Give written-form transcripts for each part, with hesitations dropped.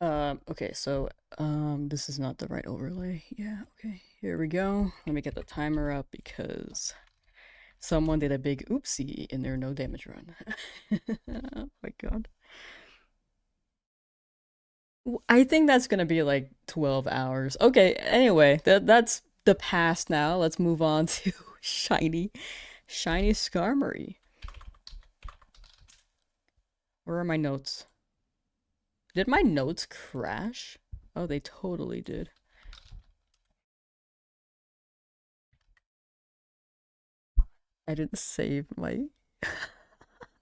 Okay, so, this is not the right overlay. Yeah, okay, here we go. Let me get the timer up because someone did a big oopsie in their no damage run. Oh my god. I think that's gonna be like 12 hours. Okay, anyway, that's the past now. Let's move on to shiny Skarmory. Where are my notes? Did my notes crash? Oh, they totally did. I didn't save my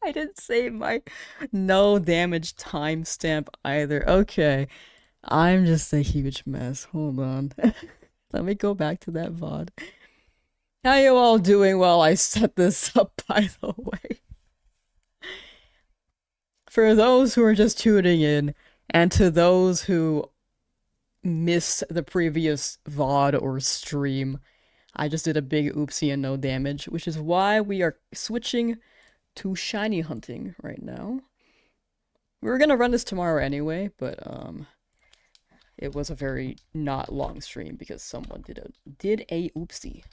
I didn't save my no damage timestamp either. Okay. I'm just a huge mess. Hold on. Let me go back to that VOD. How you all doing while I set this up, by the way? For those who are just tuning in, and to those who missed the previous VOD or stream, I just did a big oopsie and no damage, which is why we are switching to shiny hunting right now. We were gonna run this tomorrow anyway, but it was a very not long stream because someone did a oopsie.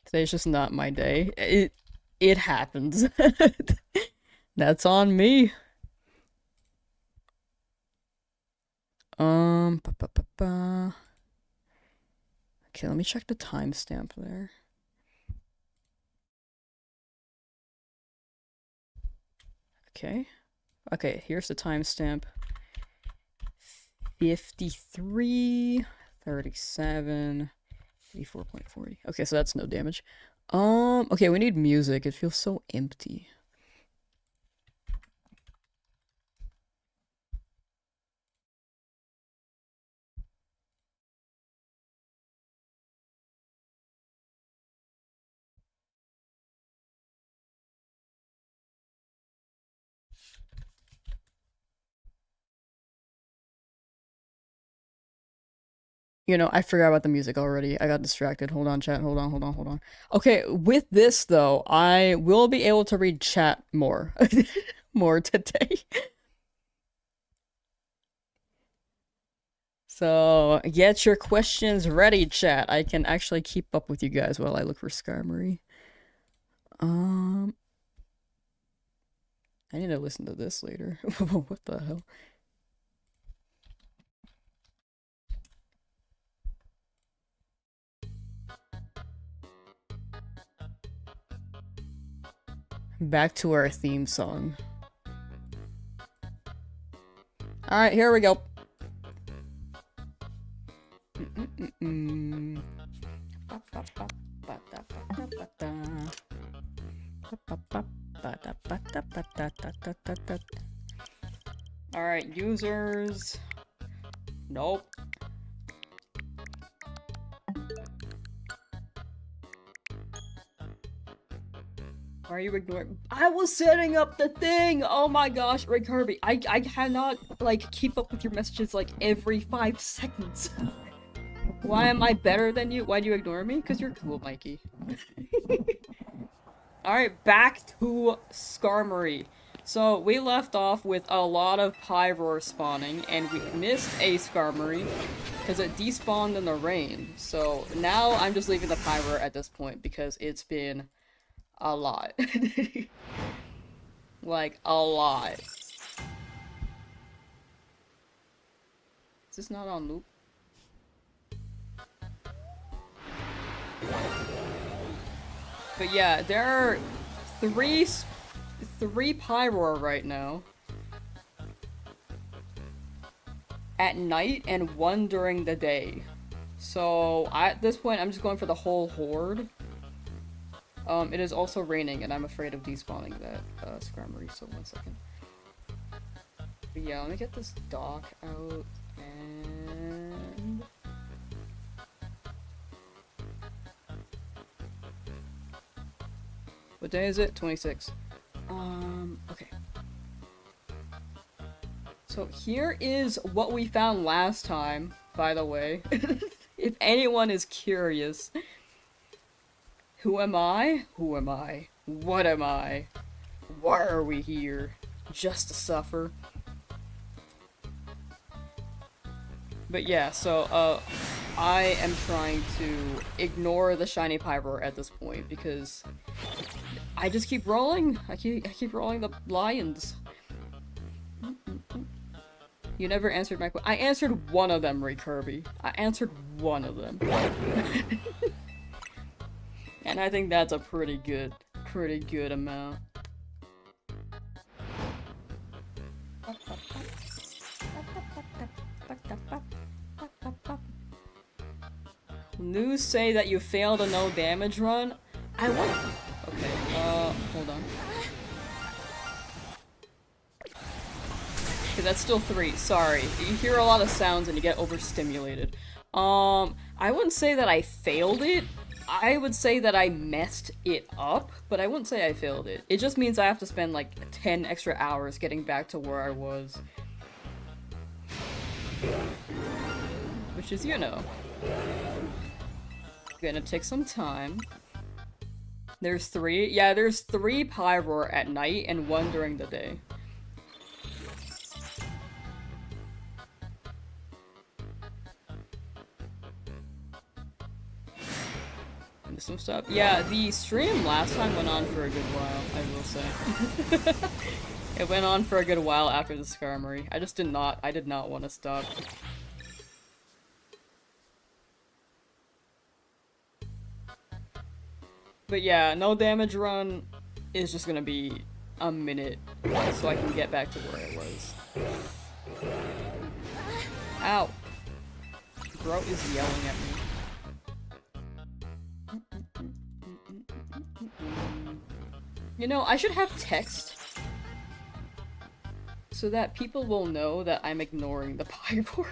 Today's just not my day. It happens. That's on me. Ba, ba, ba, ba. Okay, let me check the timestamp there. Okay. Okay, here's the timestamp. 53, 37, 84.40. Okay, so that's no damage. Okay, we need music. It feels so empty. You know, I forgot about the music already. I got distracted. Hold on, chat. Hold on. Okay, with this though, I will be able to read chat more. More today. So, get your questions ready, chat. I can actually keep up with you guys while I look for SKARMORY. Um, I need to listen to this later. What the hell? Back to our theme song. Alright, here we go. Alright, users. Nope. Why are you ignoring? I was setting up the thing! Oh my gosh, Ray Kirby, I cannot, like, keep up with your messages, like, every 5 seconds. Why am I better than you? Why do you ignore me? Because you're cool, Mikey. Alright, back to Skarmory. So, we left off with a lot of Pyroar spawning, and we missed a Skarmory, because it despawned in the rain. So, now I'm just leaving the Pyroar at this point, because it's been a lot. Like, a lot. Is this not on loop? But yeah, there are three Pyroar right now. At night and one during the day. So, at this point, I'm just going for the whole horde. It is also raining, and I'm afraid of despawning that, Skarmory, so 1 second. But yeah, let me get this dock out, and... What day is it? 26. Okay. So here is what we found last time, by the way. If anyone is curious. Who am I? Who am I? What am I? Why are we here? Just to suffer? But yeah, so, I am trying to ignore the shiny Pyro at this point because I just keep rolling. I keep rolling the lions. You never answered my question. I answered one of them, Ray Kirby. I answered one of them. And I think that's a pretty good amount. News say that you failed a no damage run. I want. Okay, hold on. Okay, that's still 3. Sorry. You hear a lot of sounds and you get overstimulated. I wouldn't say that I failed it. I would say that I messed it up, but I wouldn't say I failed it. It just means I have to spend like 10 extra hours getting back to where I was. Which is, you know, gonna take some time. There's 3. Yeah, there's 3 Pyroar at night and 1 during the day. Some stuff. Yeah, the stream last time went on for a good while, I will say. It went on for a good while after the SKARMORY. I did not want to stop. But yeah, no damage run is just gonna be a minute so I can get back to where I was. Ow! Bro is yelling at me. You know, I should have text so that people will know that I'm ignoring the Pyroar.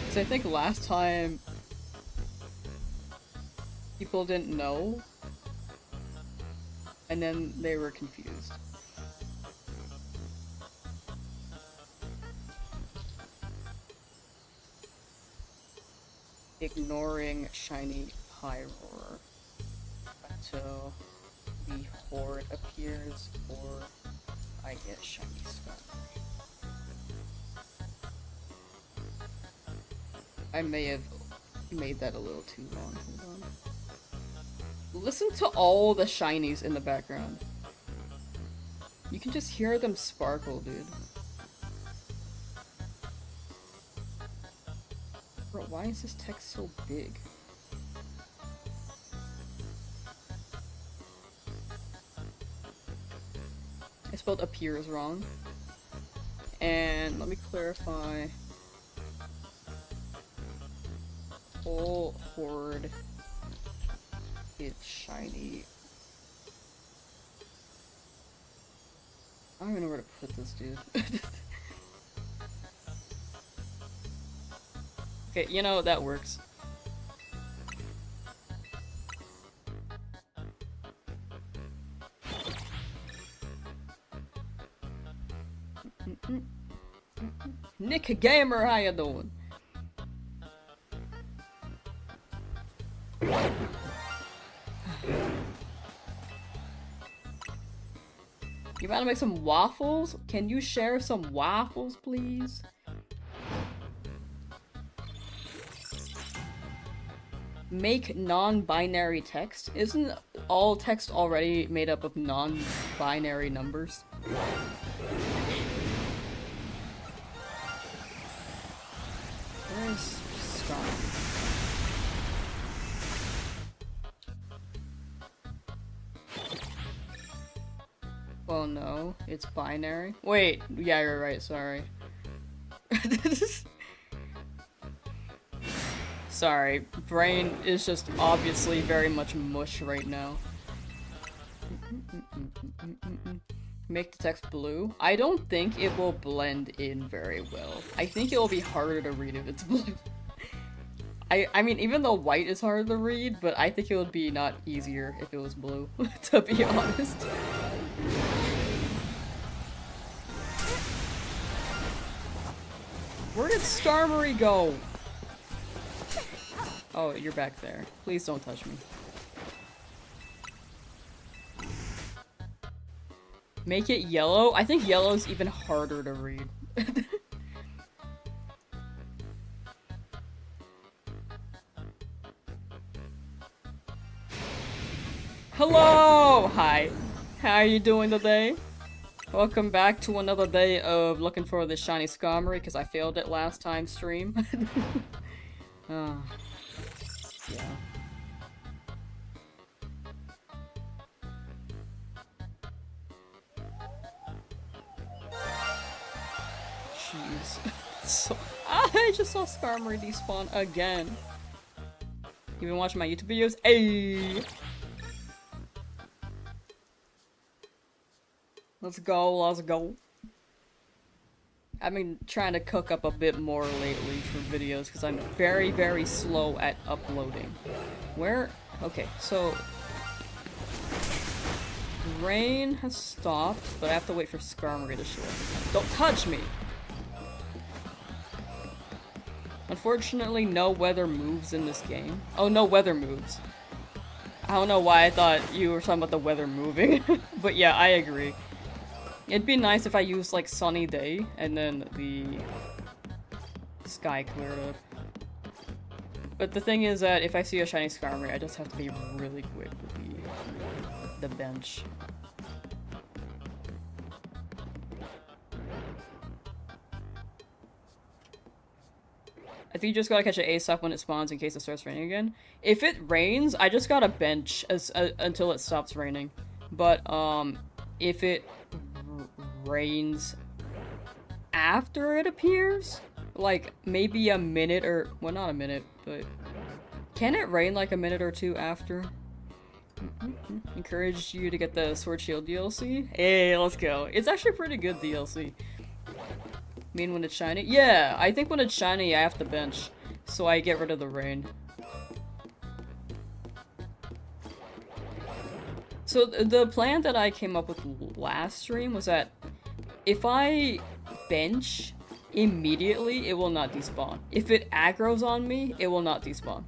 So I think last time people didn't know and then they were confused. Ignoring shiny Pyroar until the horde appears or I get shiny SKARMORY. I may have made that a little too long. Hold on. Listen to all the shinies in the background. You can just hear them sparkle, dude. Bro, why is this text so big? I spelled appears wrong. And let me clarify. Whole horde is shiny. I don't even know where to put this, dude. Okay, you know, that works. Nick Gamer, how you doing? You wanna make some waffles? Can you share some waffles, please? Make non-binary text? Isn't all text already made up of non-binary numbers? Where's Scott? Well, no, it's binary. Wait, yeah, you're right, sorry. Sorry, brain is just obviously very much mush right now. Make the text blue? I don't think it will blend in very well. I think it will be harder to read if it's blue. I mean, even though white is harder to read, but I think it would be not easier if it was blue, to be honest. Where did SKARMORY go? Oh, you're back there. Please don't touch me. Make it yellow? I think yellow's even harder to read. Hello! Hi. How are you doing today? Welcome back to another day of looking for the shiny SKARMORY because I failed it last time stream. Yeah. Jeez. So, I just saw SKARMORY despawn again. You been watching my YouTube videos? Ayy! Let's go, let's go. I've been trying to cook up a bit more lately for videos because I'm very, very slow at uploading. Where? Okay, so... rain has stopped, but I have to wait for SKARMORY to show up. Don't touch me! Unfortunately, no weather moves in this game. Oh, no weather moves. I don't know why I thought you were talking about the weather moving. But yeah, I agree. It'd be nice if I used, like, sunny day, and then the sky cleared up. But the thing is that if I see a shiny SKARMORY, I just have to be really quick with the bench. I think you just gotta catch it ASAP when it spawns in case it starts raining again. If it rains, I just gotta bench until it stops raining. But, if it rains after it appears, like maybe a minute or, well, not a minute, but can it rain like a minute or two after? Encouraged you to get the Sword Shield DLC. Hey, let's go. It's actually pretty good DLC. Mean when it's shiny? Yeah, I think when it's shiny I have to bench, so I get rid of the rain. So the plan that I came up with last stream was that if I bench immediately, it will not despawn. If it aggroes on me, it will not despawn.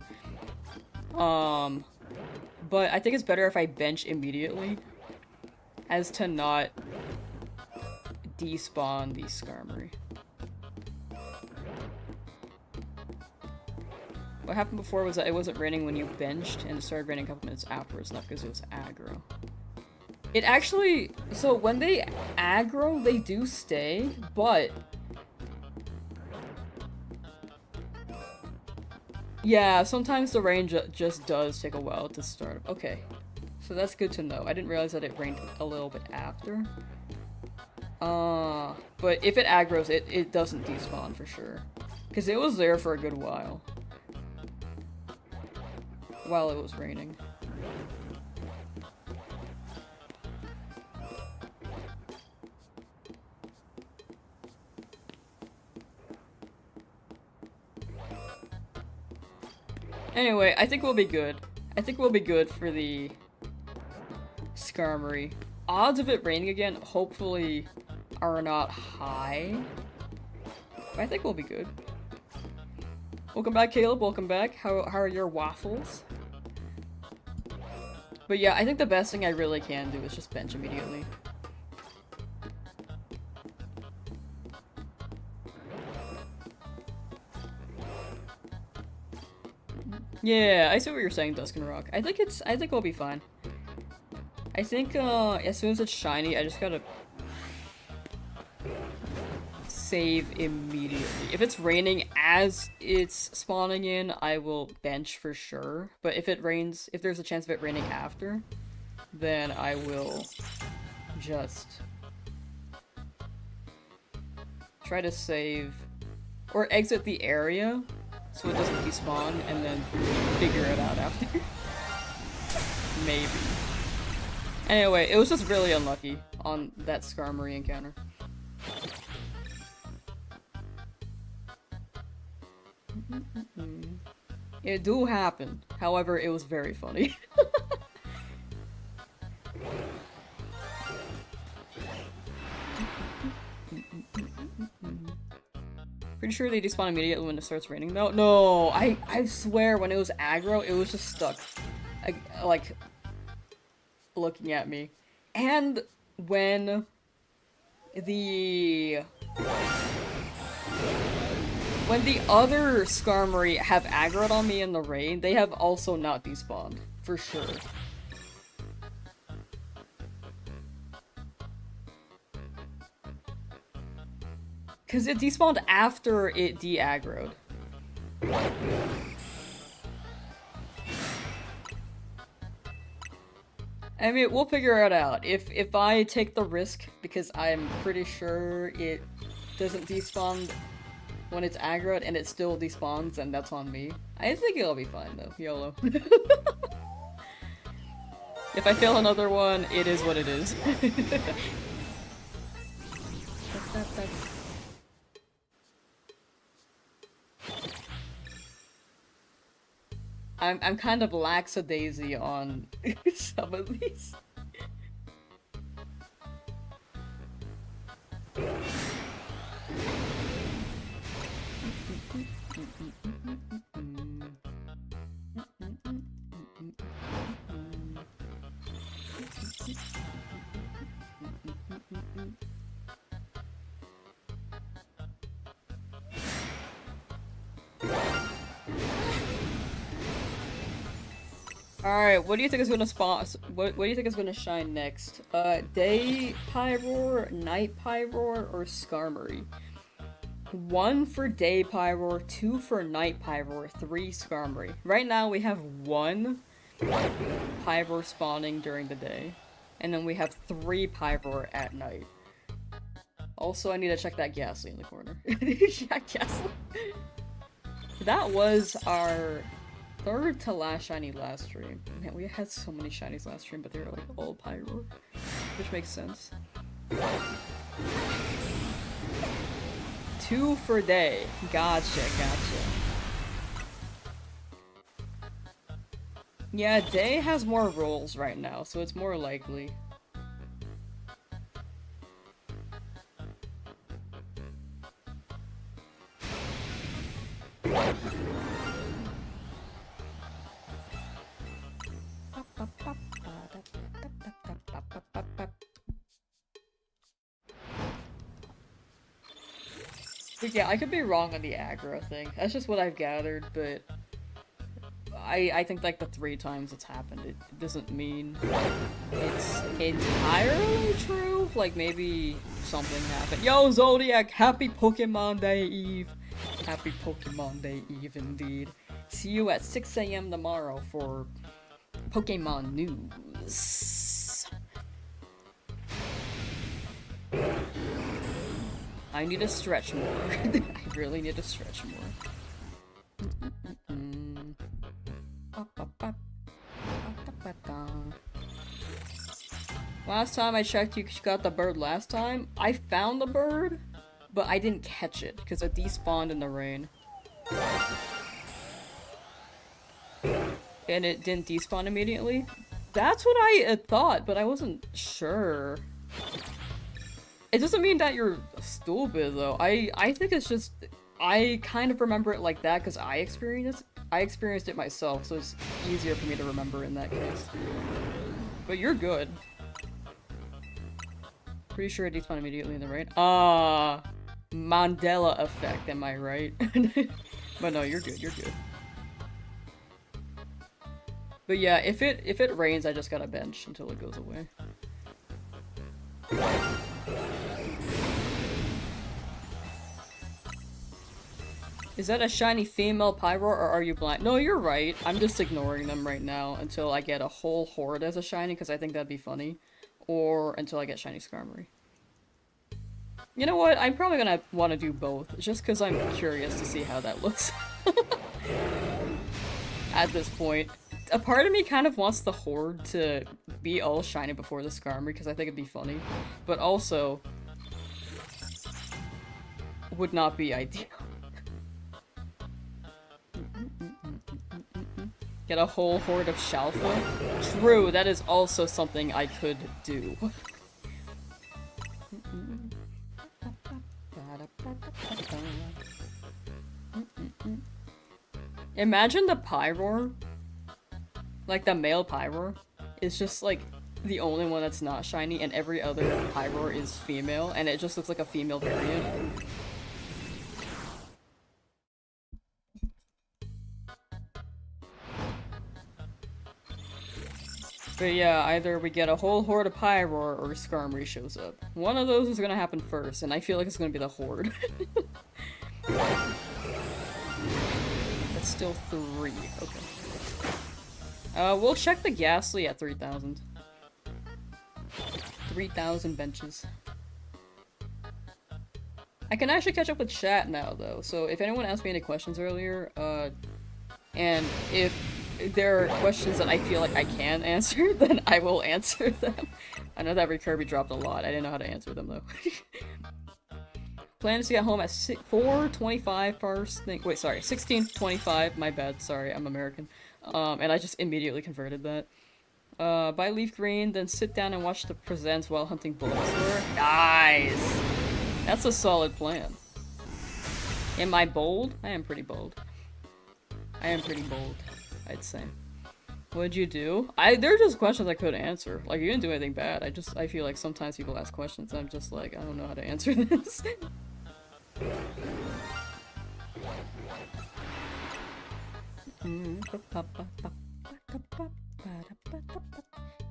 But I think it's better if I bench immediately as to not despawn the SKARMORY. What happened before was that it wasn't raining when you benched, and it started raining a couple minutes afterwards, not because it was aggro. It actually... so when they aggro, they do stay, but... yeah, sometimes the rain just does take a while to start. Okay, so that's good to know. I didn't realize that it rained a little bit after. But if it aggroes, it doesn't despawn for sure. Because it was there for a good while. While it was raining. Anyway, I think we'll be good. I think we'll be good for the SKARMORY. Odds of it raining again, hopefully, are not high. But I think we'll be good. Welcome back, Caleb. Welcome back. How are your waffles? But yeah, I think the best thing I really can do is just bench immediately. Yeah, I see what you're saying, Duskenrock. I think we'll be fine. I think, as soon as it's shiny, I just gotta save immediately. If it's raining as it's spawning in, I will bench for sure. But if it rains, if there's a chance of it raining after, then I will just try to save or exit the area so it doesn't despawn and then figure it out after. Maybe. Anyway, it was just really unlucky on that SKARMORY encounter. It do happen. However, it was very funny. Pretty sure they despawn immediately when it starts raining though. No, I swear when it was aggro, it was just stuck. Like, looking at me. And when the when the other Skarmory have aggroed on me in the rain, they have also not despawned, for sure. Cause it despawned after it de-aggroed. I mean, we'll figure it out. If I take the risk, because I'm pretty sure it doesn't despawn when it's aggroed and it still despawns, then that's on me. I think it'll be fine though. YOLO. If I fail another one, it is what it is. I'm kind of lackadaisy on some of these. Alright, what do you think is gonna spawn? What do you think is gonna shine next? Day Pyroar, Night Pyroar, or Skarmory? 1 for Day Pyroar, 2 for Night Pyroar, 3 Skarmory. Right now we have 1 Pyroar spawning during the day, and then we have 3 Pyroar at night. Also, I need to check that Ghastly in the corner. Check Ghastly. That was our 3rd to last shiny last stream. Man, we had so many shinies last stream, but they were like all Pyroar, which makes sense. 2 for Day. Gotcha, gotcha. Yeah, Day has more rolls right now, so it's more likely. But yeah, I could be wrong on the aggro thing. That's just what I've gathered, but I think like the 3 times it's happened, it doesn't mean it's entirely true. Like maybe something happened. Yo, Zodiac, happy Pokemon Day Eve. Happy Pokemon Day Eve indeed. See you at 6 AM tomorrow for Pokemon news. I need to stretch more. I really need to stretch more. Last time I checked, you got the bird last time. I found the bird, but I didn't catch it because it despawned in the rain. And it didn't despawn immediately. That's what I had thought, but I wasn't sure. It doesn't mean that you're stupid, though. I think it's just... I kind of remember it like that because I experienced it myself, so it's easier for me to remember in that case. But you're good. Pretty sure it despawned immediately in the rain. Mandela effect, am I right? But no, you're good, you're good. But yeah, if it rains, I just gotta bench until it goes away. Is that a shiny female Pyroar, or are you blind? No, you're right. I'm just ignoring them right now until I get a whole horde as a shiny, because I think that'd be funny. Or until I get shiny Skarmory. You know what? I'm probably gonna want to do both, just because I'm curious to see how that looks. At this point. A part of me kind of wants the horde to be all shiny before the Skarmory, because I think it'd be funny. But also... would not be ideal. Get a whole horde of Shalfa? True, that is also something I could do. Imagine the Pyroar, like the male Pyroar, is just like the only one that's not shiny, and every other Pyroar is female, and it just looks like a female variant. But yeah, either we get a whole horde of Pyroar or Skarmory shows up. One of those is gonna happen first, and I feel like it's gonna be the horde. That's still 3, okay. We'll check the Ghastly at 3,000. 3,000 benches. I can actually catch up with chat now, though, so if anyone asked me any questions earlier, and if there are questions that I feel like I can answer, then I will answer them. I know that Kirby dropped a lot. I didn't know how to answer them, though. Plan to get home at 4:25 first thing. Wait, sorry, 16:25. My bad. Sorry, I'm American. And I just immediately converted that. Buy leaf green, then sit down and watch the presents while hunting Bulbasaur. Nice! That's a solid plan. Am I bold? I am pretty bold. I am pretty bold, I'd say. What'd you do? They're just questions I couldn't answer. Like, you didn't do anything bad. I feel like sometimes people ask questions and I'm just like, I don't know how to answer this.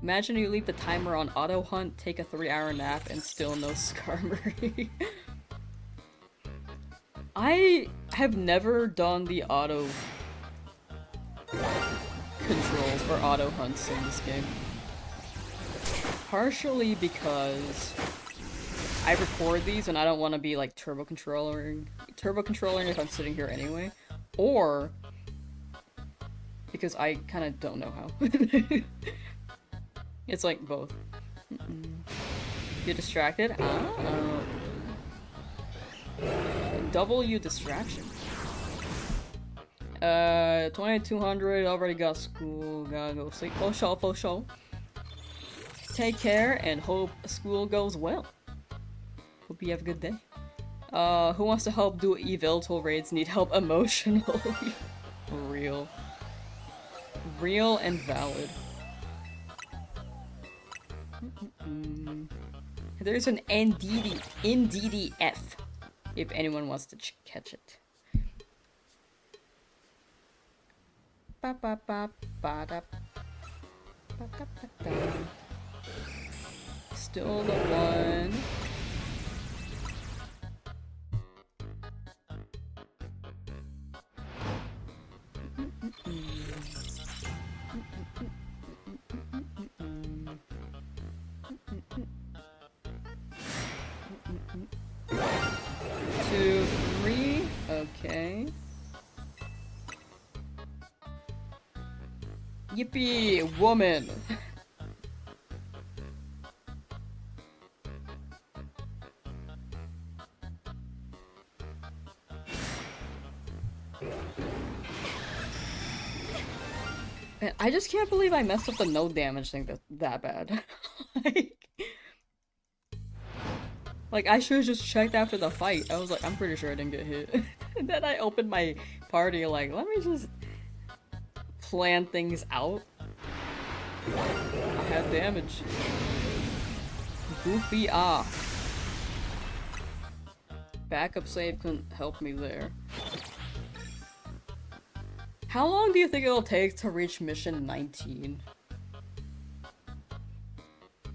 Imagine you leave the timer on auto hunt, take a 3-hour nap, and still no Skarmory. I have never done the auto controls or auto hunts in this game. Partially because I record these and I don't want to be like turbo controlling if I'm sitting here anyway, or because I kind of don't know how. It's like both. You're distracted? Oh. W distraction. 2200, already got school, gotta go sleep. For sure. Take care and hope school goes well. Hope you have a good day. Who wants to help do Yveltal raids? Need help emotionally. Real. Real and valid. There's an NDDF if anyone wants to catch it. Still the one. Two, three, okay. Yippee, woman! Man, I just can't believe I messed up the no damage thing that bad. Like, I should've just checked after the fight. I was like, I'm pretty sure I didn't get hit. And then I opened my party like, let me just plan things out. I had damage. Goofy Backup save couldn't help me there. How long do you think it'll take to reach mission 19?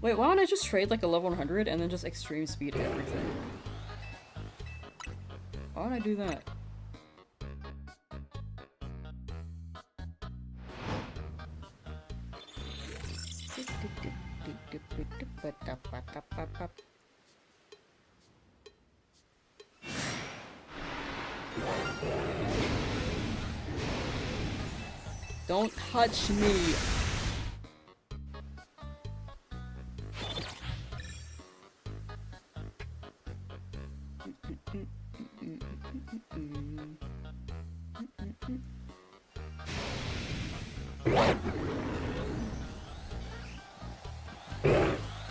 Wait, why don't I just trade like a level 100 and then just extreme speed everything? Why don't I do that? Don't touch me!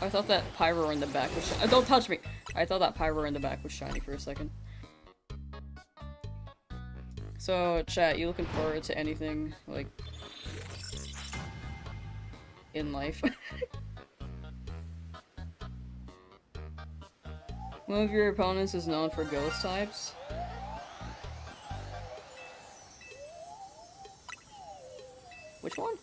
I thought that Pyro in the back was shiny. Don't touch me! I thought that Pyro in the back was shiny for a second. So, chat, you looking forward to anything, like, in life? One of your opponents is known for ghost types. Which one?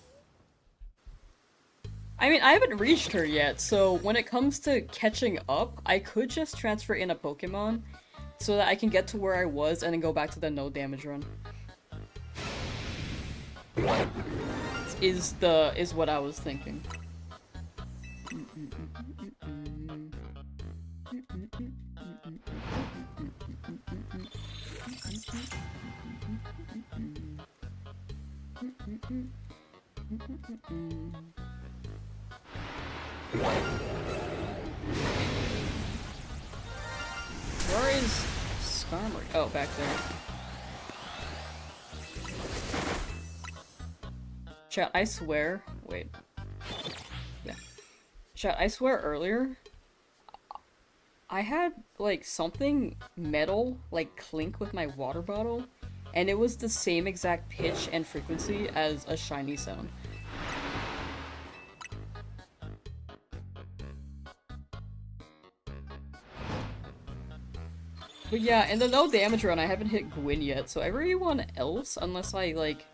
I mean, I haven't reached her yet, so when it comes to catching up, I could just transfer in a Pokemon so that I can get to where I was and then go back to the no damage run. Is what I was thinking. Where is SKARMORY? Oh, back there. Chat, I swear. Wait. Yeah. Chat, I swear earlier, I had, like, something metal, like, clink with my water bottle, and it was the same exact pitch and frequency as a shiny sound. But yeah, in the no damage run, I haven't hit Gwyn yet, so everyone else, unless I, like...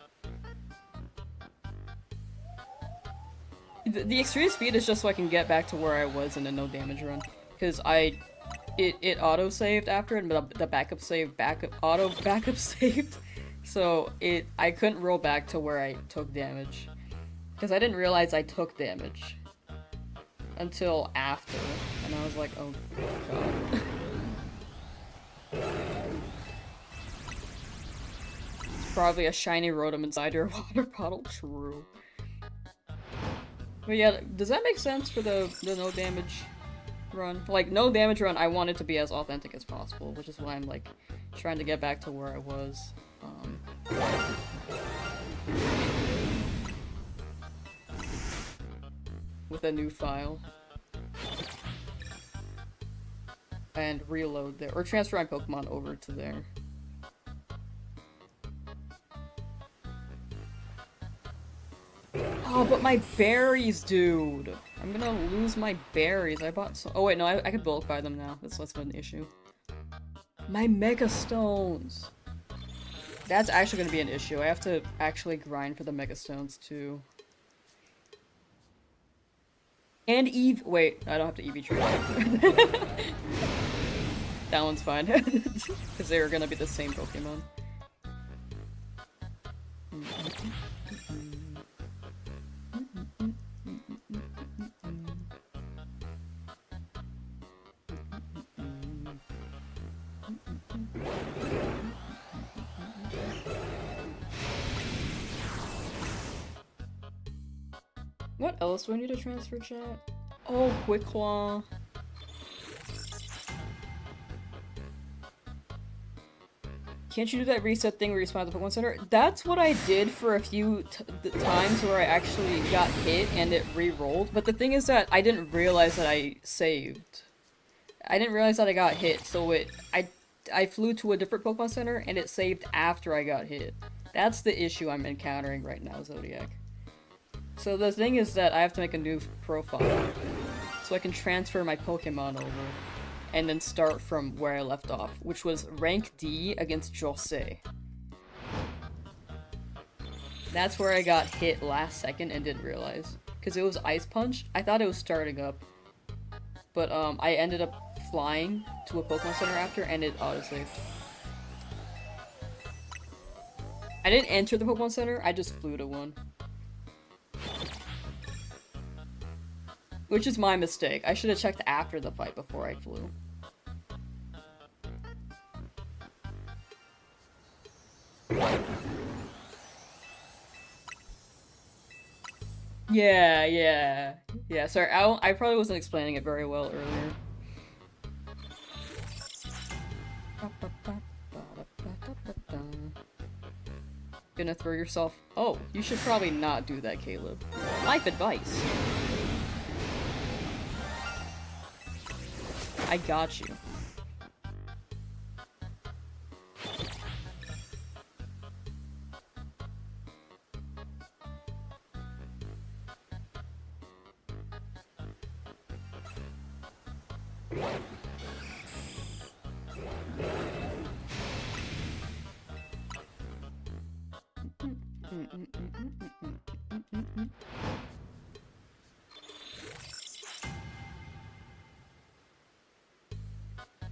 The extreme speed is just so I can get back to where I was in the no damage run. Because it auto-saved after it, but the backup save auto backup saved. So I couldn't roll back to where I took damage. Because I didn't realize I took damage. Until after. And I was like, oh god. It's probably a shiny Rotom inside your water bottle. True. But yeah, does that make sense for the no damage run? Like, no damage run, I want it to be as authentic as possible, which is why I'm, like, trying to get back to where I was. With a new file. And reload there. Or transfer my Pokemon over to there. Oh, but my berries, dude! I'm gonna lose my berries. I bought so- Oh wait, no, I could bulk buy them now. That's less of an issue. My Mega Stones! That's actually gonna be an issue. I have to actually grind for the Mega Stones, too. And wait, I don't have to EV trade. That one's fine. Because they're gonna be the same Pokemon. What else do I need to transfer, chat? Oh, Quick Claw. Can't you do that reset thing where you spawn at the Pokemon Center? That's what I did for a few times where I actually got hit and it re-rolled. But the thing is that I didn't realize that I saved. I didn't realize that I got hit, so I flew to a different Pokemon Center and it saved after I got hit. That's the issue I'm encountering right now, Zodiac. So the thing is that I have to make a new profile so I can transfer my Pokemon over and then start from where I left off, which was rank D against Jose. That's where I got hit last second and didn't realize. Because it was Ice Punch. I thought it was starting up. But I ended up flying to a Pokemon Center after and it autosaved. I didn't enter the Pokemon Center, I just flew to one. Which is my mistake. I should have checked after the fight before I flew. Yeah, sorry, I probably wasn't explaining it very well earlier. Gonna throw yourself- Oh, you should probably not do that, Caleb. Life advice. I got you.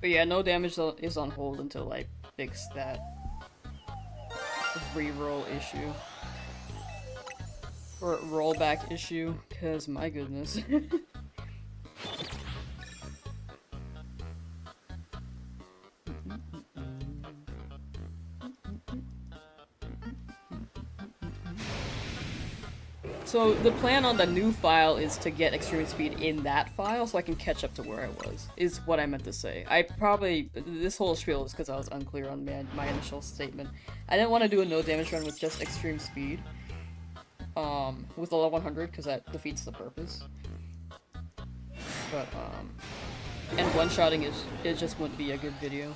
But yeah, no damage is on hold until I fix that reroll issue. Or rollback issue, because my goodness. So the plan on the new file is to get extreme speed in that file so I can catch up to where I was, is what I meant to say. This whole spiel is because I was unclear on my initial statement. I didn't want to do a no damage run with just extreme speed. With a level 100, because that defeats the purpose. But, and one-shotting it just wouldn't be a good video.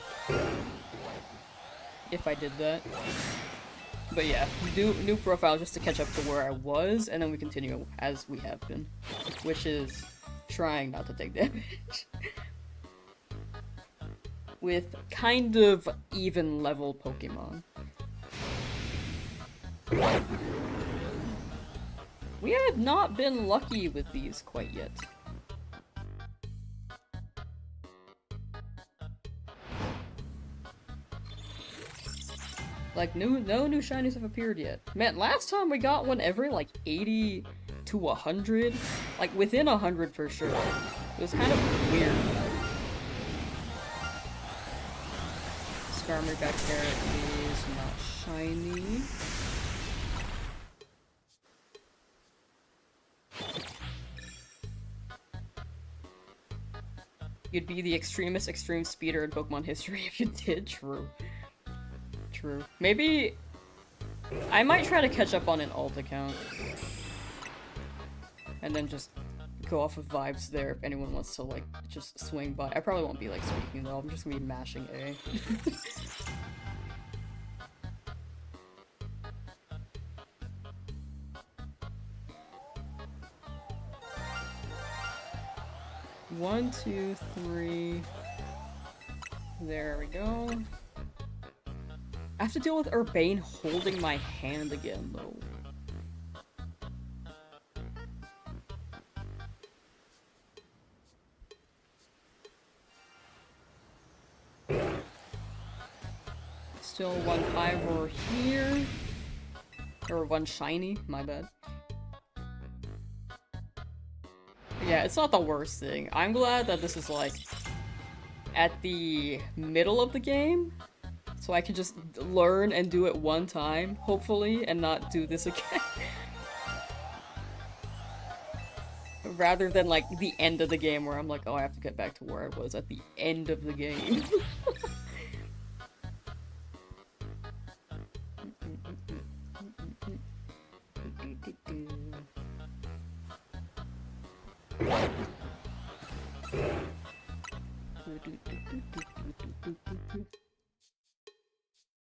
If I did that. But yeah, new profile just to catch up to where I was, and then we continue as we have been. Which is trying not to take damage. With kind of even level Pokemon. We have not been lucky with these quite yet. Like, no new shinies have appeared yet. Man, last time we got one every, like, 80 to 100. Like, within 100 for sure. It was kind of weird. Skarmory back there is not shiny. You'd be the extremist extreme speeder in Pokemon history if you did. True. True. Maybe I might try to catch up on an alt account. And then just go off of vibes there if anyone wants to, like, just swing by. I probably won't be, like, speaking though. I'm just gonna be mashing A. One, two, three. There we go. I have to deal with Urbane holding my hand again, though. Still one Ivor here. Or one shiny, my bad. Yeah, it's not the worst thing. I'm glad that this is, like, at the middle of the game. So I can just learn and do it one time, hopefully, and not do this again. Rather than, like, the end of the game where I'm like, oh, I have to get back to where I was at the end of the game.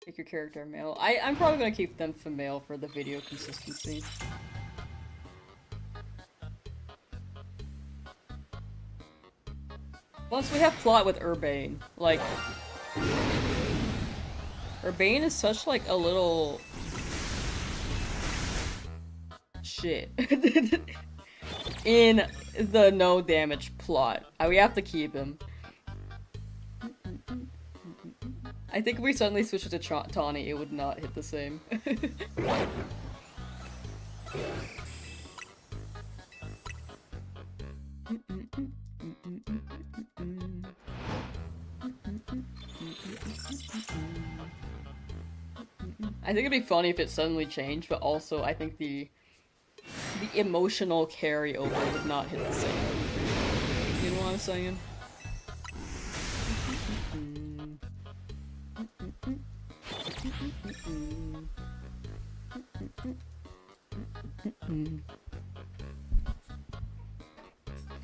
Make your character male. I'm probably gonna keep them female for the video consistency. Plus, we have plot with Urbane. Like, Urbane is such, like, a little shit in the no damage plot. We have to keep him. I think if we suddenly switch it to Tawny, it would not hit the same. I think it'd be funny if it suddenly changed, but also I think the emotional carryover would not hit the same. You know what I'm saying?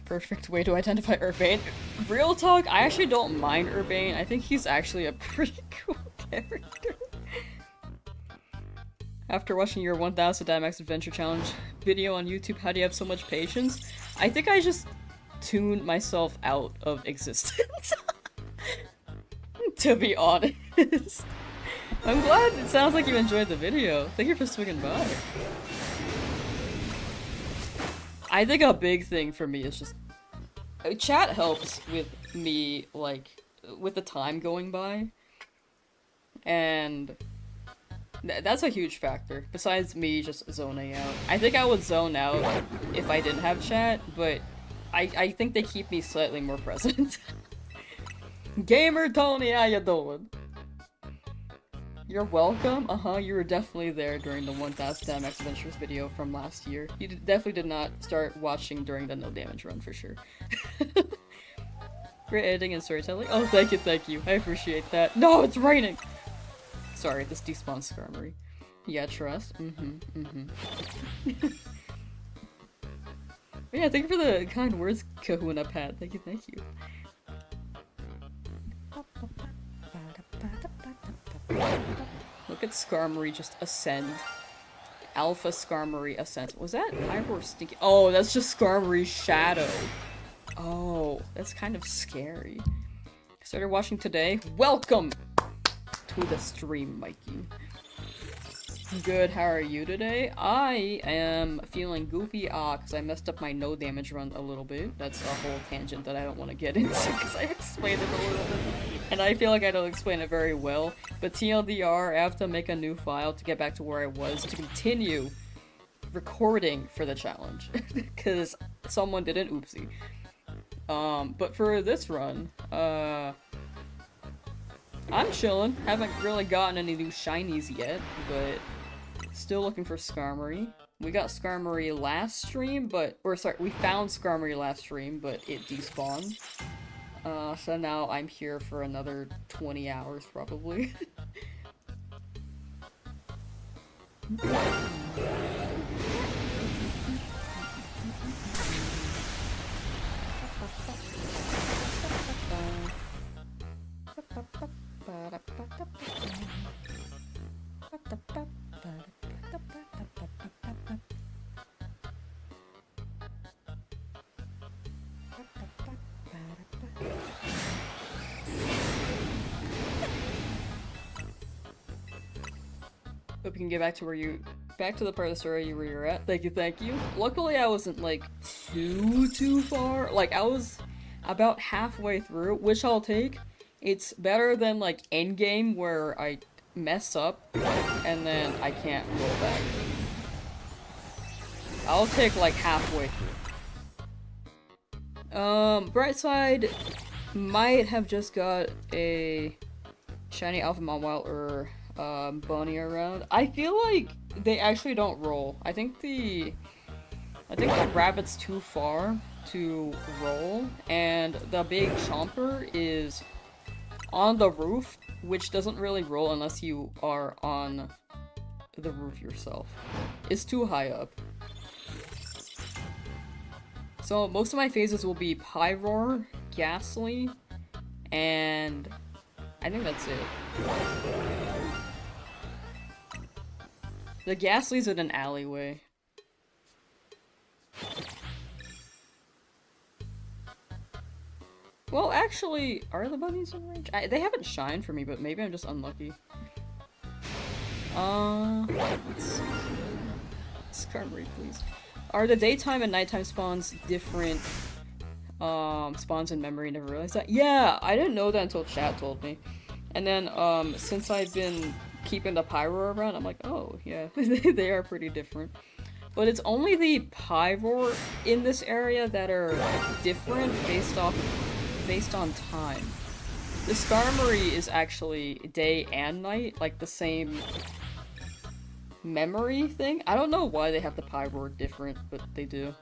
Perfect way to identify Urbane. Real talk, I actually don't mind Urbane. I think he's actually a pretty cool character. After watching your 1000 Dynamax Adventure Challenge video on YouTube, how do you have so much patience? I think I just tuned myself out of existence. to be honest. I'm glad it sounds like you enjoyed the video. Thank you for swinging by. I think a big thing for me is just chat helps with me, like, with the time going by, and that's a huge factor, besides me just zoning out. I think I would zone out if I didn't have chat, but I think they keep me slightly more present. Gamer Tony, how you doing? You're welcome? You were definitely there during the 1000 Damax Adventures video from last year. You definitely did not start watching during the no damage run, for sure. Great editing and storytelling. Oh, thank you. I appreciate that. No, it's raining! Sorry, this despawns SKARMORY. Yeah, trust. Yeah, thank you for the kind words, Kahuna Pat. Thank you. Look at SKARMORY just ascend. Alpha SKARMORY ascent. Was that Ivor Stinky? Oh, that's just SKARMORY's shadow. Oh, that's kind of scary. Started watching today. Welcome to the stream, Mikey. Good, how are you today? I am feeling goofy, because I messed up my no damage run a little bit. That's a whole tangent that I don't want to get into, because I explained it a little bit. And I feel like I don't explain it very well. But TLDR, I have to make a new file to get back to where I was to continue recording for the challenge. Because someone did an oopsie. But for this run, I'm chillin'. Haven't really gotten any new shinies yet, but still looking for SKARMORY. We got SKARMORY last stream, we found SKARMORY last stream, but it despawned. So now I'm here for another 20 hours, probably. Hope you can get back to the part of the story where you're at. Thank you. Luckily, I wasn't, like, too far. Like, I was about halfway through, which I'll take. It's better than, like, endgame, where I mess up, and then I can't go back. I'll take, like, halfway through. Bright side might have just got a shiny Alpha Mawile or bunny around. I feel like they actually don't roll. I think the rabbit's too far to roll, and the big chomper is on the roof, which doesn't really roll unless you are on the roof yourself. It's too high up. So most of my phases will be Pyroar, Ghastly, and I think that's it. The Ghastly's in an alleyway. Well, actually, are the bunnies in range? They haven't shined for me, but maybe I'm just unlucky. Let's see. SKARMORY, please. Are the daytime and nighttime spawns different spawns in memory? Never realized that. Yeah, I didn't know that until chat told me. And then, since I've been keeping the Pyroar around, I'm like, oh, yeah, they are pretty different. But it's only the Pyroar in this area that are different based on time. The SKARMORY is actually day and night, like the same memory thing. I don't know why they have the Pyroar different, but they do.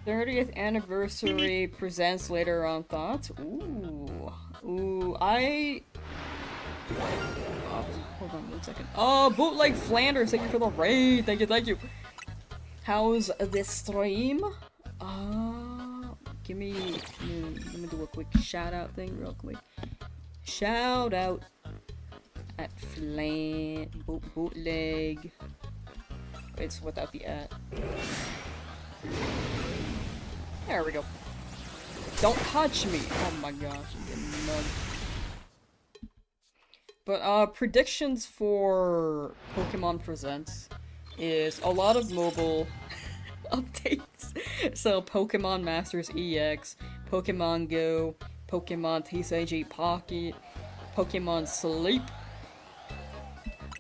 '30th anniversary presents later on thoughts. Ooh, hold on 1 second. Oh, Bootleg Flanders, thank you for the raid. Thank you. How's this stream? let me do a quick shout out thing real quick. Shout out at bootleg. It's without the at. There we go. Don't touch me! Oh my gosh, I'm getting mugged. But predictions for Pokemon Presents is a lot of mobile updates. So Pokemon Masters EX, Pokemon Go, Pokemon TCG Pocket, Pokemon Sleep.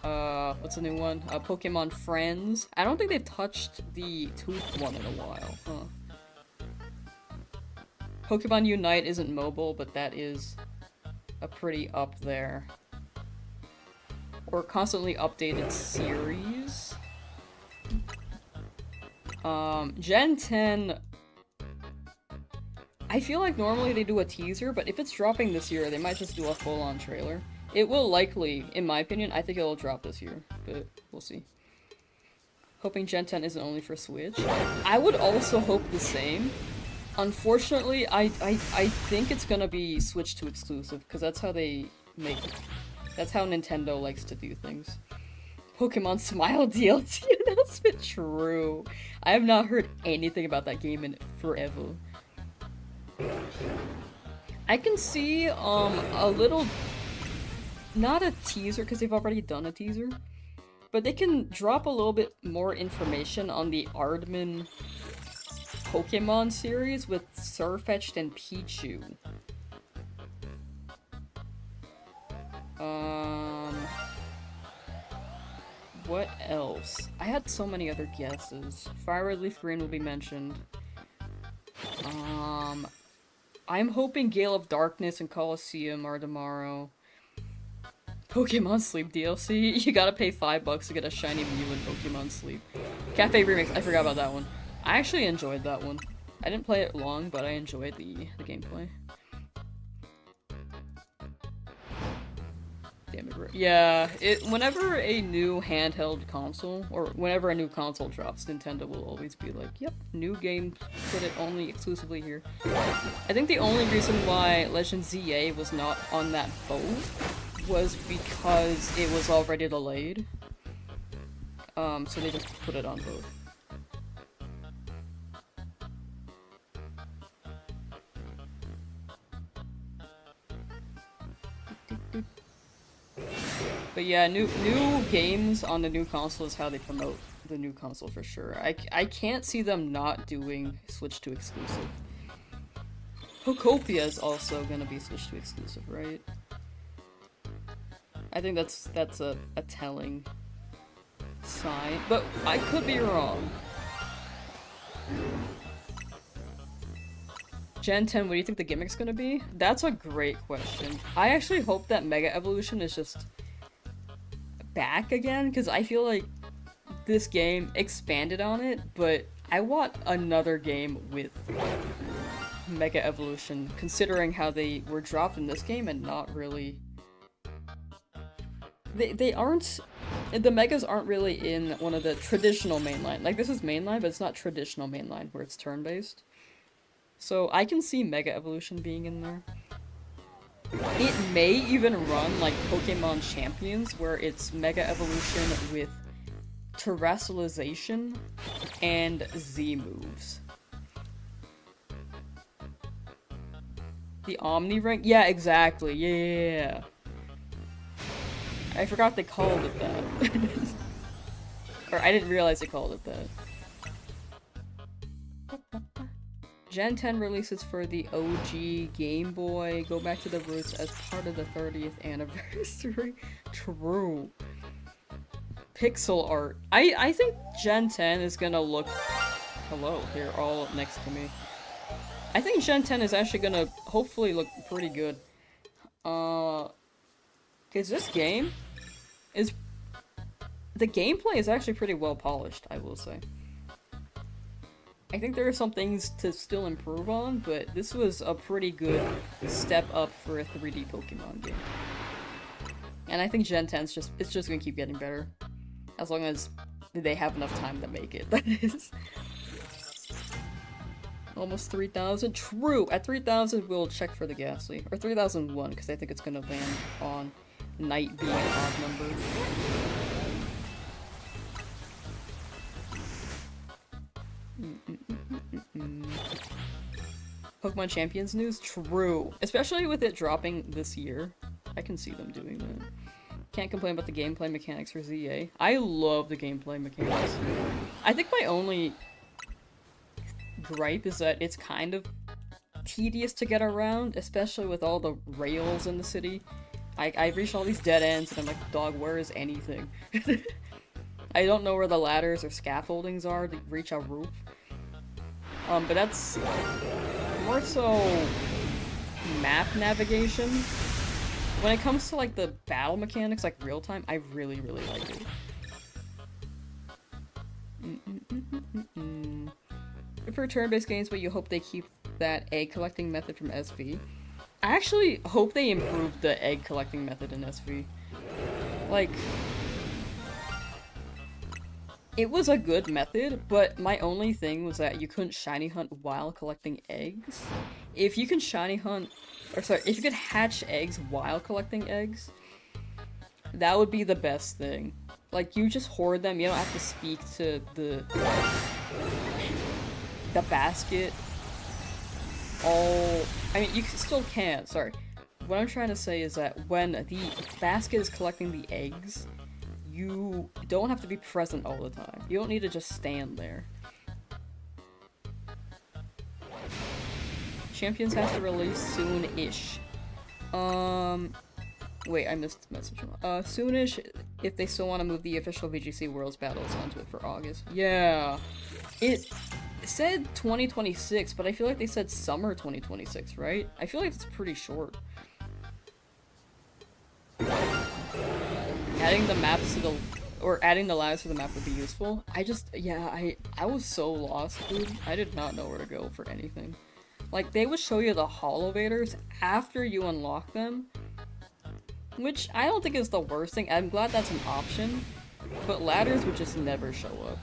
What's the new one? Pokemon Friends. I don't think they've touched the Tooth one in a while, huh? Pokemon Unite isn't mobile, but that is a pretty up there. Or constantly updated series. Gen 10... I feel like normally they do a teaser, but if it's dropping this year, they might just do a full-on trailer. It will likely, in my opinion, I think it'll drop this year, but we'll see. Hoping Gen 10 isn't only for Switch. I would also hope the same. Unfortunately, I think it's gonna be Switch 2 exclusive, because that's how they make... That's how Nintendo likes to do things. Pokemon Smile DLC announcement, true. I have not heard anything about that game in forever. I can see, a little... Not a teaser, because they've already done a teaser. But they can drop a little bit more information on the Aardman Pokemon series with Sirfetch'd and Pichu. What else? I had so many other guesses. Fire Red Leaf Green will be mentioned. I'm hoping Gale of Darkness and Colosseum are tomorrow. Pokemon Sleep DLC. You gotta pay $5 to get a shiny Mew in Pokemon Sleep. Cafe Remix. I forgot about that one. I actually enjoyed that one. I didn't play it long, but I enjoyed the gameplay. Damn it, yeah, whenever a new handheld console, or whenever a new console drops, Nintendo will always be like, yep, new game, put it only exclusively here. I think the only reason why Legend ZA was not on that boat was because it was already delayed. So they just put it on both. But yeah, new games on the new console is how they promote the new console for sure. I can't see them not doing Switch 2 exclusive. Pokopia is also gonna be Switch 2 exclusive, right? I think that's a telling sign, but I could be wrong. Gen 10, what do you think the gimmick's gonna be? That's a great question. I actually hope that Mega Evolution is just back again, because I feel like this game expanded on it, but I want another game with Mega Evolution, considering how they were dropped in this game and not really... They aren't... The Megas aren't really in one of the traditional mainline. Like, this is mainline, but it's not traditional mainline, where it's turn-based. So I can see Mega Evolution being in there. It may even run like Pokemon Champions, where it's Mega Evolution with Terrestrialization and Z moves. The Omni Ring? Yeah, exactly. Yeah. I forgot they called it that. Or I didn't realize they called it that. Gen 10 releases for the OG Game Boy. Go back to the roots as part of the 30th anniversary. True. Pixel art. I think Gen 10 is gonna look... Hello, they're all next to me. I think Gen 10 is actually gonna hopefully look pretty good. Cause this game is... The gameplay is actually pretty well polished, I will say. I think there are some things to still improve on, but this was a pretty good step up for a 3D Pokemon game. And I think Gen 10's it's just gonna keep getting better. As long as they have enough time to make it, that is. Almost 3,000. True! At 3,000, we'll check for the ghastly. Or 3,001, because I think it's gonna land on night being an odd number. Pokemon Champions news? True. Especially with it dropping this year. I can see them doing that. Can't complain about the gameplay mechanics for ZA. I love the gameplay mechanics. I think my only gripe is that it's kind of tedious to get around, especially with all the rails in the city. I've reached all these dead ends and I'm like, dog, where is anything? I don't know where the ladders or scaffoldings are to reach a roof. But that's more so map navigation. When it comes to like the battle mechanics, like real time, I really, really like it. For turn-based games, but you hope they keep that egg collecting method from SV. I actually hope they improve the egg collecting method in SV. Like, it was a good method, but my only thing was that you couldn't shiny hunt while collecting eggs. If you can shiny hunt, or sorry, if you could hatch eggs while collecting eggs, that would be the best thing. Like, you just hoard them, you don't have to speak to the basket. I mean, you still can, sorry. What I'm trying to say is that when the basket is collecting the eggs, you don't have to be present all the time. You don't need to just stand there. Champions has to release soon-ish. Wait, I missed the message. Soonish, if they still want to move the official VGC Worlds battles onto it for August. Yeah. It said 2026, but I feel like they said summer 2026, right? I feel like it's pretty short. Adding the maps to the, or adding the lives to the map would be useful. I was so lost, dude. I did not know where to go for anything. Like, they would show you the Holovators after you unlock them, which I don't think is the worst thing. I'm glad that's an option, but ladders would just never show up.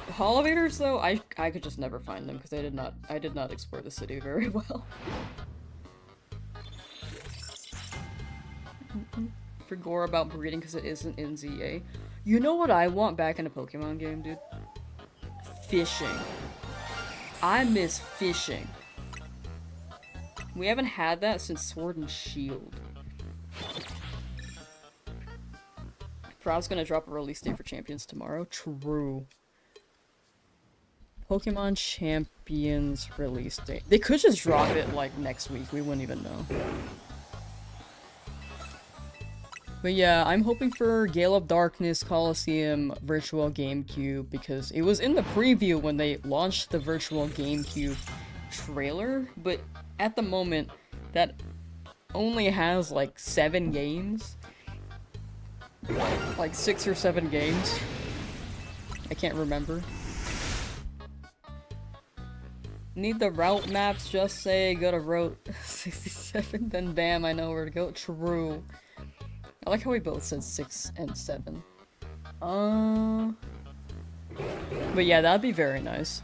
Holovators, though, I could just never find them because I did not explore the city very well. For gore about breeding because it isn't in ZA. You know what I want back in a Pokemon game, dude? Fishing. I miss fishing. We haven't had that since Sword and Shield. Prob's gonna drop a release date for Champions tomorrow. True. Pokemon Champions release date. They could just drop it like next week. We wouldn't even know. But yeah, I'm hoping for Gale of Darkness Coliseum Virtual GameCube because it was in the preview when they launched the Virtual GameCube trailer, but at the moment that only has like 7 games. Like 6 or 7 games. I can't remember. Need the route maps, just say go to Route 67, then bam, I know where to go. True. I like how we both said 6 and 7. But yeah, that'd be very nice.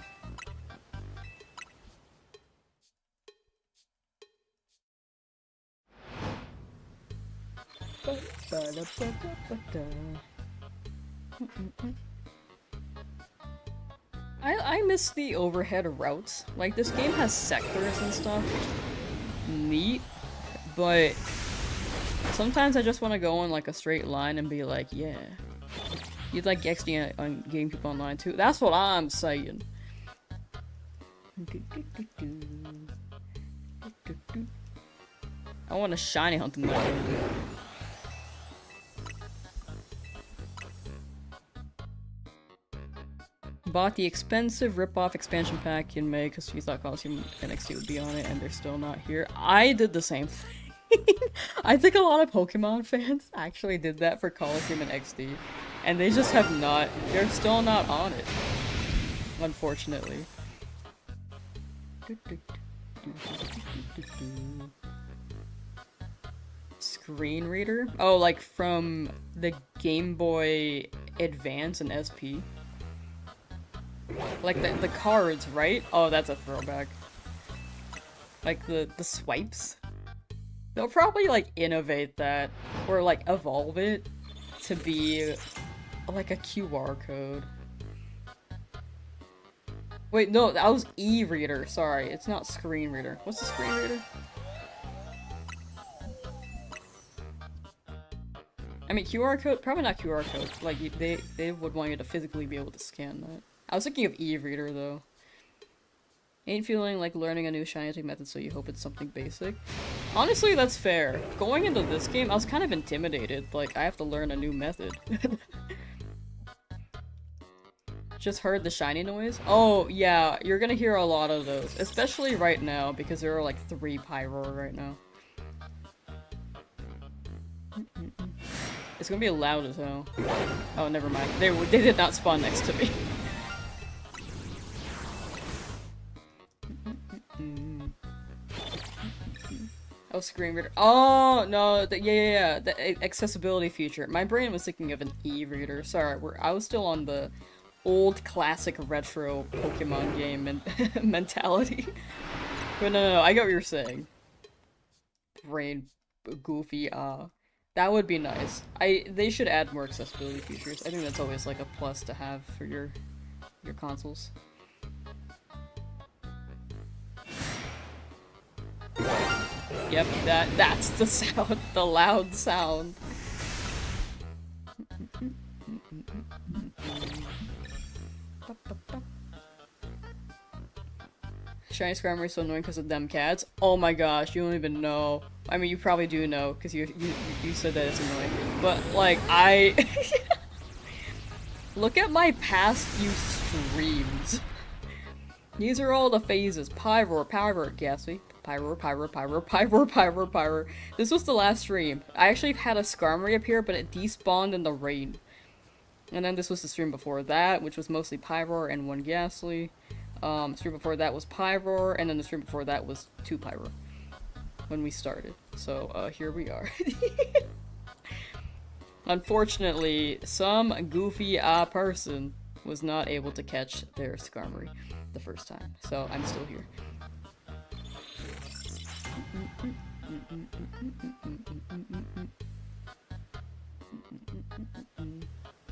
I miss the overhead routes. Like, this game has sectors and stuff. Neat. But sometimes I just want to go on like a straight line and be like, yeah. You'd like XD on GameCube Online too? That's what I'm saying. I want to shiny hunt them that. Bought the expensive rip-off expansion pack in May because you thought Coliseum NXT would be on it and they're still not here. I did the same thing. I think a lot of Pokemon fans actually did that for Coliseum and XD. And they just have not, they're still not on it. Unfortunately. Screen reader? Oh, like from the Game Boy Advance and SP. Like the cards, right? Oh, that's a throwback. Like the swipes. They'll probably like innovate that or like evolve it to be like a QR code. Wait, no, that was e-reader. Sorry, it's not screen reader. What's the screen reader? I mean, QR code, probably not QR code. Like they would want you to physically be able to scan that. I was thinking of e-reader though. Ain't feeling like learning a new shiny method, so you hope it's something basic. Honestly, that's fair. Going into this game, I was kind of intimidated. Like, I have to learn a new method. Just heard the shiny noise? Oh, yeah, you're gonna hear a lot of those. Especially right now, because there are like 3 Pyro right now. It's gonna be loud as hell. Oh, never mind. They did not spawn next to me. Oh, screen reader. Oh, no, yeah, the accessibility feature. My brain was thinking of an e-reader. Sorry, I was still on the old classic retro Pokemon game and mentality. But no, I get what you're saying. Brain goofy, that would be nice. They should add more accessibility features. I think that's always like a plus to have for your consoles. Yep, that's the sound, the loud sound. Shiny SKARMORY is so annoying because of them cats. Oh my gosh, you don't even know. I mean, you probably do know because you said that it's annoying. But like look at my past few streams. These are all the phases. Pyro, Gassy. Pyro. This was the last stream. I actually had a SKARMORY appear, but it despawned in the rain. And then this was the stream before that, which was mostly Pyro and 1 Ghastly. Stream before that was Pyro, and then the stream before that was 2 Pyro. When we started. So, here we are. Unfortunately, some goofy person was not able to catch their SKARMORY the first time. So, I'm still here.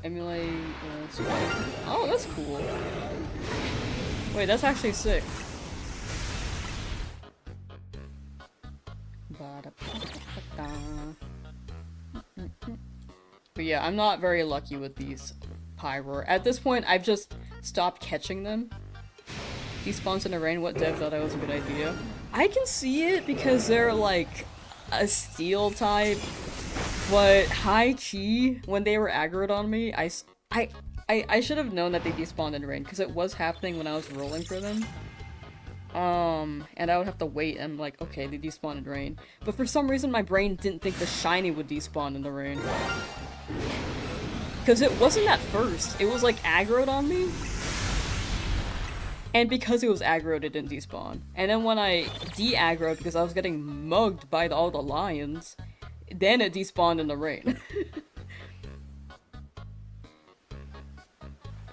Emulate, oh, that's cool. Wait, that's actually sick. But yeah, I'm not very lucky with these Pyro. At this point, I've just stopped catching them. Despawns in the rain, what dev thought that was a good idea? I can see it because they're like a steel type, but high key, when they were aggroed on me, I should have known that they despawned in rain because it was happening when I was rolling for them. And I would have to wait and like, okay, they despawned in rain. But for some reason my brain didn't think the shiny would despawn in the rain. Because it wasn't at first, it was like aggroed on me. And because it was aggroed, it didn't despawn. And then when I de-aggroed because I was getting mugged by all the lions, then it despawned in the rain.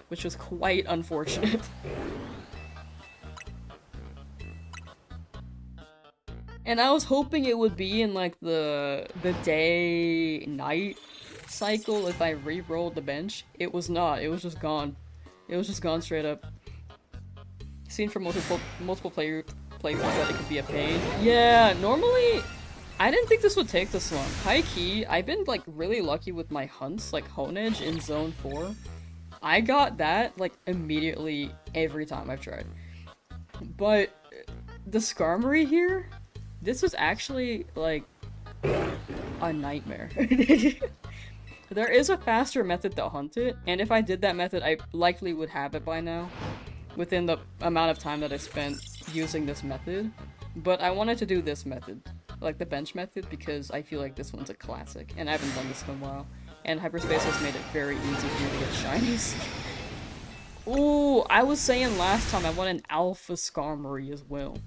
Which was quite unfortunate. And I was hoping it would be in like the day-night cycle if I re-rolled the bench. It was not, it was just gone. It was just gone straight up. Seen from multiple playthroughs that it could be a pain. Yeah, normally, I didn't think this would take this long. High key, I've been like really lucky with my hunts, like Honedge in Zone 4. I got that like immediately every time I've tried. But the SKARMORY here, this was actually like a nightmare. There is a faster method to hunt it, and if I did that method, I likely would have it by now. Within the amount of time that I spent using this method. But I wanted to do this method, like the bench method, because I feel like this one's a classic, and I haven't done this in a while. And Hyperspace has made it very easy for me to get shinies. Ooh, I was saying last time I want an alpha SKARMORY as well.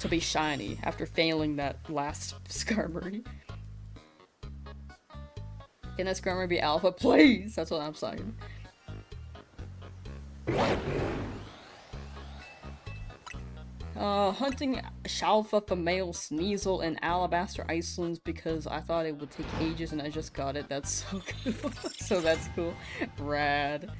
To be shiny, after failing that last SKARMORY. Can that SKARMORY be alpha? Please! That's what I'm saying. Hunting Shalfa for male Sneasel in Alabaster Icelands because I thought it would take ages and I just got it. That's so cool. So that's cool. Rad.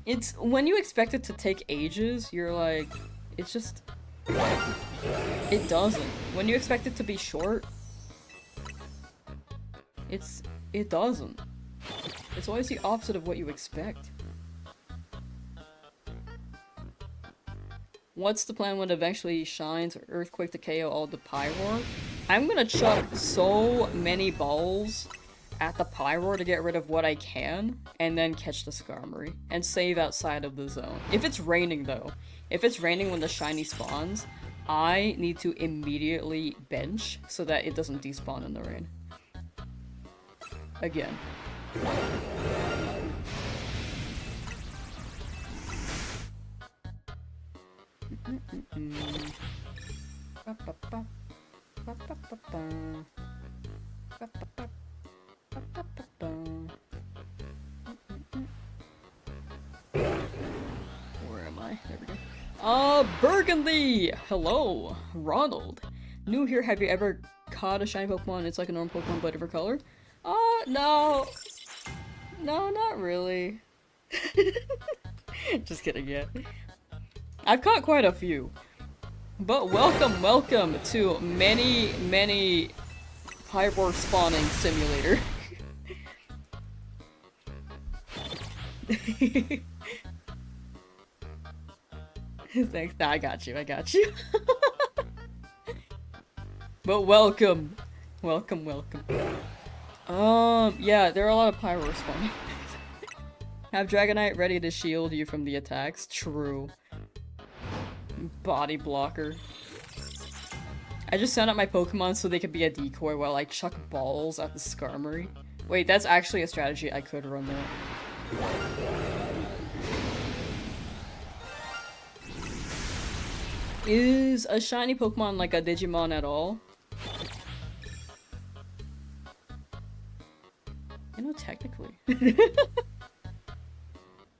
It's when you expect it to take ages, you're like, it's just, it doesn't. When you expect it to be short, it doesn't. It's always the opposite of what you expect. What's the plan when it eventually shines or earthquake to KO all the Pyroar? I'm gonna chuck so many balls at the Pyroar to get rid of what I can, and then catch the Skarmory, and save outside of the zone. If it's raining though, if it's raining when the shiny spawns, I need to immediately bench so that it doesn't despawn in the rain. Again. Where am I? There we go. Burgundy! Hello, Ronald. New here, have you ever caught a shiny Pokemon? It's like a normal Pokemon but different color? No. No, not really. Just kidding, yeah. I've caught quite a few. But welcome to many Pyroar spawning simulator. Thanks. Nah, I got you. But welcome. Yeah, there are a lot of Pyroar spawning. Have Dragonite ready to shield you from the attacks. True. Body blocker. I just sent out my Pokemon so they could be a decoy while I chuck balls at the Skarmory. Wait, that's actually a strategy I could run there. Is a shiny Pokemon like a Digimon at all? You know, technically.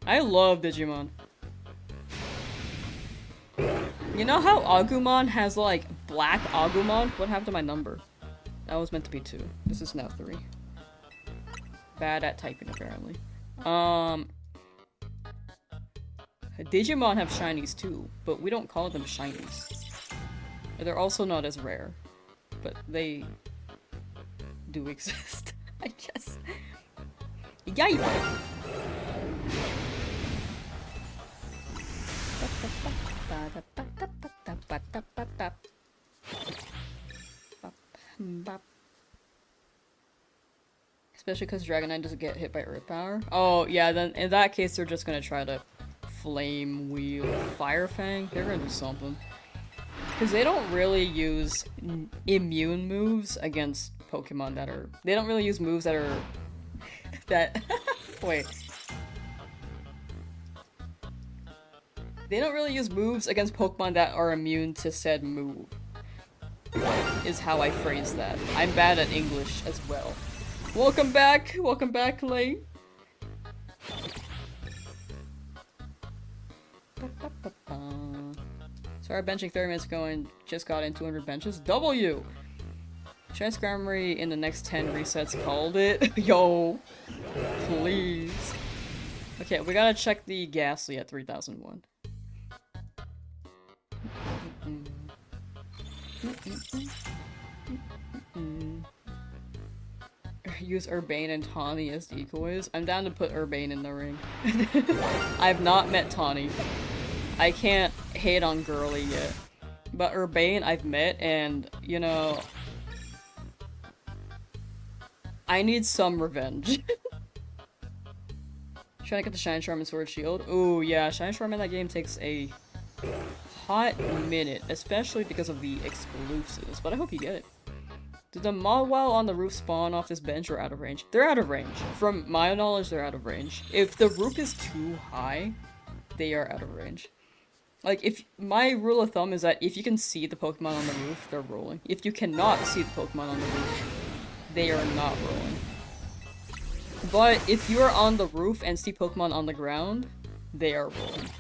I love Digimon. You know how Agumon has, like, black Agumon? What happened to my number? That was meant to be 2. This is now 3. Bad at typing, apparently. Digimon have shinies too, but we don't call them shinies. They're also not as rare, but they do exist, I guess. Yay! Especially because Dragonite doesn't get hit by Earth Power. Oh, yeah, then in that case, they're just gonna try to Flame Wheel Fire Fang. They're gonna do something. Because they don't really use immune moves against Pokemon that are... They don't really use moves that are... that... Wait. They don't really use moves against Pokemon that are immune to said move. Is how I phrase that. I'm bad at English as well. Welcome back, Lane. Started benching 30 minutes ago and just got in 200 benches. W! Shiny Skarmory in the next 10 resets called it. Yo! Please. Okay, we gotta check the Ghastly at 3001. Use Urbane and Tawny as decoys. I'm down to put Urbane in the ring. I've not met Tawny. I can't hate on Girly yet. But Urbane I've met, and, you know... I need some revenge. Trying to get the Shine Charm and Sword Shield. Ooh, yeah, Shine Charm in that game takes a hot minute, especially because of the exclusives, but I hope you get it. Did the Mawile on the roof spawn off this bench or out of range? They're out of range. From my knowledge, they're out of range. If the roof is too high, they are out of range. Like, if my rule of thumb is that if you can see the Pokemon on the roof, they're rolling. If you cannot see the Pokemon on the roof, they are not rolling. But if you're on the roof and see Pokemon on the ground, they are rolling.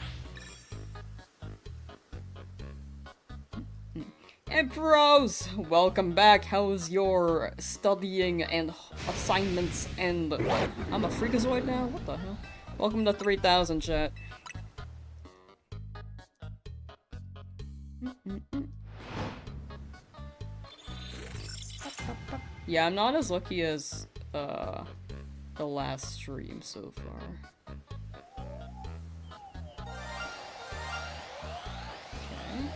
And bros, welcome back. How's your studying and assignments and... I'm a freakazoid now? What the hell? Welcome to 3000, chat. Yeah, I'm not as lucky as the last stream so far. Okay.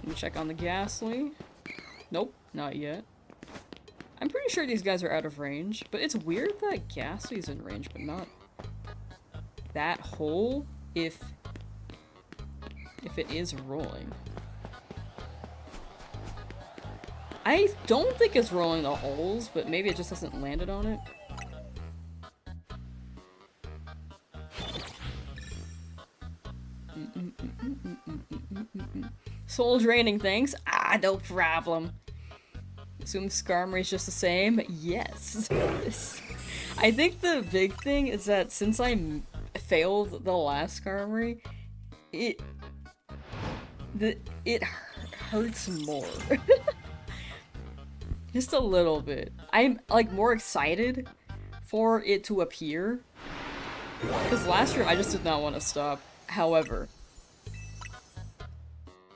Let me check on the Ghastly. Nope, not yet. I'm pretty sure these guys are out of range, but it's weird that Ghastly's in range, but not that hole if it is rolling. I don't think it's rolling the holes, but maybe it just hasn't landed on it. Soul draining, thanks. Ah, no problem. Assume SKARMORY is just the same? Yes. I think the big thing is that since I failed the last SKARMORY, it hurts more. Just a little bit. I'm, like, more excited for it to appear. Because last year I just did not want to stop. However,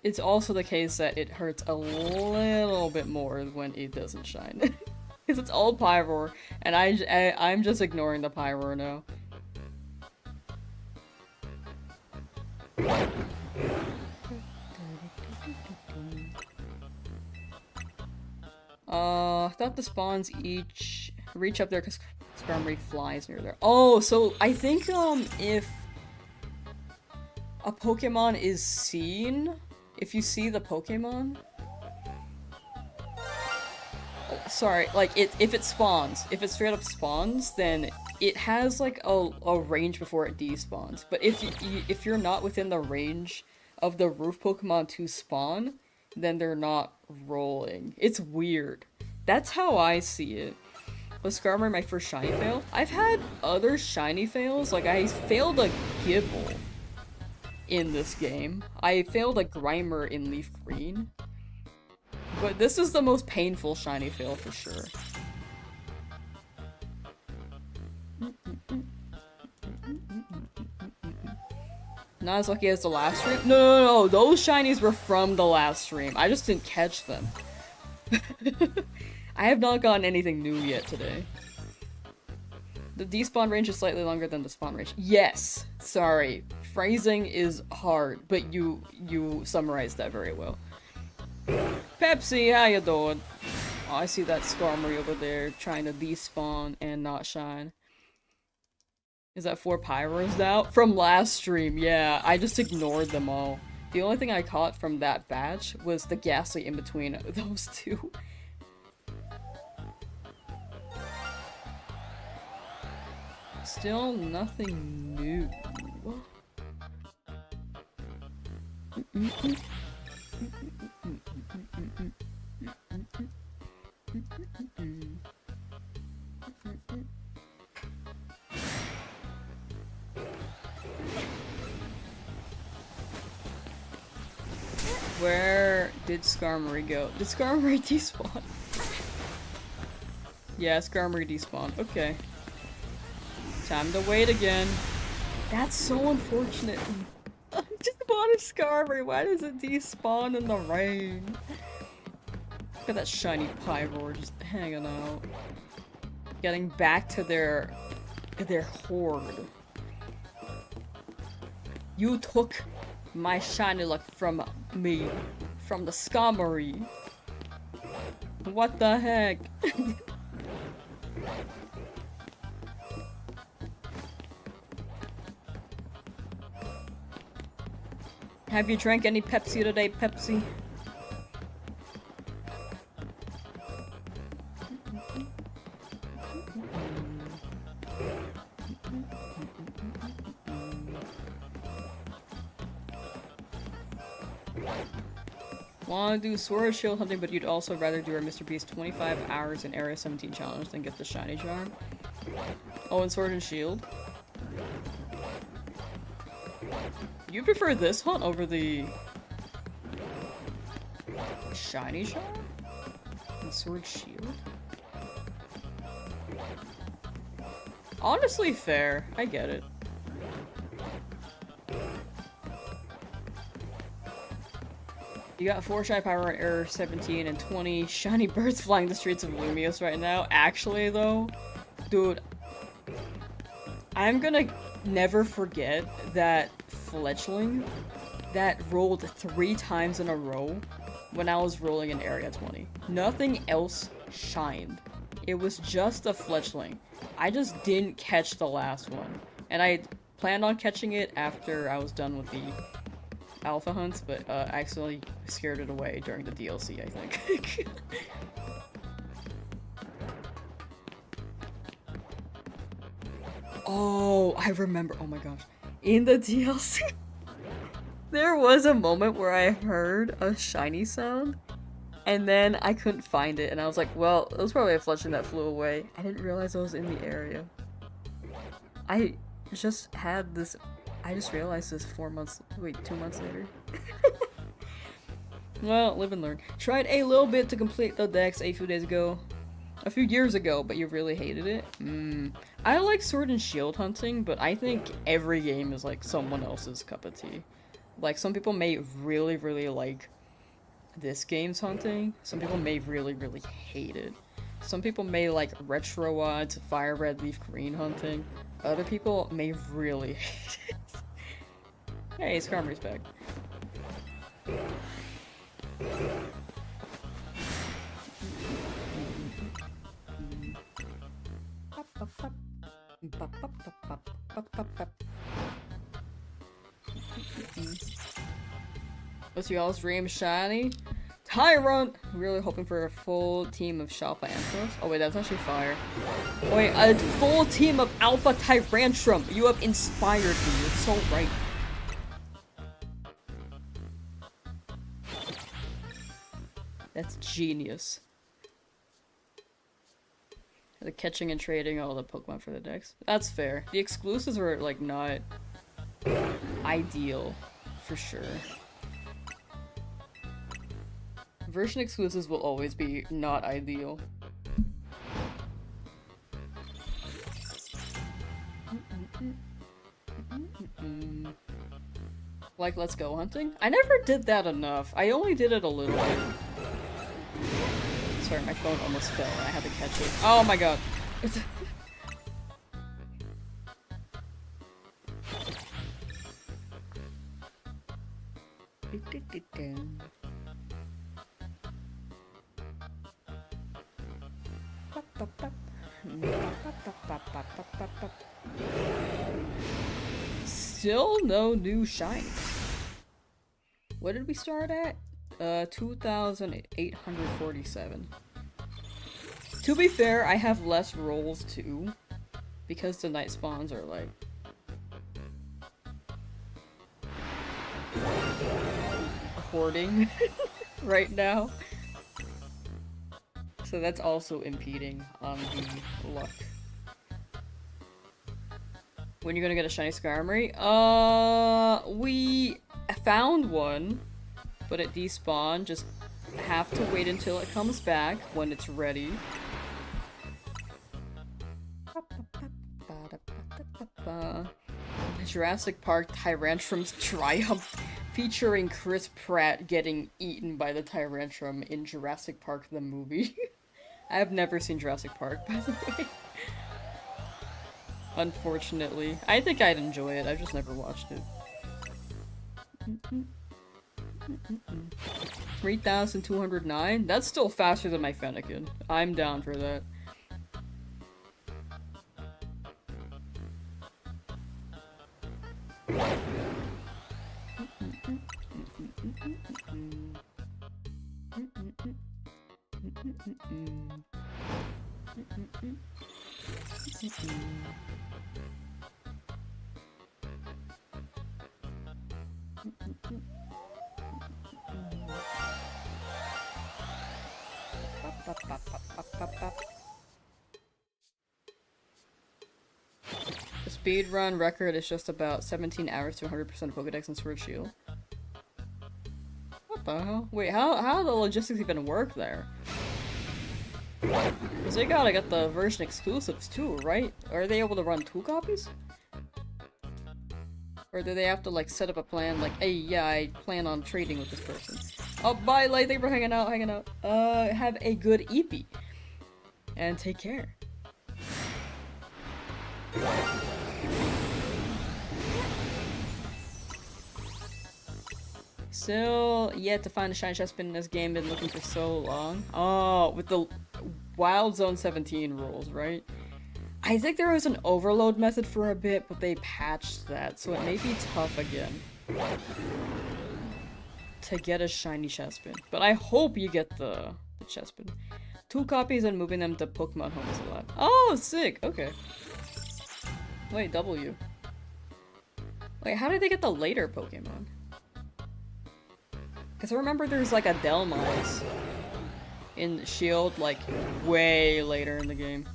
it's also the case that it hurts a little bit more when it doesn't shine. Because it's all Pyroar, and I'm just ignoring the Pyroar now. I thought the spawns each reach up there because SKARMORY flies near there. Oh, so I think if a Pokemon is seen, if you see the Pokemon, oh, sorry, like if it spawns, if it straight up spawns, then it has like a range before it despawns. But if you're not within the range of the roof Pokemon to spawn, then they're not rolling. It's weird. That's how I see it. Was SKARMORY my first shiny fail? I've had other shiny fails, like I failed a Gible in this game. I failed a Grimer in Leaf Green. But this is the most painful shiny fail for sure. Not as lucky as the last stream? No, those shinies were from the last stream. I just didn't catch them. I have not gotten anything new yet today. The despawn range is slightly longer than the spawn range. Yes! Sorry. Phrasing is hard, but you summarized that very well. Pepsi, how you doing? Oh, I see that SKARMORY over there trying to despawn and not shine. Is that 4 Pyros now? From last stream, yeah. I just ignored them all. The only thing I caught from that batch was the Ghastly in between those two. Still nothing new. Where did SKARMORY go? Did SKARMORY despawn? Yeah, SKARMORY despawn. Okay. Time to wait again. That's so unfortunate. I just bought a SKARMORY. Why does it despawn in the rain? Look at that shiny Pyroar just hanging out. Getting back to their horde. You took my shiny luck from me. From the SKARMORY. What the heck? Have you drank any Pepsi today, Pepsi? Want to do sword shield hunting, but you'd also rather do a Mr. Beast 25 hours in Area 17 challenge than get the shiny charm. Oh, and sword and shield. You prefer this hunt over the shiny charm? And sword shield? Honestly fair. I get it. You got 4 shiny power in Area 17 and 20 shiny birds flying the streets of Lumios right now. Actually though, dude, I'm gonna never forget that fletchling that rolled 3 times in a row when I was rolling in Area 20. Nothing else shined. It was just a fletchling. I just didn't catch the last one. And I planned on catching it after I was done with the alpha hunts, but I accidentally scared it away during the DLC, I think. Oh, I remember. Oh my gosh. In the DLC, there was a moment where I heard a shiny sound, and then I couldn't find it, and I was like, well, it was probably a fletchling that flew away. I didn't realize I was in the area. I just realized this 2 months later. Well, live and learn. Tried a little bit to complete the dex a few years ago, but you really hated it? I like sword and shield hunting, but I think every game is like someone else's cup of tea. Like, some people may really, really like this game's hunting. Some people may really, really hate it. Some people may like retro odds, fire red, leaf green hunting. Other people may really hate it. Hey, SKARMORY's back. What's y'all's dream shiny? Tyrant! Really hoping for a full team of Shalpa Anthros. Oh wait, that's actually fire. Wait, a full team of Alpha Tyrantrum! You have inspired me, you're so right. That's genius. The catching and trading all the Pokemon for the decks. That's fair. The exclusives were like not ideal, for sure. Version exclusives will always be not ideal. Like, let's go hunting? I never did that enough. I only did it a little bit. Sorry, my phone almost fell and I had to catch it. Oh my god. Still no new shiny. What did we start at? 2,847. To be fair, I have less rolls too, because the night spawns are like hoarding right now. So that's also impeding on the luck. When you gonna get a shiny SKARMORY? We found one, but it despawned. Just have to wait until it comes back when it's ready. Jurassic Park Tyrantrum's Triumph, featuring Chris Pratt getting eaten by the Tyrantrum in Jurassic Park the movie. I have never seen Jurassic Park, by the way. Unfortunately. I think I'd enjoy it, I've just never watched it. 3,209? That's still faster than my Fennekin. I'm down for that. The speedrun record is just about 17 hours to 100% Pokedex and Sword Shield. What the hell? Wait, how the logistics even work there? Because they gotta get the version exclusives too, right? Are they able to run 2 copies? Or do they have to like set up a plan like, hey, yeah, I plan on trading with this person. Oh, bye, Light, thank you for hanging out, have a good EP. And take care. Still yet to find a shiny chest in this game, been looking for so long. Oh, with the Wild Zone 17 rules, right? I think there was an overload method for a bit, but they patched that, so it may be tough again to get a shiny chestpin. But I hope you get the chestpin. 2 copies and moving them to Pokemon Home is a lot. Oh, sick! Okay. Wait, W. Wait, how did they get the later Pokemon? Because I remember there's like a Delmize in Shield, like, way later in the game.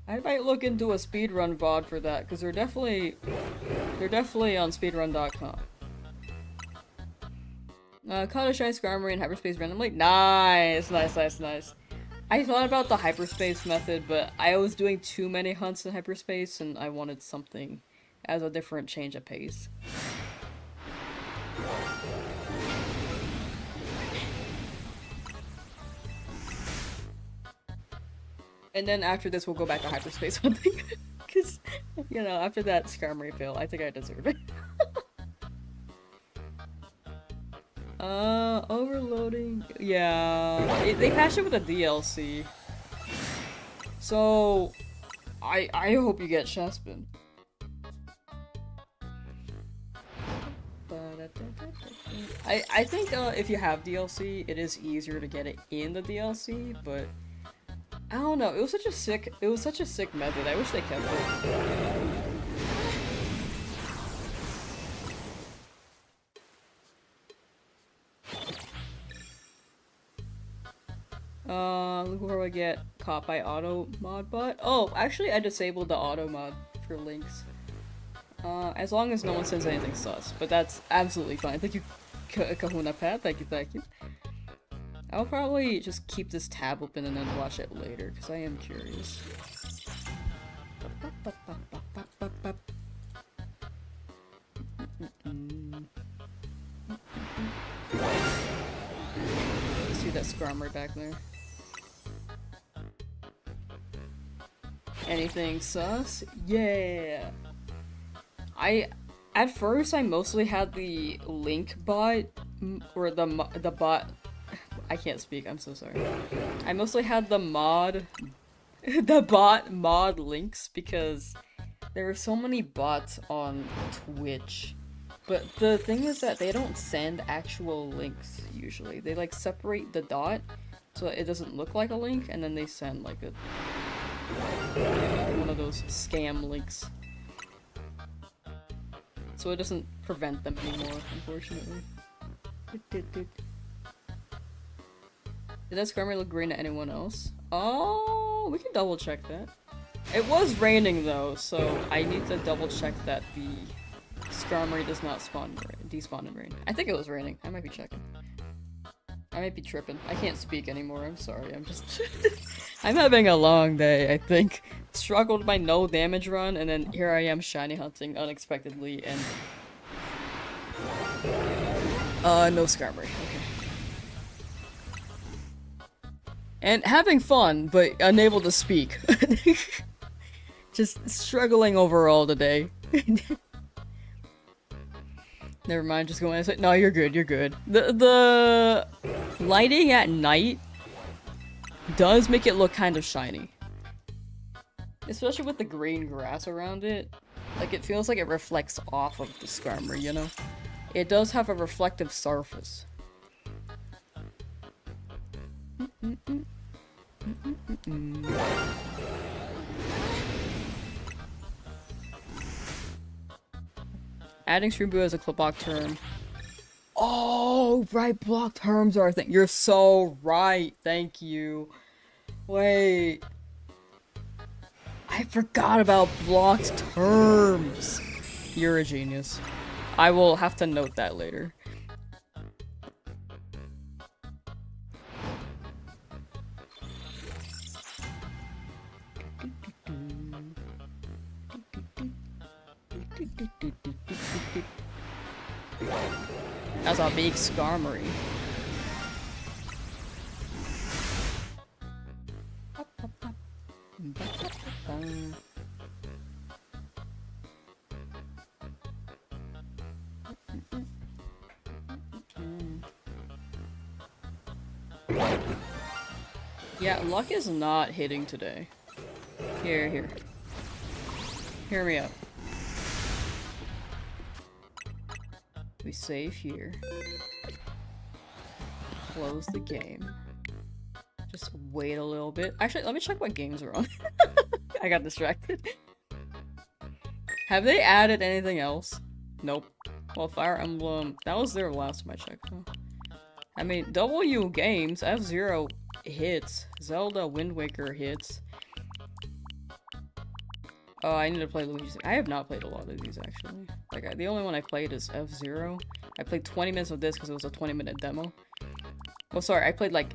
I might look into a speedrun VOD for that, because they're definitely on speedrun.com. Caught a shiny SKARMORY in hyperspace randomly. Nice, nice, nice, nice. I thought about the hyperspace method, but I was doing too many hunts in hyperspace, and I wanted something as a different change of pace. And then after this, we'll go back to hyperspace hunting. Because, you know, after that SKARMORY fail, I think I deserve it. Overloading. Yeah. They patched it with a DLC. So, I hope you get Chespin. I think if you have DLC, it is easier to get it in the DLC, but I don't know. It was such a sick method. I wish they kept it. Look where I get caught by auto mod bot. Oh, actually I disabled the auto mod for links. As long as no one says anything sus, but that's absolutely fine. Thank you, Kahuna Pat. Thank you. I'll probably just keep this tab open and then watch it later, because I am curious. See that SKARMORY back there. Anything sus? Yeah! At first I mostly had the link bot, or the bot, I can't speak, I'm so sorry. I mostly had the bot mod links because there were so many bots on Twitch. But the thing is that they don't send actual links usually. They like separate the dot so it doesn't look like a link, and then they send like a one of those scam links. So it doesn't prevent them anymore, unfortunately. Did that SKARMORY look green to anyone else? Oh, we can double check that. It was raining though, so I need to double check that the SKARMORY does not despawn in rain. I think it was raining. I might be checking. I might be tripping. I can't speak anymore. I'm sorry. I'm just I'm having a long day, I think. Struggled my no damage run, and then here I am shiny hunting unexpectedly, and no SKARMORY. Okay. And having fun, but unable to speak. Just struggling overall today. Never mind, just going to say, no, you're good, you're good. The lighting at night does make it look kind of shiny. Especially with the green grass around it. Like, it feels like it reflects off of the SKARMORY, you know? It does have a reflective surface. Adding stream boo as a block term. Oh, right, block terms are a thing. You're so right. Thank you. Wait. I forgot about blocked terms. You're a genius. I will have to note that later. That's a big SKARMORY. Yeah, luck is not hitting today. Here. Hear me out. We save here. Close the game. Just wait a little bit. Actually, let me check what games are on. I got distracted. Have they added anything else? Nope. Well, Fire Emblem, that was their last time I checked. Huh? I mean, W games, F-Zero hits. Zelda Wind Waker hits. Oh, I need to play Luigi's. I have not played a lot of these, actually. Like, the only one I played is F-Zero. I played 20 minutes of this because it was a 20-minute demo. Well, sorry, I played like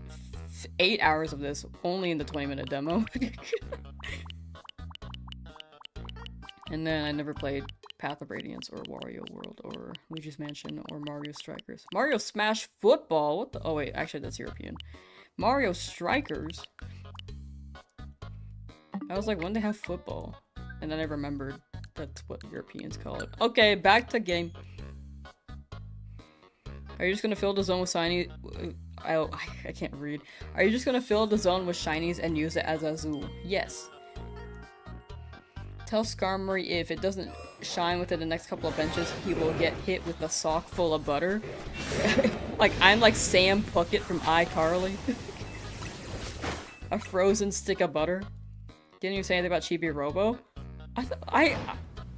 8 hours of this only in the 20-minute demo. And then I never played Path of Radiance or Wario World or Luigi's Mansion or Mario Strikers. Mario Smash Football? What the? Oh wait, actually that's European. Mario Strikers? I was like, when they have football? And then I remembered that's what Europeans call it. Okay, back to game. Are you just gonna fill the zone with shiny? I can't read. Are you just gonna fill the zone with shinies and use it as a zoo? Yes. Tell SKARMORY if it doesn't shine within the next couple of benches, he will get hit with a sock full of butter. Like, I'm like Sam Puckett from iCarly. A frozen stick of butter. Didn't you say anything about Chibi Robo?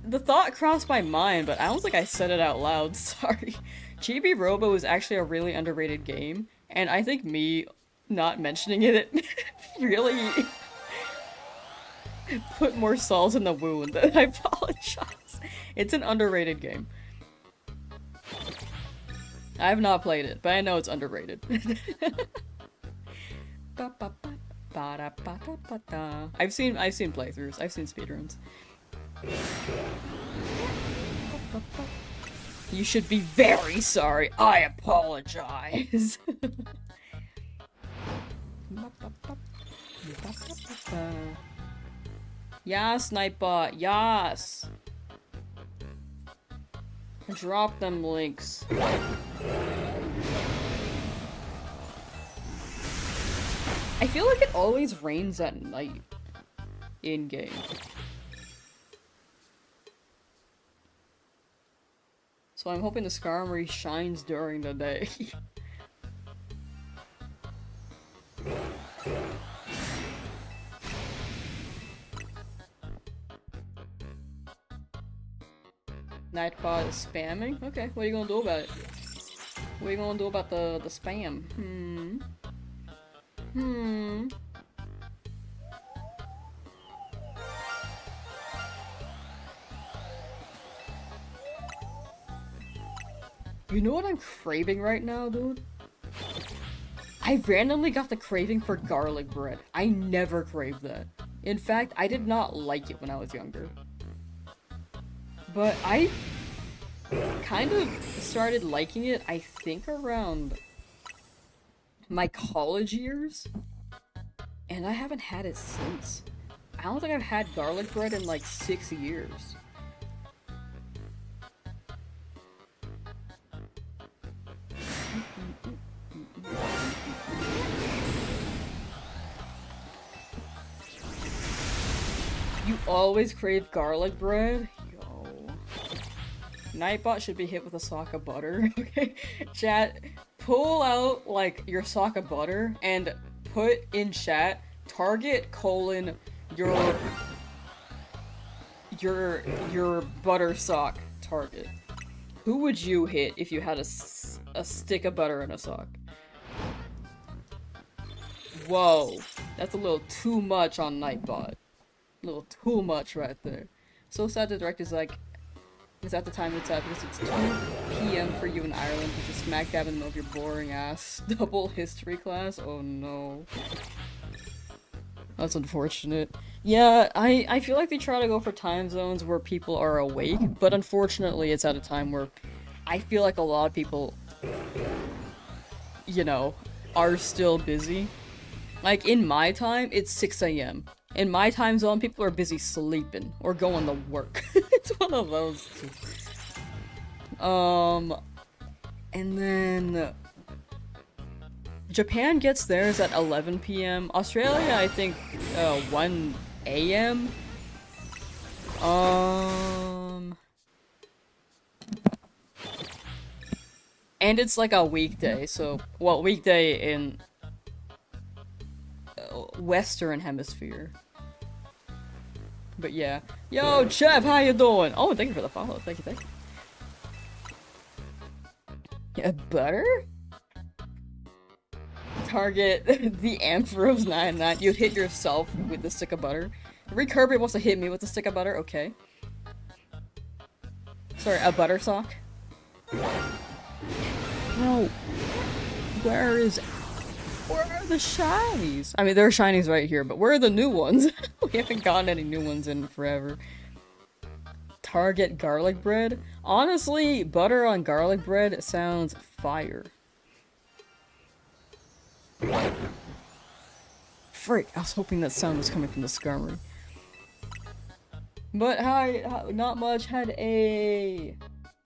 The thought crossed my mind, but I don't think I said it out loud, sorry. Chibi Robo is actually a really underrated game, and I think me not mentioning it really put more salt in the wound. I apologize. It's an underrated game. I have not played it, but I know it's underrated. I've seen playthroughs. I've seen speedruns. You should be very sorry. I apologize. Yas, Nightbot. Yas. Drop them links. I feel like it always rains at night in game. So I'm hoping the SKARMORY shines during the day. Nightbot is spamming? Okay, what are you gonna do about it? What are you gonna do about the spam? You know what I'm craving right now, dude? I randomly got the craving for garlic bread. I never craved that. In fact, I did not like it when I was younger. But I kind of started liking it, I think, around my college years. And I haven't had it since. I don't think I've had garlic bread in like 6 years. You always crave garlic bread? Yo. Nightbot should be hit with a sock of butter. Okay? Chat, pull out, like, your sock of butter and put in chat, target, your butter sock target. Who would you hit if you had a stick of butter in a sock? Whoa, that's a little too much on Nightbot. A little too much right there. So sad the director's like, is at the time it's at because it's 2 p.m. for you in Ireland, which is smack dab in the middle of your boring ass double history class. Oh no. That's unfortunate. Yeah, I feel like they try to go for time zones where people are awake, but unfortunately it's at a time where I feel like a lot of people, you know, are still busy. Like, in my time, it's 6 a.m. In my time zone, people are busy sleeping or going to work. It's one of those two. And then Japan gets theirs at 11 p.m. Australia, I think, 1 a.m. And it's like a weekday, so, well, weekday in Western Hemisphere. But yeah. Yo, Chef, how you doing? Oh, thank you for the follow. Thank you, thank you. Yeah, butter? Target the Amphros 99. You hit yourself with the stick of butter. Rick Herbert wants to hit me with the stick of butter. Okay. Sorry, a butter sock? No. Where are the shinies? I mean, there are shinies right here, but where are the new ones? We haven't gotten any new ones in forever. Target garlic bread? Honestly, butter on garlic bread sounds fire. Frick, I was hoping that sound was coming from the SKARMORY. But hi, not much. Had a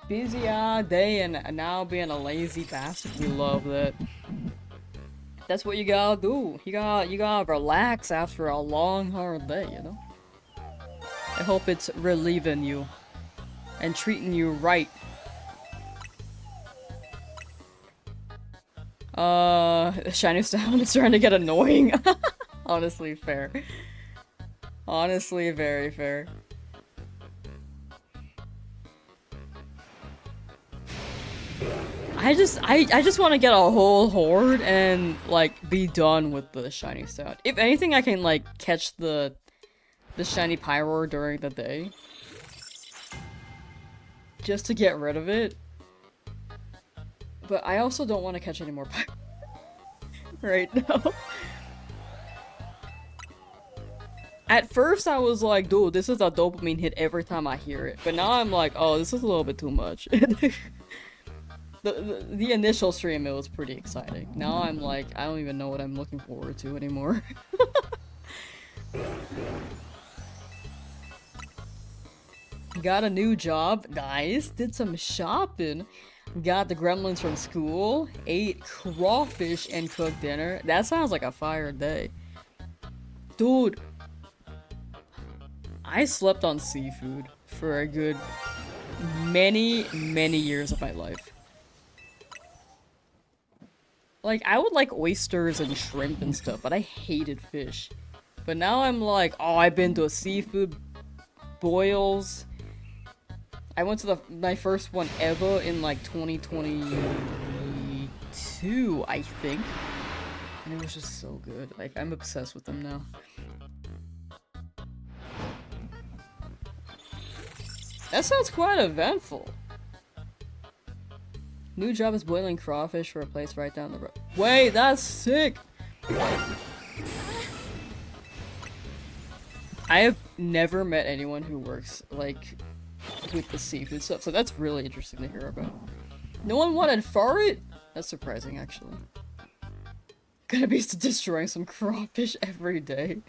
busy day and now being a lazy bastard. We love that. That's what you gotta do. You gotta relax after a long, hard day, you know? I hope it's relieving you and treating you right. Shiny sound is starting to get annoying. Honestly, fair. Honestly, very fair. I just want to get a whole horde and, like, be done with the shiny sound. If anything, I can, like, catch the shiny pyro during the day. Just to get rid of it. But I also don't want to catch any more pyro right now. At first I was like, dude, this is a dopamine hit every time I hear it. But now I'm like, oh, this is a little bit too much. The initial stream, it was pretty exciting. Now I'm like, I don't even know what I'm looking forward to anymore. Got a new job. Nice. Did some shopping. Got the gremlins from school. Ate crawfish and cooked dinner. That sounds like a fire day. Dude. I slept on seafood for a good many, many years of my life. Like, I would like oysters and shrimp and stuff, but I hated fish. But now I'm like, oh, I've been to a seafood boils. I went to my first one ever in like 2022, I think. And it was just so good. Like, I'm obsessed with them now. That sounds quite eventful. New job is boiling crawfish for a place right down the road. Wait, that's sick! I have never met anyone who works, like, with the seafood stuff, so that's really interesting to hear about. No one wanted for it? That's surprising, actually. Gonna be destroying some crawfish every day.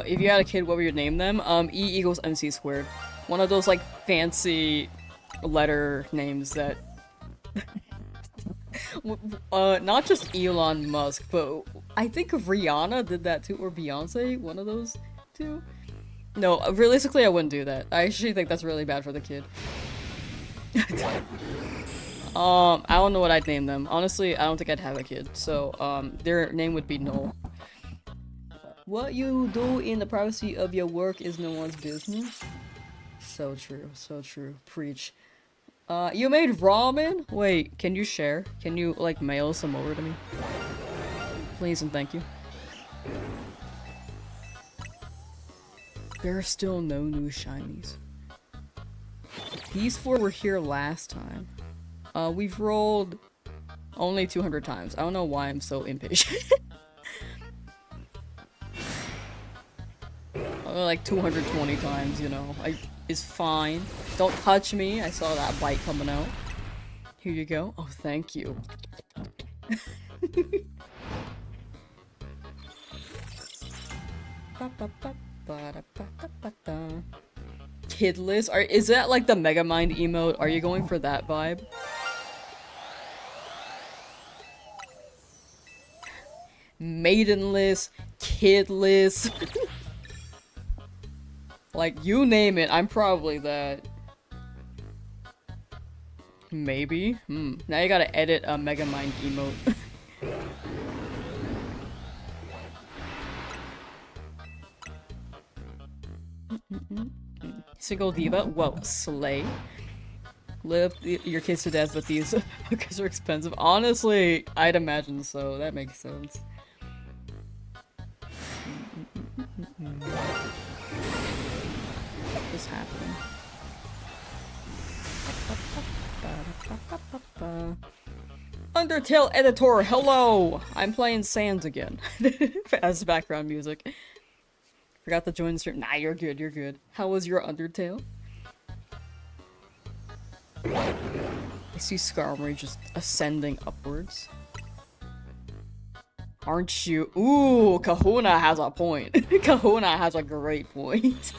If you had a kid, what would you name them? E equals MC squared. One of those, like, fancy letter names that... not just Elon Musk, but I think Rihanna did that too, or Beyonce, one of those two. No, realistically I wouldn't do that. I actually think that's really bad for the kid. I don't know what I'd name them. Honestly, I don't think I'd have a kid. So, their name would be Noel. What you do in the privacy of your work is no one's business. So true, so true. Preach. You made ramen? Wait, can you share? Can you, like, mail some over to me? Please and thank you. There are still no new shinies. These 4 were here last time. We've rolled only 200 times. I don't know why I'm so impatient. Like 220 times, you know. Is fine. Don't touch me. I saw that bite coming out. Here you go. Oh, thank you. Kidless? Is that like the Megamind emote? Are you going for that vibe? Maidenless, kidless. Like, you name it, I'm probably that. Maybe? Now you gotta edit a Megamind emote. Single diva? Whoa, slay. Live your kids to death, but these hookers are expensive. Honestly, I'd imagine so. That makes sense. What's happening? Undertale editor, hello! I'm playing Sands again. As background music. Forgot to join the stream. Nah, you're good, you're good. How was your Undertale? I see SKARMORY just ascending upwards. Aren't you? Ooh, Kahuna has a point. Kahuna has a great point.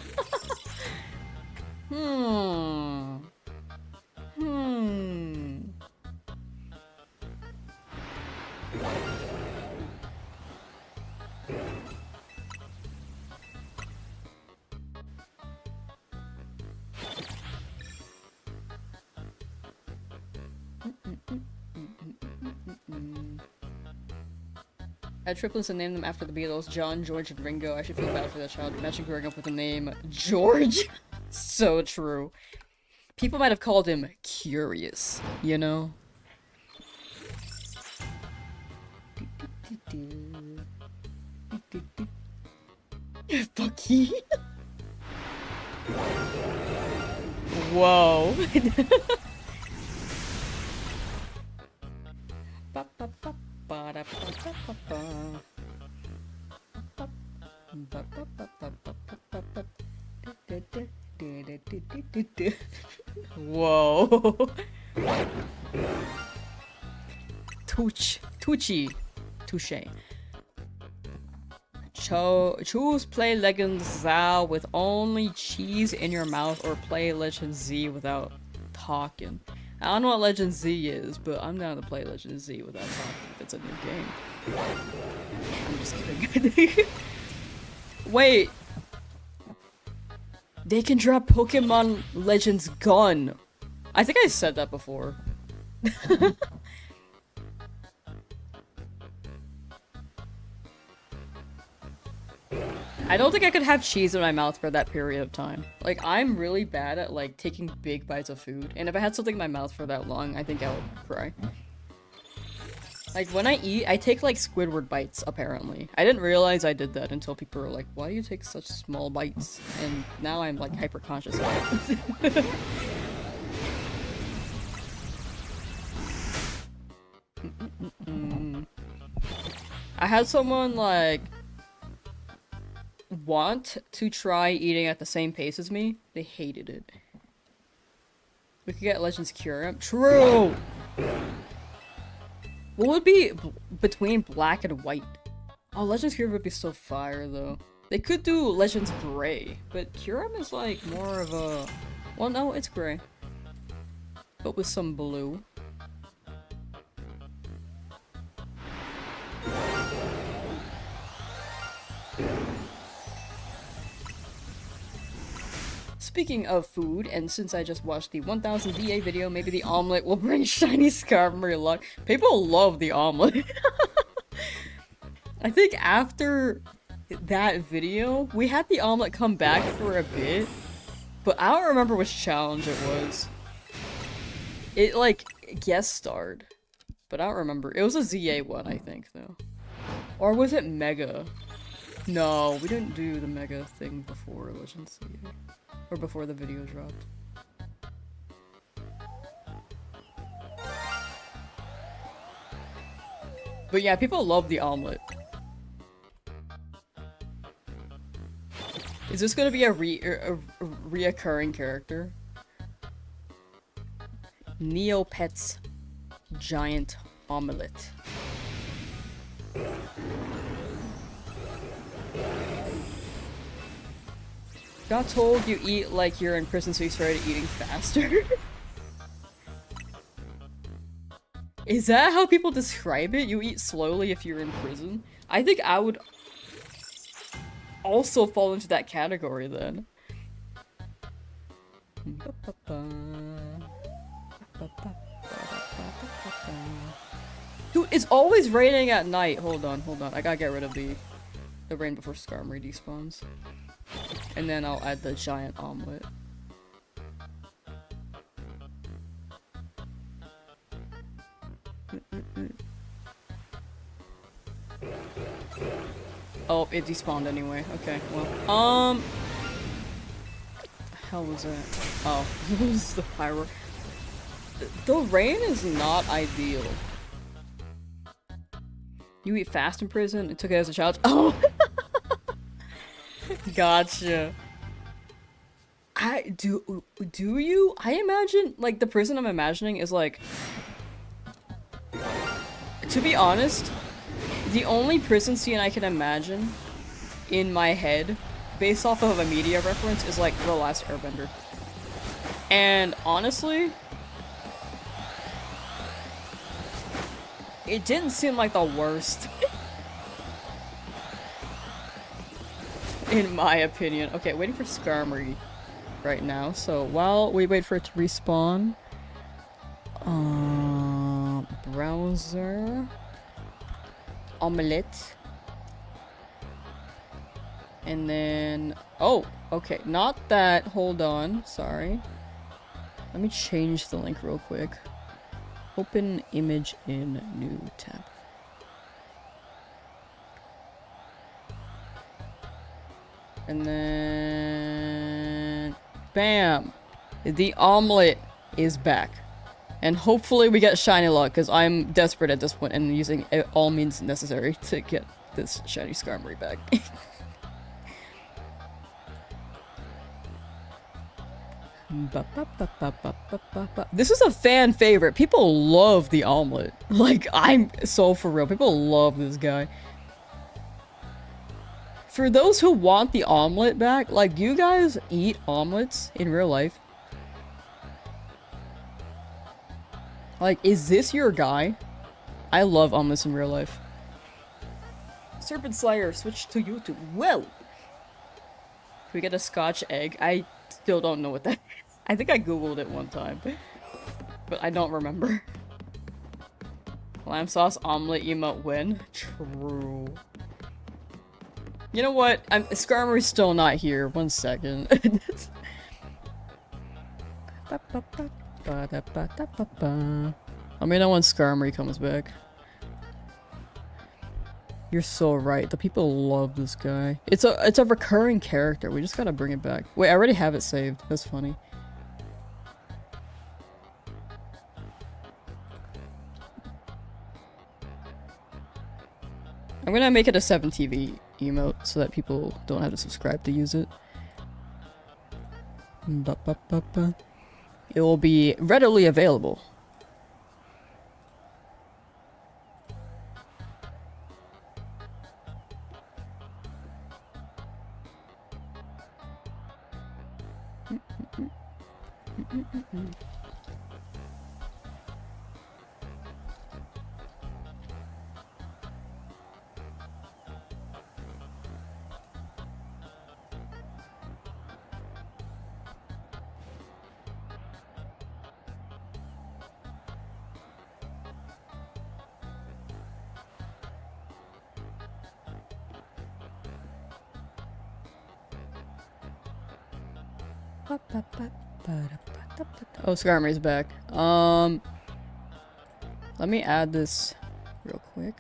I had triplets and named them after the Beatles, John, George, and Ringo. I should feel bad for that child. Imagine growing up with the name George. So true. People might have called him Curious, you know? Bucky. Whoa. Whoa. Tucci. Touche. Choose play Legend Zao with only cheese in your mouth or play Legend Z without talking. I don't know what Legend Z is, but I'm down to play Legend Z without talking if it's a new game. I'm just kidding. Wait! They can drop Pokemon Legends Gun! I think I said that before. I don't think I could have cheese in my mouth for that period of time. Like, I'm really bad at, like, taking big bites of food, and if I had something in my mouth for that long, I think I would cry. Like, when I eat, I take, like, Squidward bites, apparently. I didn't realize I did that until people were like, why do you take such small bites? And now I'm, like, hyper-conscious of it. I had someone, like, want to try eating at the same pace as me. They hated it. We could get Legends Cure. True! What would be between black and white? Oh, Legends Cure would be so fire, though. They could do Legends Gray, but Kyurem is like more of a... Well, no, it's gray. But with some blue. speaking of food, and since I just watched the 1000 DA video, maybe the omelet will bring shiny SKARMORY luck. People love the omelet. I think after that video, we had the omelet come back for a bit, but I don't remember which challenge it was. It, like, guest starred, but I don't remember. It was a ZA one, I think, though. Or was it Mega? No, we didn't do the Mega thing before Legends ZA. Or before the video dropped. But yeah, people love the omelet. Is this gonna be a reoccurring character? Neopets giant omelet. Got told you eat like you're in prison, so you started eating faster. Is that how people describe it? You eat slowly if you're in prison? I think I would also fall into that category then. Dude, it's always raining at night. Hold on. I gotta get rid of the rain before SKARMORY despawns. And then I'll add the giant omelet. Oh, it despawned anyway. Okay, well. The hell was that? Oh, it was the firework. The rain is not ideal. You eat fast in prison and took it as a challenge? Oh! Gotcha. Do you? I imagine, like, the prison I'm imagining is, like... To be honest, the only prison scene I can imagine in my head, based off of a media reference, is, like, The Last Airbender. And, honestly... It didn't seem like the worst. In my opinion. Okay, waiting for SKARMORY right now. So while we wait for it to respawn, browser, omelette, and then oh, okay, not that. Hold on, sorry. Let me change the link real quick. Open image in new tab. And then... Bam! The omelet is back. And hopefully we get shiny luck, because I'm desperate at this point and using all means necessary to get this shiny SKARMORY back. This is a fan favorite. People love the omelet. Like, I'm so for real. People love this guy. For those who want the omelet back, like, you guys eat omelets in real life? Like, is this your guy? I love omelets in real life. Serpent Slayer, switch to YouTube. Well! Can we get a Scotch egg? I still don't know what that is. I think I googled it one time. But I don't remember. Lamsauce omelet emote win? True. You know what? SKARMORY's still not here. 1 second. Let me know when SKARMORY comes back. You're so right. The people love this guy. It's a recurring character. We just gotta bring it back. Wait, I already have it saved. That's funny. I'm gonna make it a 7TV emote so that people don't have to subscribe to use it. It will be readily available. Oh, SKARMORY's back. Let me add this real quick.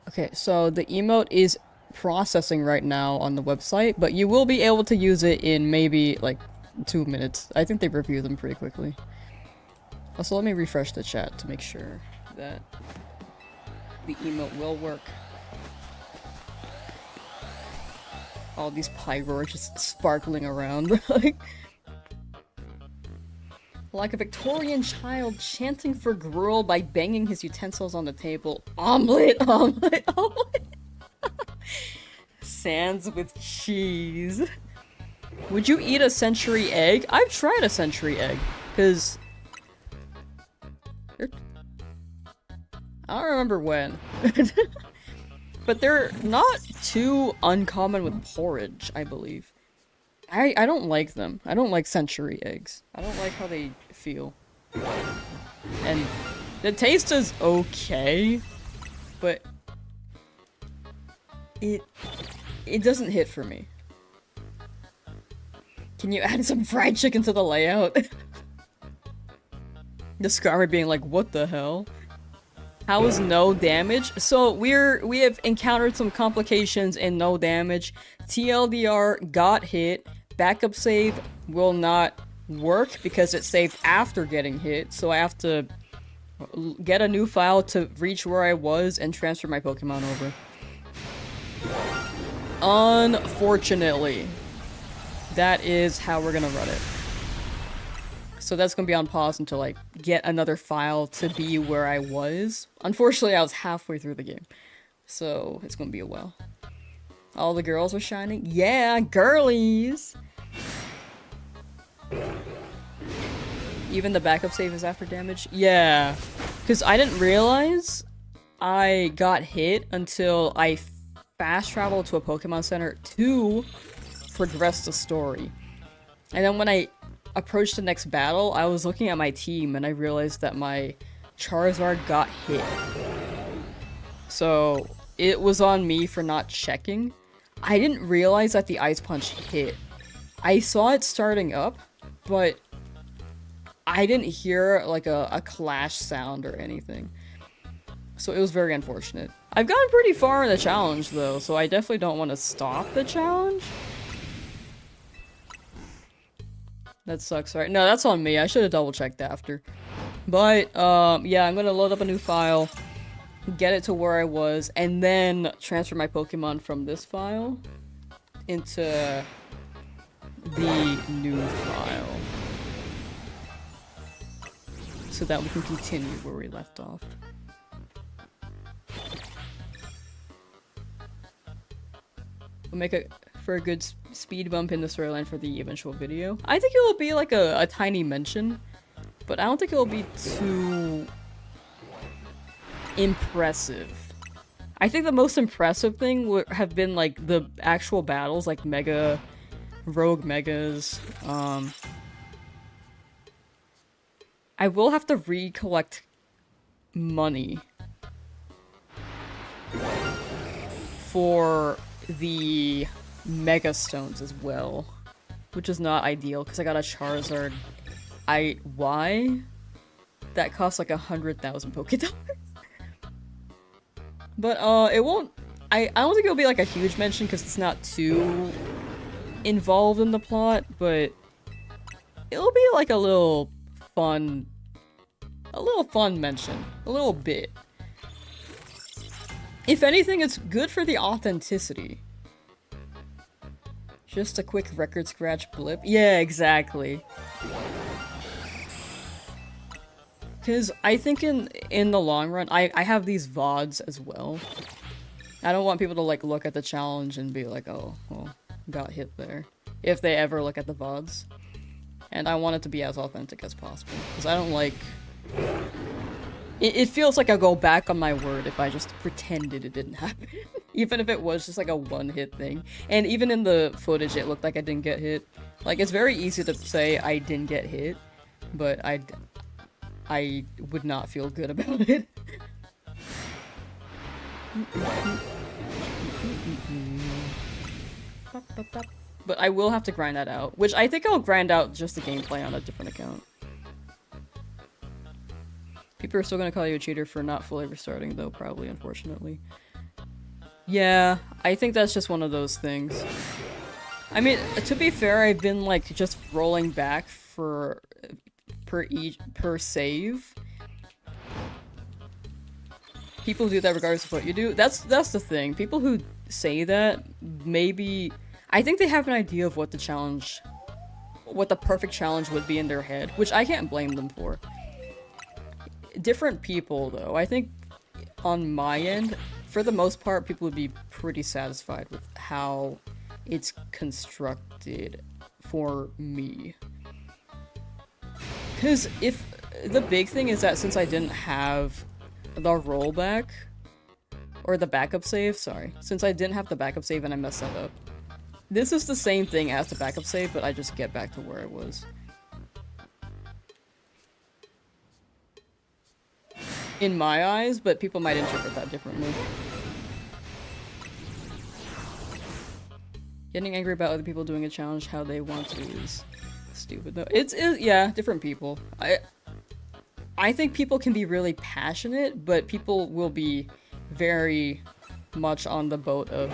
Okay, so the emote is processing right now on the website, but you will be able to use it in maybe like 2 minutes. I think they review them pretty quickly. Also, let me refresh the chat to make sure that the emote will work. All these pyro are just sparkling around. Like a Victorian child chanting for gruel by banging his utensils on the table. Omelette, omelette, omelette. Sans with cheese. Would you eat a century egg? I've tried a century egg, because I don't remember when. But they're not too uncommon with porridge, I believe. I don't like them. I don't like century eggs. I don't like how they feel. And the taste is okay, but it doesn't hit for me. Can you add some fried chicken to the layout? The SKARMORY being like, what the hell? How is no damage? So we have encountered some complications in no damage. TLDR got hit. Backup save will not work because it saved after getting hit. So I have to get a new file to reach where I was and transfer my Pokemon over. Unfortunately, that is how we're gonna run it. So that's gonna be on pause until I get another file to be where I was. Unfortunately, I was halfway through the game, so it's gonna be a while. All the girls are shining? Yeah, girlies! Even the backup save is after damage? Yeah. Because I didn't realize I got hit until I fast traveled to a Pokemon Center to progress the story. And then when I approached the next battle, I was looking at my team and I realized that my Charizard got hit. So it was on me for not checking. I didn't realize that the Ice Punch hit. I saw it starting up, but I didn't hear like a clash sound or anything. So it was very unfortunate. I've gotten pretty far in the challenge though, so I definitely don't want to stop the challenge. That sucks, right? No, that's on me. I should have double checked after. But, yeah, I'm gonna load up a new file, get it to where I was, and then transfer my Pokemon from this file into the new file. So that we can continue where we left off. We'll make it for a good speed bump in the storyline for the eventual video. I think it will be like a tiny mention, but I don't think it will be too impressive. I think the most impressive thing would have been like the actual battles, like Mega, Rogue Megas. I will have to recollect money for the Mega Stones as well, which is not ideal because I got a Charizard why? That costs like 100,000 Pokédollars. But it won't. I don't think it'll be like a huge mention because it's not too involved in the plot, but it'll be like a little fun mention, a little bit. If anything, it's good for the authenticity. Just a quick record scratch blip. Yeah, exactly. Because I think in the long run, I have these VODs as well. I don't want people to like look at the challenge and be like, oh, well, got hit there. If they ever look at the VODs. And I want it to be as authentic as possible. Because I don't like... It feels like I go back on my word if I just pretended it didn't happen. Even if it was just like a one-hit thing. And even in the footage, it looked like I didn't get hit. Like, it's very easy to say I didn't get hit. But I would not feel good about it. But I will have to grind that out, which I think I'll grind out just the gameplay on a different account. People are still gonna call you a cheater for not fully restarting, though, probably, unfortunately. Yeah, I think that's just one of those things. I mean, to be fair, I've been, like, just rolling back for... per save. People do that regardless of what you do. That's the thing. People who say that, maybe... I think they have an idea of what the challenge... what the perfect challenge would be in their head, which I can't blame them for. Different people, though. I think on my end, for the most part, people would be pretty satisfied with how it's constructed for me. Because if... the big thing is that since I didn't have the rollback, or the backup save, sorry. Since I didn't have the backup save and I messed that up. This is the same thing as the backup save, but I just get back to where it was. In my eyes, but people might interpret that differently. Getting angry about other people doing a challenge how they want to is stupid though. Yeah, different people. I think people can be really passionate, but people will be very much on the boat of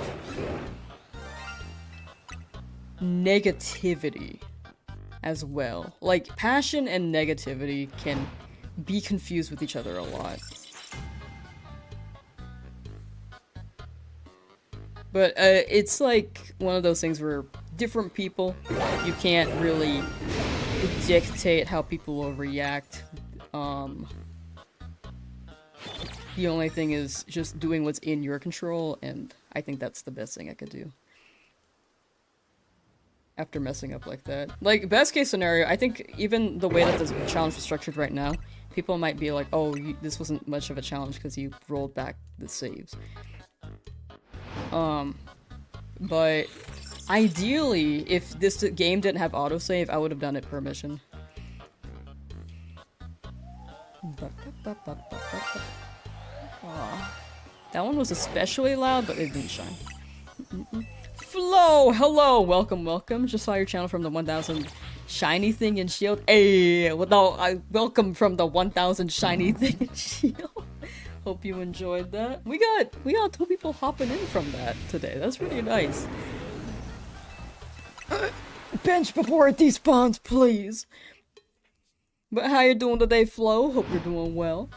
negativity as well. Like, passion and negativity can be confused with each other a lot. But it's like one of those things where different people, you can't really dictate how people will react. The only thing is just doing what's in your control, and I think that's the best thing I could do. After messing up like that. Like, best case scenario, I think even the way that the challenge is structured right now, people might be like, oh, this wasn't much of a challenge because you rolled back the saves. But ideally, if this game didn't have autosave, I would have done it per mission. That one was especially loud, but it didn't shine. Flo! Hello! Welcome, welcome. Just saw your channel from the 1000 shiny thing in shield. Hey! Well, no, welcome from the 1000 shiny thing in shield. Hope you enjoyed that. We got 2 people hopping in from that today. That's pretty nice. Bench before it despawns, please. But how you doing today, Flo? Hope you're doing well.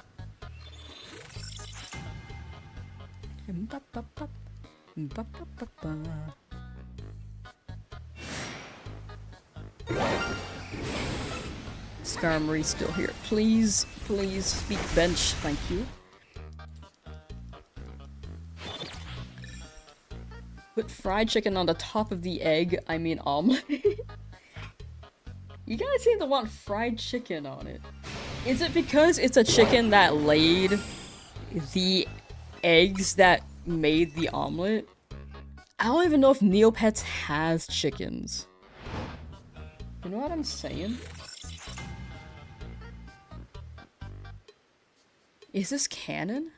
SKARMORY still here. Please, please speak bench. Thank you. Put fried chicken on the top of the egg. I mean omelet. You guys seem to want fried chicken on it. Is it because it's a chicken that laid the eggs that made the omelet? I don't even know if Neopets has chickens. You know what I'm saying? Is this canon?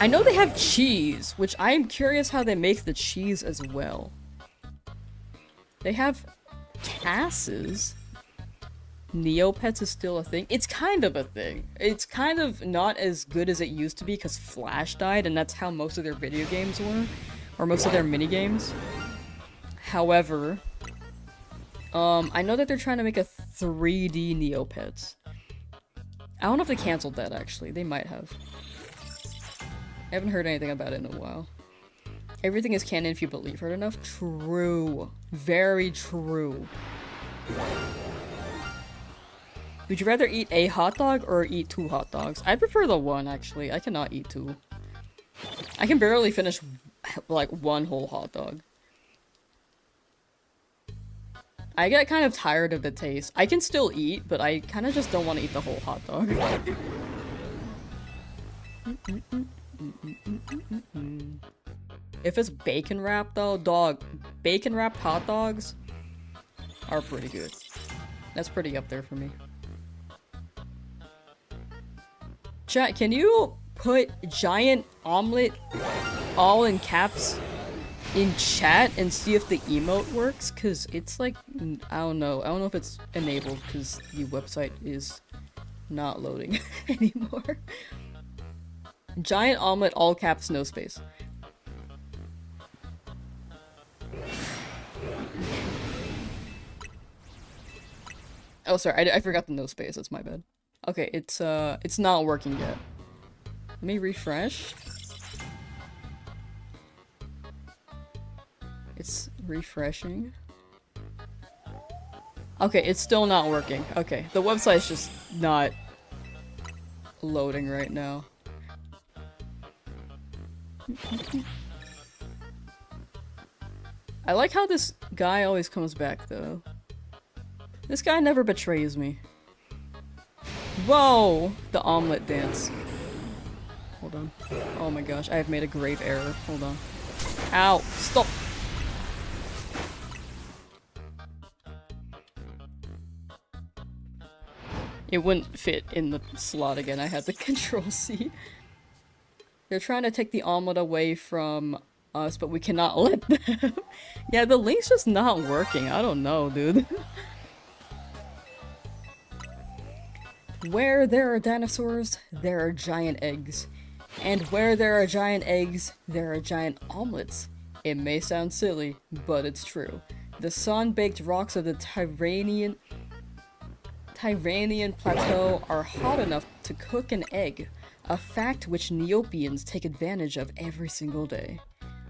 I know they have cheese, which I am curious how they make the cheese as well. They have casses. Neopets is still a thing. It's kind of a thing. It's kind of not as good as it used to be because Flash died, and that's how most of their video games were. Or most of their mini games. However, I know that they're trying to make a 3D Neopets. I don't know if they canceled that, actually. They might have. I haven't heard anything about it in a while. Everything is canon if you believe her enough. True. Very true. Would you rather eat a hot dog or eat 2 hot dogs? I prefer the one, actually. I cannot eat 2. I can barely finish, like, 1 whole hot dog. I get kind of tired of the taste. I can still eat, but I kind of just don't want to eat the whole hot dog. If it's bacon wrapped though, dog, bacon wrapped hot dogs are pretty good. That's pretty up there for me. Chat, can you put giant omelet all in caps in chat and see if the emote works, because it's like, I don't know. I don't know if it's enabled because the website is not loading anymore. Giant omelet, all caps, no space. Oh, sorry, I forgot the no space, that's my bad. Okay, it's not working yet. Let me refresh. It's refreshing. Okay, it's still not working. Okay, the website's just not loading right now. I like how this guy always comes back, though. This guy never betrays me. Whoa! The omelet dance. Hold on. Oh my gosh, I have made a grave error. Hold on. Ow! Stop! It wouldn't fit in the slot again. I had the Control-C. They're trying to take the omelet away from us, but we cannot let them. Yeah, the link's just not working. I don't know, dude. Where there are dinosaurs, there are giant eggs. And where there are giant eggs, there are giant omelets. It may sound silly, but it's true. The sun-baked rocks of the Tyrrhenian Plateau are hot enough to cook an egg, a fact which Neopians take advantage of every single day.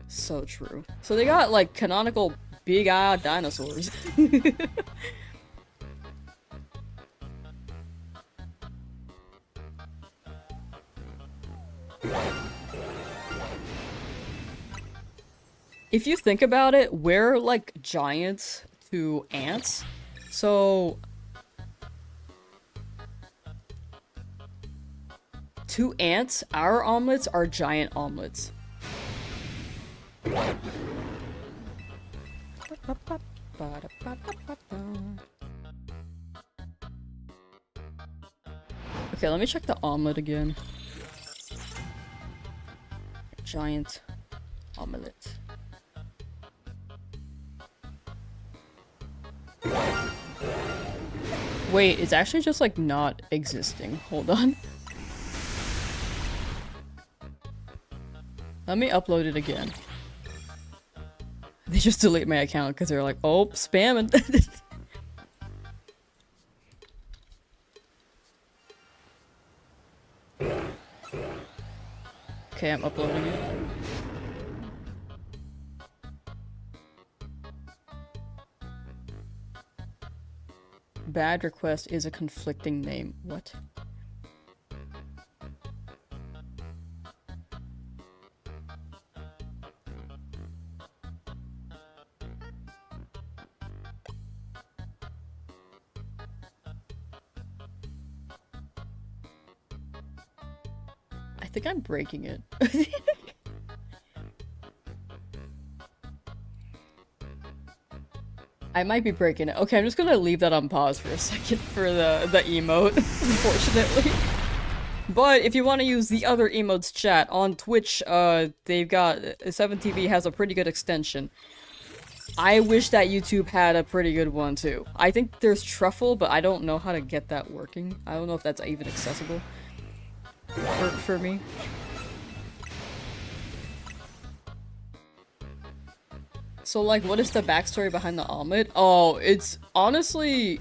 So true. So they got, like, canonical big-eyed dinosaurs. If you think about it, we're like giants to ants, so to ants, our omelets are giant omelets. Okay, let me check the omelet again. Giant omelet. Wait, it's actually just like not existing. Hold on. Let me upload it again. They just delete my account because they're like, oh, spamming. Okay, I'm uploading it. Bad request is a conflicting name. What? I think I'm breaking it. I might be breaking it. Okay, I'm just gonna leave that on pause for a second for the emote, unfortunately. But if you want to use the other emotes chat on Twitch, they've got 7TV has a pretty good extension. I wish that YouTube had a pretty good one too. I think there's truffle, but I don't know how to get that working. I don't know if that's even accessible for me. So, like, what is the backstory behind the omelet? Oh, it's honestly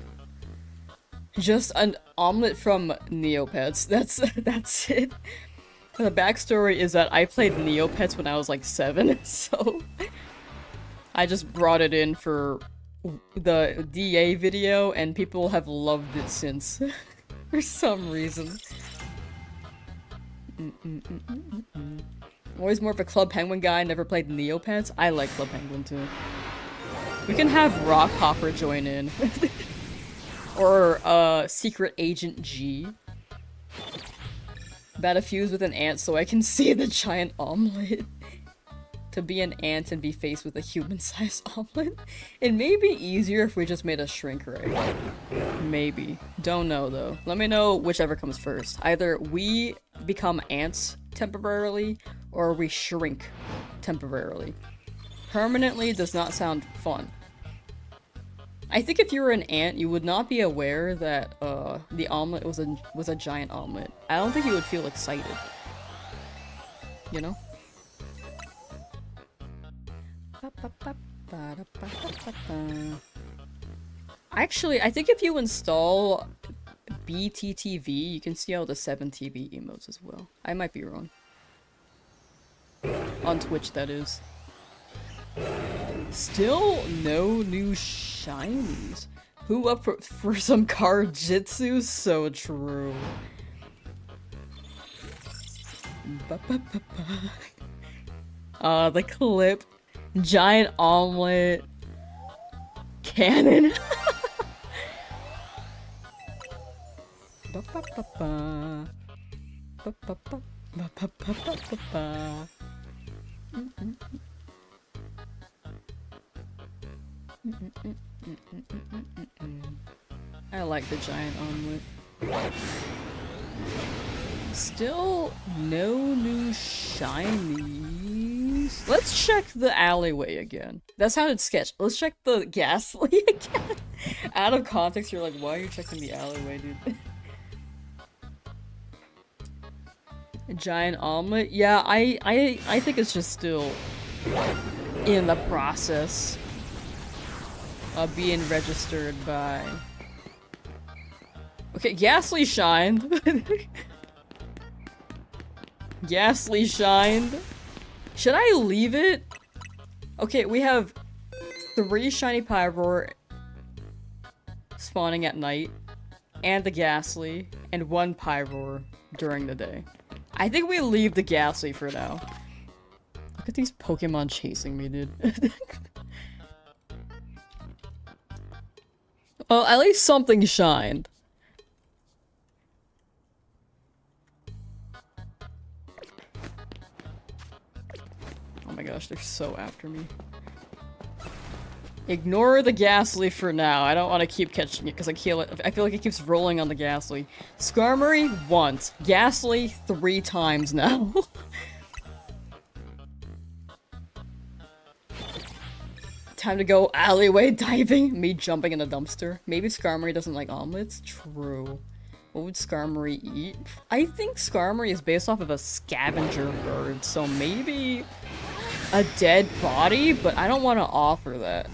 just an omelet from Neopets. That's it. The backstory is that I played Neopets when I was like 7, so I just brought it in for the DA video, and people have loved it since, for some reason. Always more of a Club Penguin guy, never played Neopets. I like Club Penguin too. We can have Rockhopper join in. Or, Secret Agent G. Bat a fuse with an ant so I can see the giant omelet. To be an ant and be faced with a human-sized omelet. It may be easier if we just made a shrink ray. Maybe. Don't know though. Let me know whichever comes first. Either we become ants temporarily, or we shrink temporarily. Permanently does not sound fun. I think if you were an ant, you would not be aware that the omelet was a giant omelet. I don't think you would feel excited. You know? Actually, I think if you install BTTV, you can see all the 7TV emotes as well. I might be wrong. On Twitch, that is. Still no new shinies. Who up for some card jitsu? So true. The clip. Giant omelet. Cannon. I like the giant omelet. Still no new shinies. Let's check the alleyway again. That sounded sketch. Let's check the Ghastly again. Out of context, you're like, why are you checking the alleyway, dude? A giant omelet? Yeah, I think it's just still in the process of being registered by... Okay, Ghastly shined. Ghastly shined. Should I leave it? Okay, we have 3 shiny Pyroar spawning at night, and the Ghastly, and 1 Pyroar during the day. I think we leave the Ghastly for now. Look at these Pokemon chasing me, dude. Well, at least something shined. Oh my gosh, they're so after me. Ignore the Ghastly for now. I don't want to keep catching it because I feel like it keeps rolling on the Ghastly. Skarmory once. Ghastly 3 times now. Time to go alleyway diving. Me jumping in a dumpster. Maybe Skarmory doesn't like omelets? True. What would Skarmory eat? I think Skarmory is based off of a scavenger bird, so maybe a dead body, but I don't want to offer that.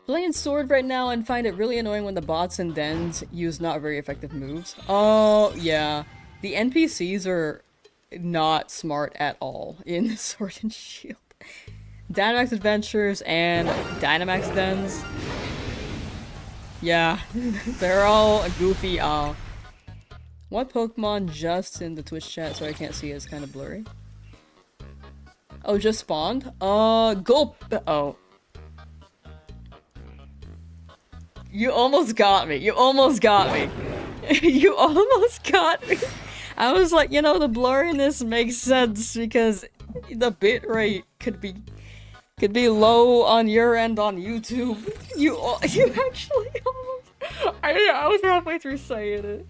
Playing Sword right now and find it really annoying when the bots and dens use not very effective moves. Oh, yeah. The NPCs are not smart at all in Sword and Shield. Dynamax Adventures and Dynamax Dens. Yeah, they're all goofy. What Pokemon just in the Twitch chat so I can't see it? It's kind of blurry. Oh, just spawned? Gulp. Oh. You almost got me. You almost got me. You almost got me. I was like, you know, the blurriness makes sense because the bitrate could be low on your end on YouTube. You actually almost... I was halfway through saying it.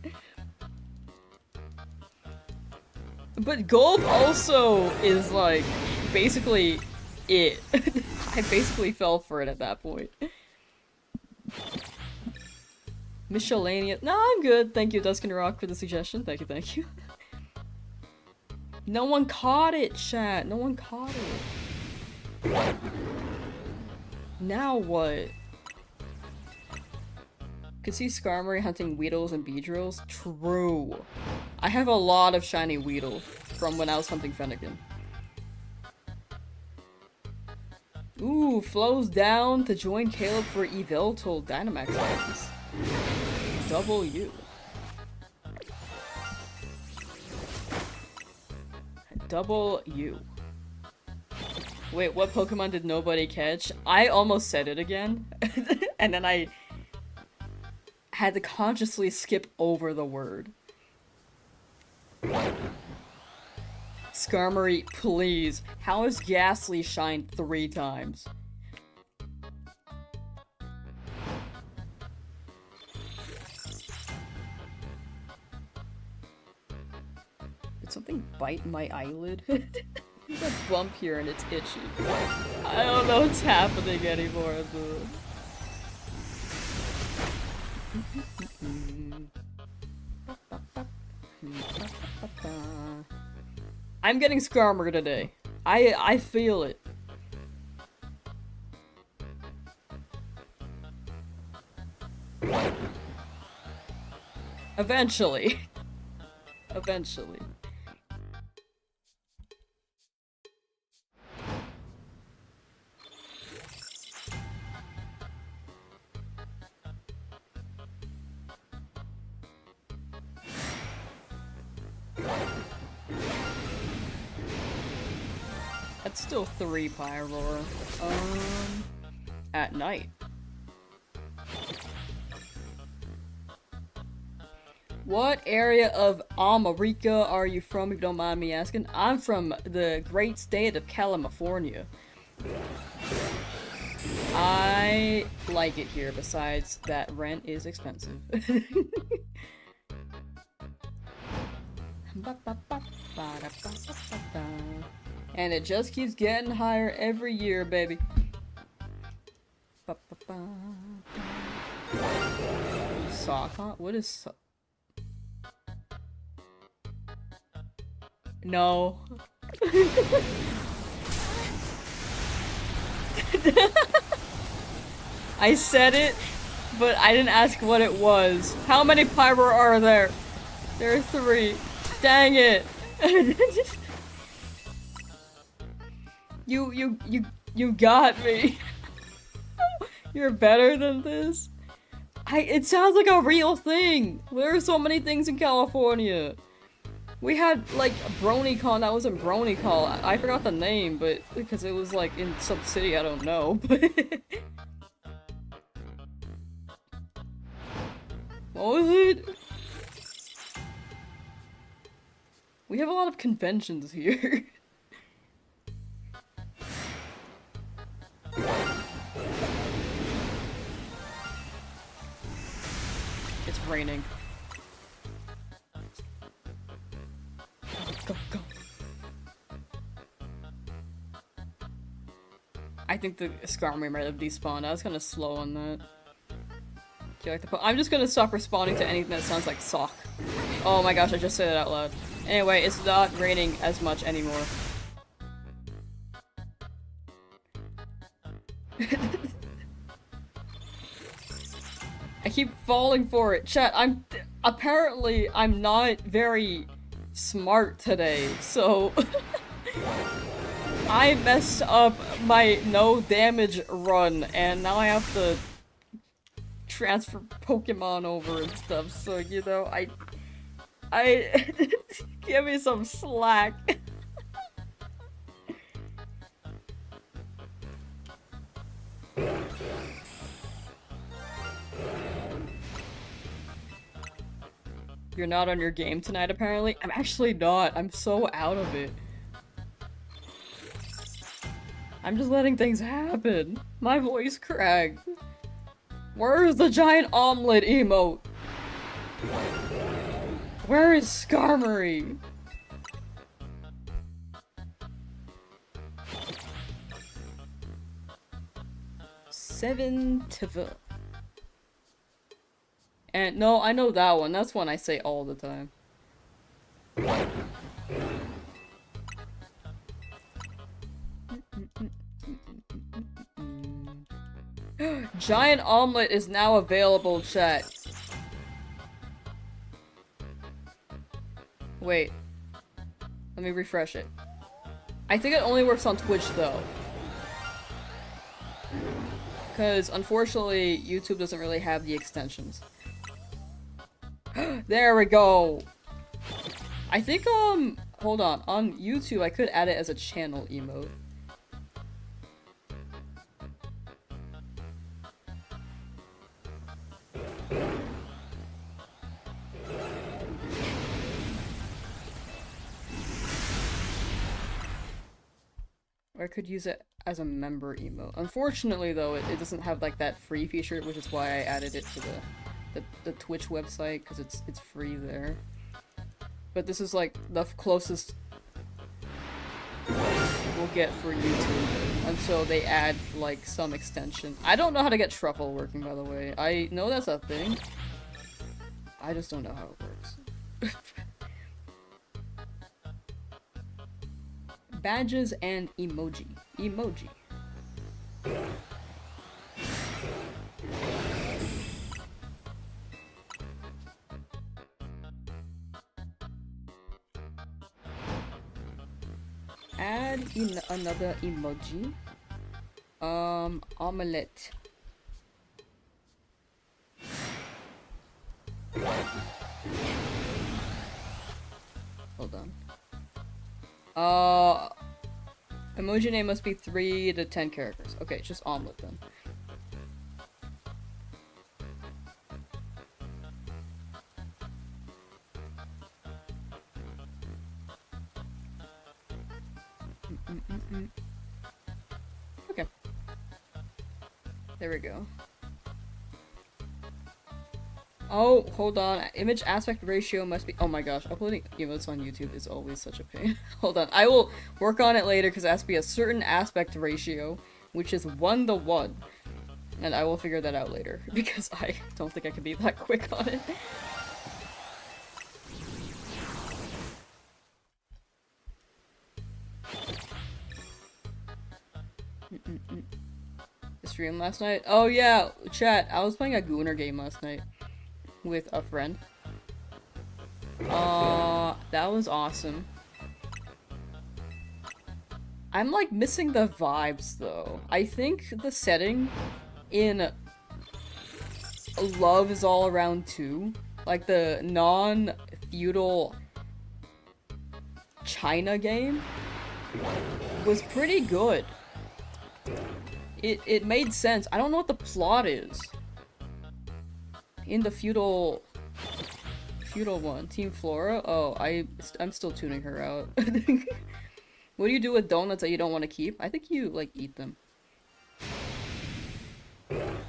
But Gulp also is like basically it. I basically fell for it at that point. Miscellaneous. No, I'm good. Thank you, Duskin Rock, for the suggestion. Thank you, thank you. No one caught it, chat. No one caught it. Now what? Could see Skarmory hunting Weedles and Beedrills? True. I have a lot of shiny Weedle from when I was hunting Fennekin. Ooh, flows down to join Caleb for Yveltal Dynamax items. W. Double U. Wait, what Pokemon did nobody catch? I almost said it again. And then I had to consciously skip over the word. Skarmory, please. How has Ghastly shined 3 times? Did something bite my eyelid? a bump here and it's itchy. I don't know what's happening anymore. I'm getting SKARMORY today. I feel it. Eventually. Eventually. That's still 3 Pyroar. At night. What area of America are you from, if you don't mind me asking? I'm from the great state of California. I like it here, besides that rent is expensive. And it just keeps getting higher every year, baby. Sock, huh? What is sock? No. I said it, but I didn't ask what it was. How many Pyro are there? There are 3. Dang it. You got me. You're better than this. It sounds like a real thing. There are so many things in California. We had, like, BronyCon, that wasn't BronyCon. I forgot the name, but, because it was, like, in some city, I don't know, but... What was it? We have a lot of conventions here. It's raining. Go, go. I think the SKARMORY might have despawned. I was kind of slow on that. Do you like the I'm just gonna stop responding to anything that sounds like sock. Oh my gosh, I just said it out loud. Anyway, it's not raining as much anymore. I keep falling for it. Chat, apparently I'm not very smart today, so I messed up my no damage run, and now I have to transfer Pokemon over and stuff, so, you know, I give me some slack. You're not on your game tonight, apparently? I'm actually not. I'm so out of it. I'm just letting things happen. My voice cracked. Where's the giant omelet emote? Where is SKARMORY? Seven to And no, I know that one. That's one I say all the time. Giant omelet is now available, chat. Wait. Let me refresh it. I think it only works on Twitch, though. Because, unfortunately, YouTube doesn't really have the extensions. There we go! I think, hold on. On YouTube, I could add it as a channel emote. Or I could use it as a member emote. Unfortunately, though, it doesn't have, like, that free feature, which is why I added it to the Twitch website, because it's free there. But this is, like, the closest... will get for YouTube until they add, like, some extension. I don't know how to get truffle working, by the way. I know that's a thing. I just don't know how it works. Badges and emoji. Emoji. Add in another emoji. Omelette. Hold on. Emoji name must be 3 to 10 characters. Okay, it's just omelet then. Okay. There we go. Oh, hold on. Image aspect ratio must be- oh my gosh, uploading emotes on YouTube is always such a pain. Hold on, I will work on it later because it has to be a certain aspect ratio, which is 1 to 1. And I will figure that out later, because I don't think I can be that quick on it. Stream last night? Oh yeah, chat, I was playing a Gooner game last night with a friend. That was awesome. I'm like missing the vibes though. I think the setting in Love is All Around 2, like the non-feudal China game, was pretty good. It made sense. I don't know what the plot is in the feudal one. Team Flora? Oh, I'm still tuning her out. What do you do with donuts that you don't want to keep? I think you, like, eat them.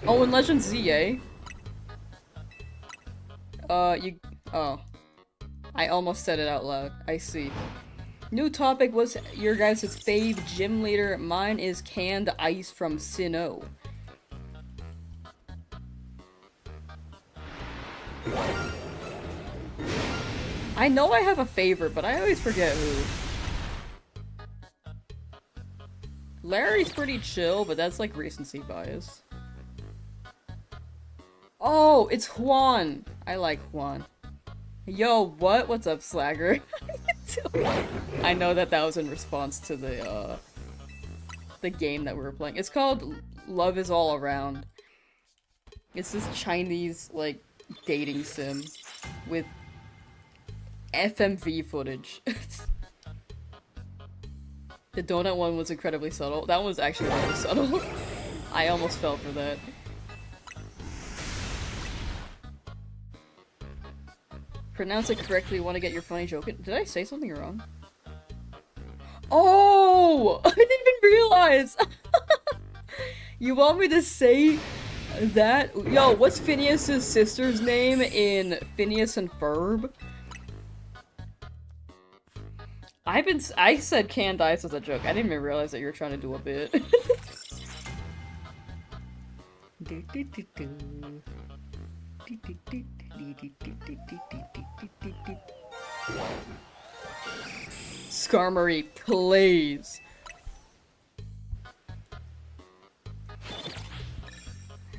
Oh, in Legend ZA? Oh. I almost said it out loud. I see. New topic was your guys' fave gym leader. Mine is canned ice from Sinnoh. I know I have a favorite, but I always forget who. Larry's pretty chill, but that's like recency bias. Oh, it's Juan. I like Juan. Yo, what? What's up, Slagger? I know that was in response to the game that we were playing. It's called Love is All Around. It's this Chinese, like, dating sim with FMV footage. The donut one was incredibly subtle. That was actually really subtle. I almost fell for that. Pronounce it correctly, want to get your funny joke in. Did I say something wrong? Oh! I didn't even realize! You want me to say that? Yo, what's Phineas's sister's name in Phineas and Ferb? I said canned ice as a joke. I didn't even realize that you were trying to do a bit. SKARMORY, please.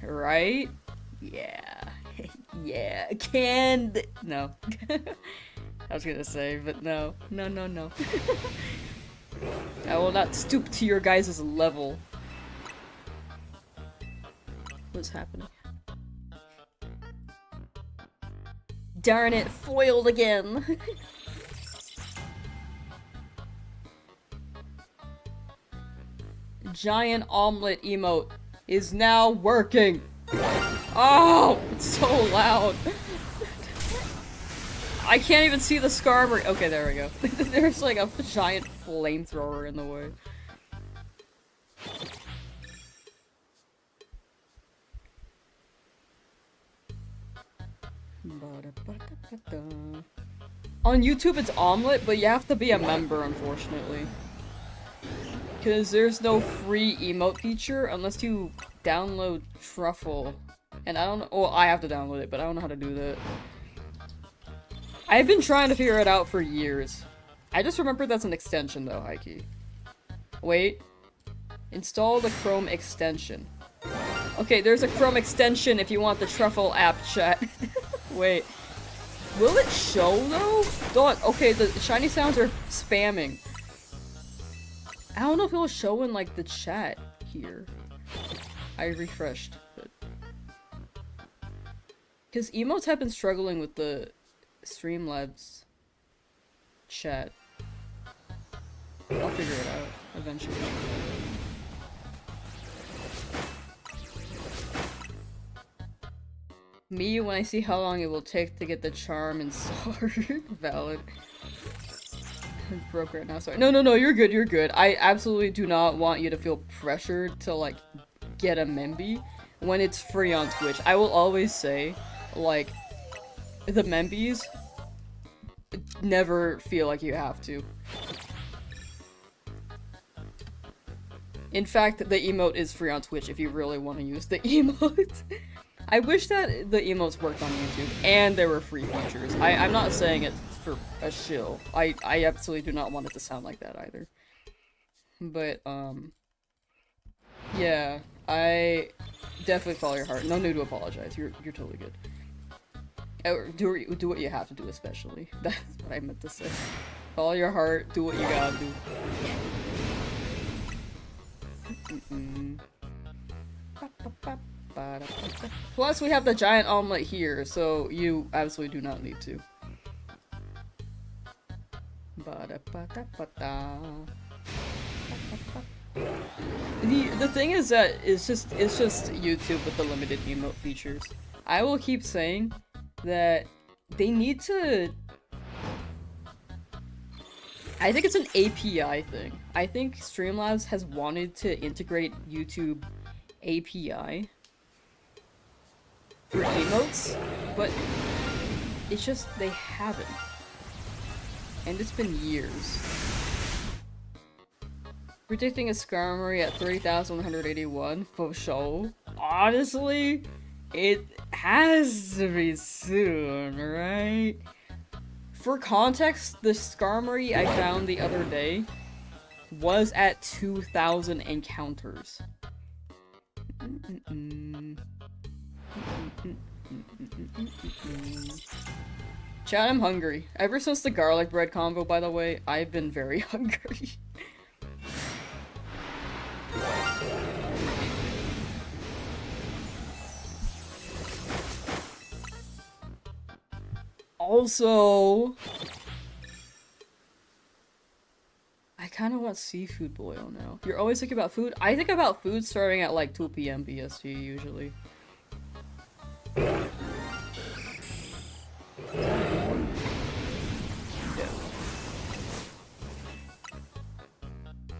Right? Yeah. Yeah. Canned. No. I was gonna say, but no. No, no, no. I will not stoop to your guys' level. What's happening? Darn it, foiled again! Giant omelet emote is now working! Oh! It's so loud! I can't even see the SKARMORY. Okay, there we go. There's like a giant flamethrower in the way. On YouTube it's omelet, but you have to be a member, unfortunately. Because there's no free emote feature unless you download Truffle. And I don't know- well, I have to download it, but I don't know how to do that. I've been trying to figure it out for years. I just remembered that's an extension though, Heike. Wait. Install the Chrome extension. Okay, there's a Chrome extension if you want the Truffle app chat. Wait. Will it show though? Don't. Okay, the shiny sounds are spamming. I don't know if it'll show in like the chat here. I refreshed. Because emotes have been struggling with the Streamlabs chat. I'll figure it out eventually. Me, when I see how long it will take to get the charm installed. Valid. I'm broke right now, sorry. No, you're good, you're good. I absolutely do not want you to feel pressured to, like, get a Memby when it's free on Twitch. I will always say, like, the Membys never feel like you have to. In fact, the emote is free on Twitch if you really want to use the emote. I wish that the emotes worked on YouTube and there were free features. I'm not saying it for a shill. I absolutely do not want it to sound like that either. But, yeah, I definitely follow your heart. No need to apologize. You're totally good. Do what you have to do, especially. That's what I meant to say. Follow your heart, do what you gotta do. Plus, we have the giant omelet here, so you absolutely do not need to. The thing is that it's just YouTube with the limited emote features. I will keep saying that they need to. I think it's an API thing. I think Streamlabs has wanted to integrate YouTube API for emotes, but it's just they haven't. And it's been years. Predicting a SKARMORY at 30,181 for show. Honestly, it has to be soon, right? For context, the SKARMORY I found the other day was at 2,000 encounters. Chat, I'm hungry. Ever since the garlic bread combo, by the way, I've been very hungry. Also, I kind of want seafood boil now. You're always thinking about food? I think about food starting at like 2 PM BST usually. Yeah.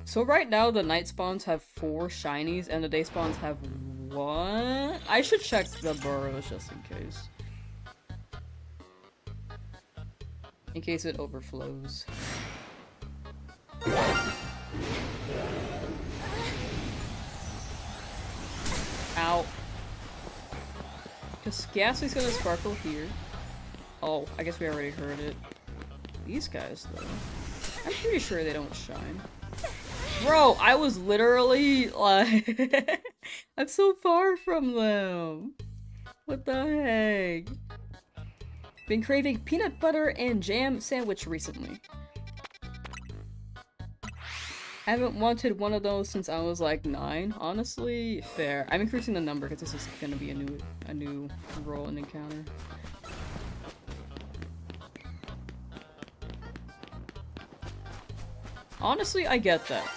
So right now the night spawns have 4 shinies and the day spawns have 1. I should check the burrows just in case. In case it overflows. Ow. Because Ghastly's gonna sparkle here. Oh, I guess we already heard it. These guys, though. I'm pretty sure they don't shine. Bro, I was literally, like... I'm so far from them. What the heck? Been craving peanut butter and jam sandwich recently. Haven't wanted one of those since I was like 9. Honestly, fair. I'm increasing the number because this is gonna be a new role and encounter. Honestly, I get that.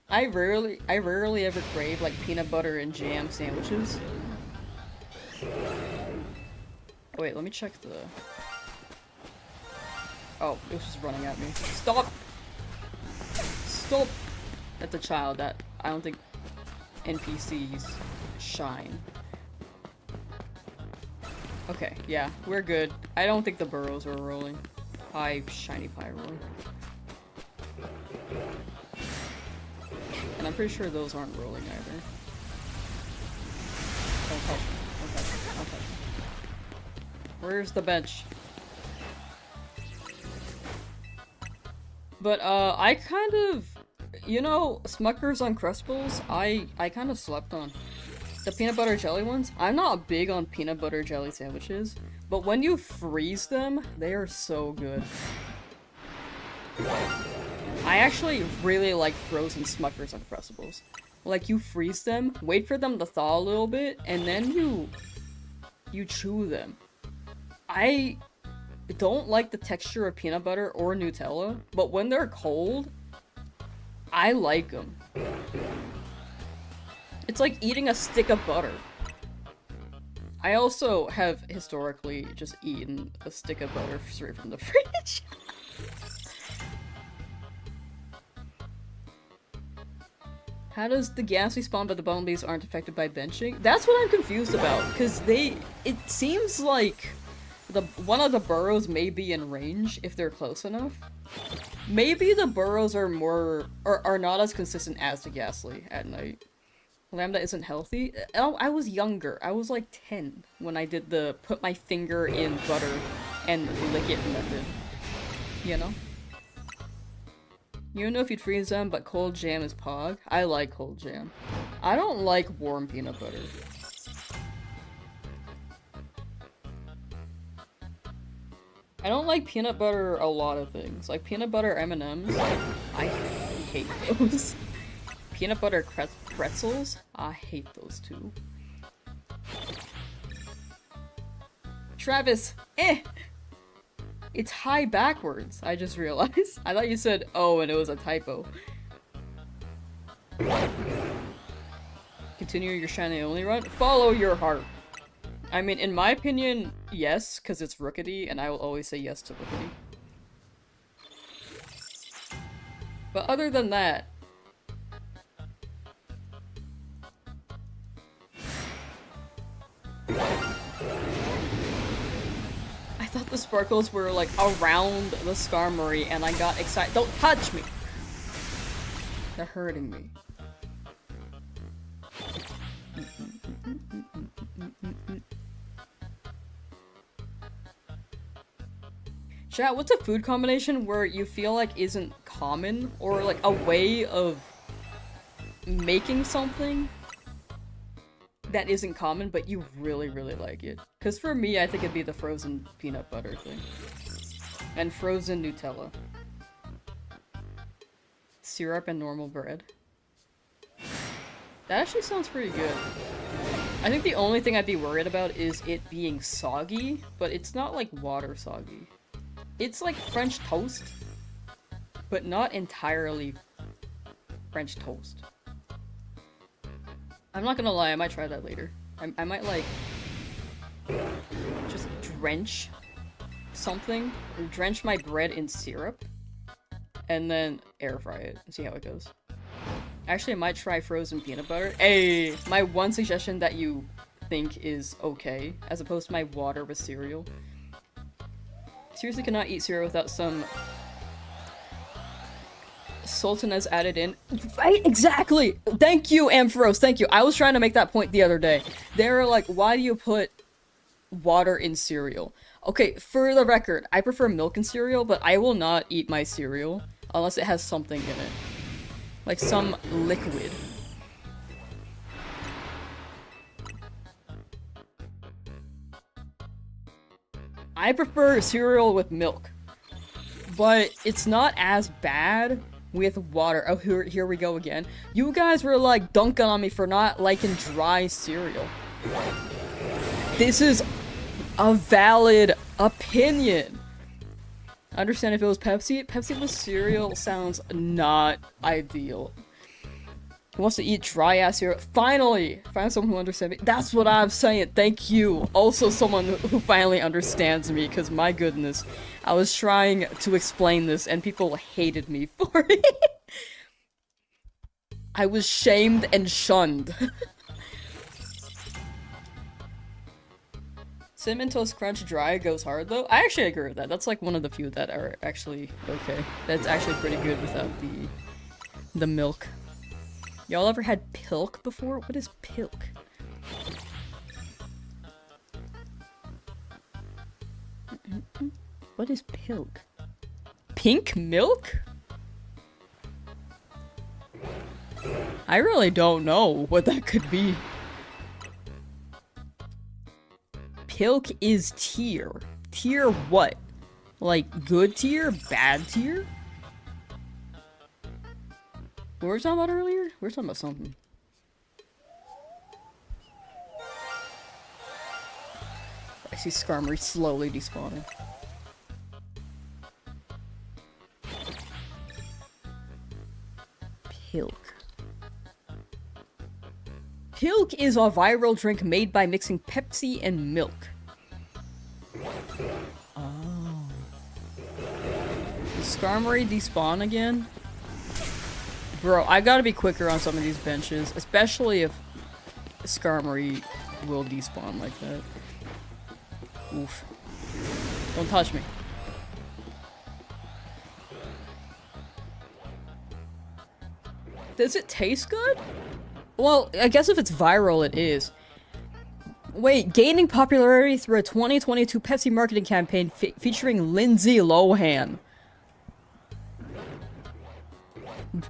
I rarely ever crave like peanut butter and jam sandwiches. Oh, wait, let me check the... Oh, it was just running at me. Stop! Stop! That's a child that I don't think NPCs shine. Okay, yeah, we're good. I don't think the burrows are rolling. Hi, shiny pie roll. And I'm pretty sure those aren't rolling either. Don't touch me. Don't touch me. Don't touch me. Where's the bench? But, I kind of... You know, Smuckers Uncrustables, I kind of slept on. The peanut butter jelly ones? I'm not big on peanut butter jelly sandwiches, but when you freeze them, they are so good. I actually really like frozen Smuckers Uncrustables. Like, you freeze them, wait for them to thaw a little bit, and then you chew them. I don't like the texture of peanut butter or Nutella, but when they're cold, I like them. It's like eating a stick of butter. I also have historically just eaten a stick of butter straight from the fridge. How does the gas respawn but the bumblebees aren't affected by benching? That's what I'm confused about, because it seems like one of the burrows may be in range if they're close enough. Maybe the burrows are not as consistent as the ghastly at night. Lambda isn't healthy? Oh, I was younger. I was like 10 when I did the put my finger in butter and lick it method. You know? You don't know if you'd freeze them, but cold jam is pog. I like cold jam. I don't like warm peanut butter. I don't like peanut butter a lot of things. Like peanut butter M&Ms, I hate those. Peanut butter pretzels, I hate those too. Travis, it's high backwards, I just realized. I thought you said, oh, and it was a typo. Continue your shiny only run? Follow your heart. I mean, in my opinion, yes, because it's Rookity, and I will always say yes to Rookity. But other than that... I thought the sparkles were, like, around the SKARMORY, and I got excited. Don't touch me! They're hurting me. Chat, what's a food combination where you feel like isn't common? Or like a way of making something that isn't common, but you really, really like it? Because for me, I think it'd be the frozen peanut butter thing. And frozen Nutella. Syrup and normal bread. That actually sounds pretty good. I think the only thing I'd be worried about is it being soggy, but it's not like water soggy. It's like French toast, but not entirely French toast. I'm not gonna lie, I might try that later. I might like just drench something, or drench my bread in syrup, and then air fry it and see how it goes. Actually, I might try frozen peanut butter. Hey, my one suggestion that you think is okay, as opposed to my water with cereal. Seriously cannot eat cereal without some sultanas added in. Right? Exactly! Thank you, Ampharos, thank you. I was trying to make that point the other day. They were like, why do you put water in cereal? Okay, for the record, I prefer milk in cereal, but I will not eat my cereal unless it has something in it. Like some liquid. I prefer cereal with milk, but it's not as bad with water. Oh, here we go again. You guys were like dunking on me for not liking dry cereal. This is a valid opinion. I understand if it was Pepsi. Pepsi with cereal sounds not ideal. Who wants to eat dry ass cereal? Finally! Find someone who understands me. That's what I'm saying. Thank you. Also someone who finally understands me, because my goodness. I was trying to explain this and people hated me for it. I was shamed and shunned. Cinnamon Toast Crunch Dry goes hard though. I actually agree with that. That's like one of the few that are actually okay. That's actually pretty good without the milk. Y'all ever had pilk before? What is pilk? What is pilk? Pink milk? I really don't know what that could be. Pilk is tier. Tier what? Like good tier? Bad tier? What were we talking about earlier? We were talking about something. I see Skarmory slowly despawning. Pilk. Pilk is a viral drink made by mixing Pepsi and milk. Oh. Does Skarmory despawn again? Bro, I gotta be quicker on some of these benches, especially if Skarmory will despawn like that. Oof. Don't touch me. Does it taste good? Well, I guess if it's viral, it is. Wait, gaining popularity through a 2022 Pepsi marketing campaign featuring Lindsay Lohan.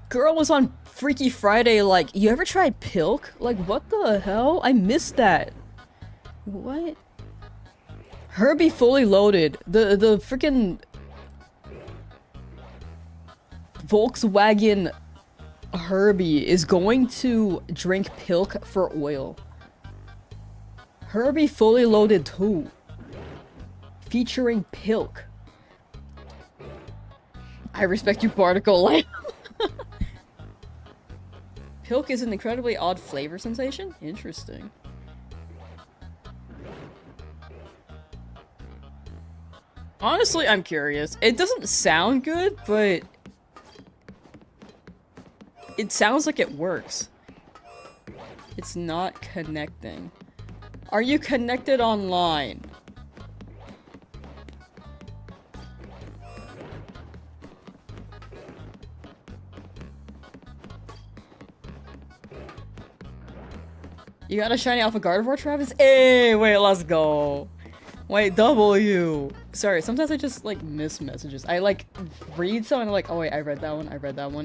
Girl was on Freaky Friday like, you ever tried Pilk? Like, what the hell? I missed that. What? Herbie Fully Loaded. The freaking Volkswagen Herbie is going to drink Pilk for oil. Herbie Fully Loaded 2. Featuring Pilk. I respect you, Barnacle Lamb. Pilk is an incredibly odd flavor sensation? Interesting. Honestly, I'm curious. It doesn't sound good, but it sounds like it works. It's not connecting. Are you connected online? You got a shiny Alpha Gardevoir, Travis? Hey, wait, let's go. Wait, W. Sorry, sometimes I just, like, miss messages. I, like, read something like, oh wait, I read that one,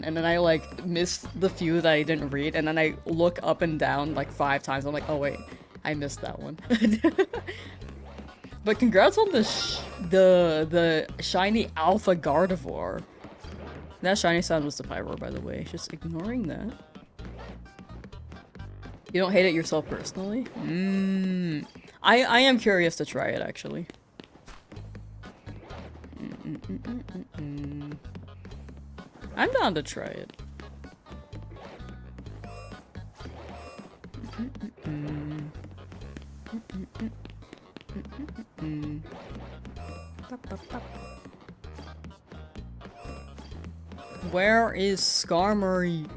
and then I, like, miss the few that I didn't read, and then I look up and down, like, 5 times. I'm like, oh wait, I missed that one. But congrats on the shiny Alpha Gardevoir. That shiny sound was the Pyroar, by the way. Just ignoring that. You don't hate it yourself personally? I am curious to try it, actually. I'm down to try it. Where is Skarmory?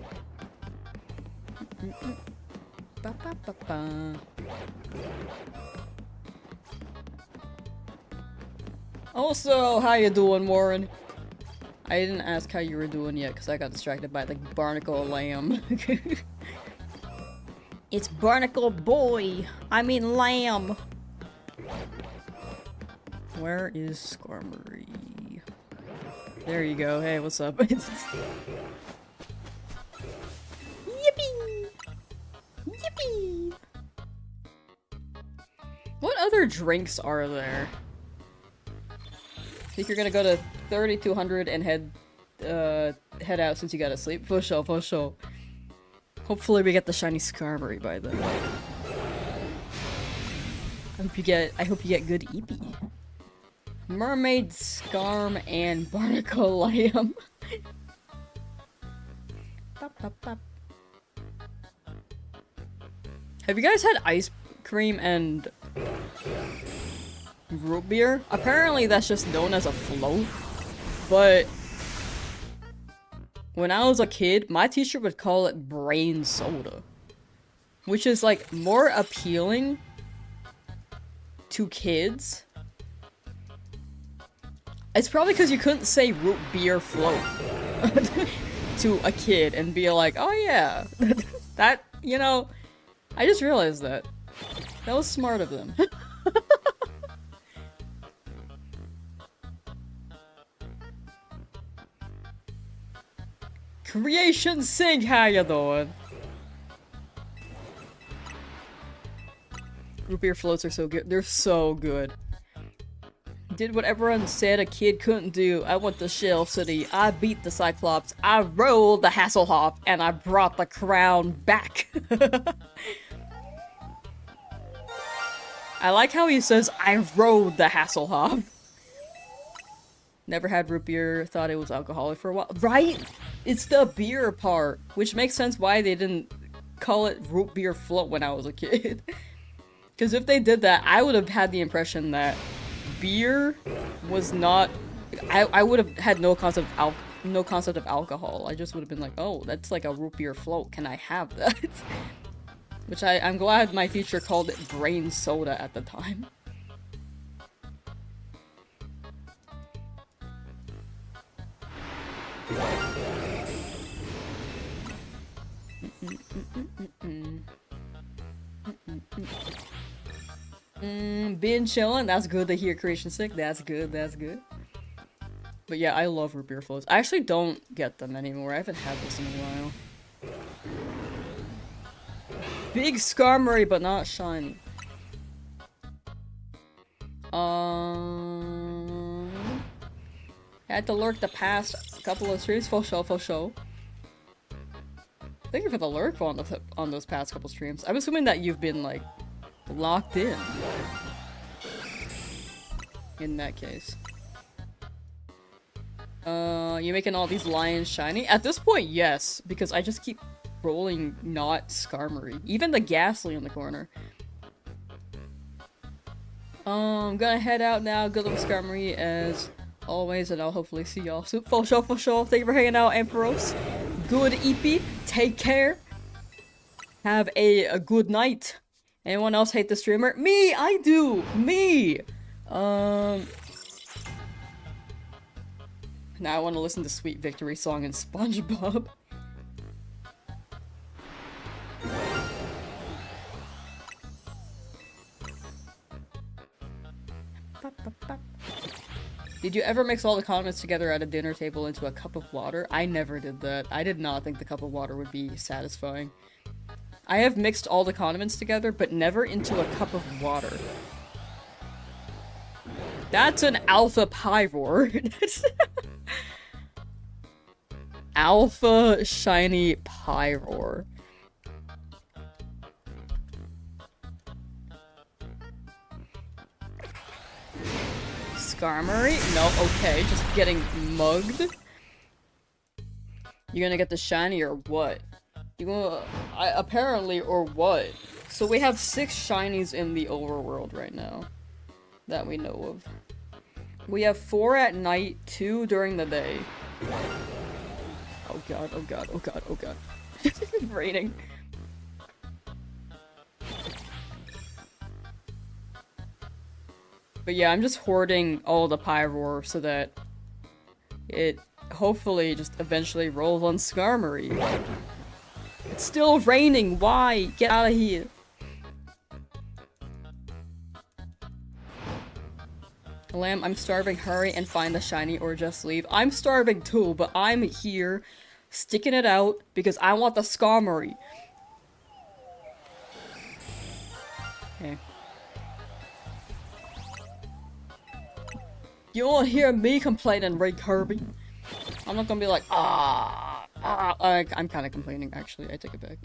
Also, how you doing, Warren? I didn't ask how you were doing yet because I got distracted by the Barnacle Lamb. It's Barnacle Boy. I mean Lamb. Where is Skarmory? There you go. Hey, what's up? Yippee! Yippee! What other drinks are there? Think you're gonna go to 3200 and head out since you gotta sleep? For sure, for sure. Hopefully we get the shiny Skarmory by then. I hope you get good EP. Mermaid, Skarm, and Barnacle Lamb. Bop, bop, bop. Have you guys had ice cream and root beer? Apparently that's just known as a float, but when I was a kid, my teacher would call it brain soda, which is like more appealing to kids. It's probably because you couldn't say root beer float to a kid and be like, oh yeah, that, you know, I just realized that. That was smart of them. Creation Sync, how you doing? Root beer floats are so good. They're so good. Did what everyone said a kid couldn't do. I went to Shell City. I beat the Cyclops. I rolled the Hasselhoff. And I brought the crown back. I like how he says, I rode the Hasselhoff. Never had root beer. Thought it was alcoholic for a while. Right? It's the beer part. Which makes sense why they didn't call it root beer float when I was a kid. Because if they did that, I would have had the impression that beer was not. I would have had no concept of alcohol. I just would have been like, oh, that's like a root beer float. Can I have that? Which I'm glad my teacher called it brain soda at the time. Been chilling. That's good to hear. Creation Sick. That's good. That's good. But yeah, I love root beer floats. I actually don't get them anymore. I haven't had this in a while. Big SKARMORY, but not shiny. Had to lurk the past couple of streams. For show, for show. Thank you for the lurk on those past couple streams. I'm assuming that you've been like locked in that case. You making all these lions shiny? At this point, yes, because I just keep rolling not SKARMORY. Even the ghastly in the corner. I'm gonna head out now. Good luck with SKARMORY as always, and I'll hopefully see y'all soon. For sure, for sure. Thank you for hanging out, Emperos. Good EP. Take care. Have a good night. Anyone else hate the streamer? Me! I do! Me! Now I want to listen to Sweet Victory Song and SpongeBob. Did you ever mix all the condiments together at a dinner table into a cup of water? I never did that. I did not think the cup of water would be satisfying. I have mixed all the condiments together, but never into a cup of water. That's an alpha pyroar. Alpha shiny pyroar. SKARMORY? No, okay, just getting mugged. You gonna get the shiny or what? You gonna apparently or what? So we have 6 shinies in the overworld right now that we know of. We have 4 at night, 2 during the day. Oh god, oh god, oh god, oh god. It's raining. But yeah, I'm just hoarding all the pyroar so that it hopefully just eventually rolls on SKARMORY. It's still raining, why? Get out of here. Lamb, I'm starving, hurry and find the shiny or just leave. I'm starving too, but I'm here sticking it out because I want the SKARMORY. Okay. You won't hear me complaining, Ray Kirby. I'm not gonna be like, I'm kind of complaining, actually. I take it back.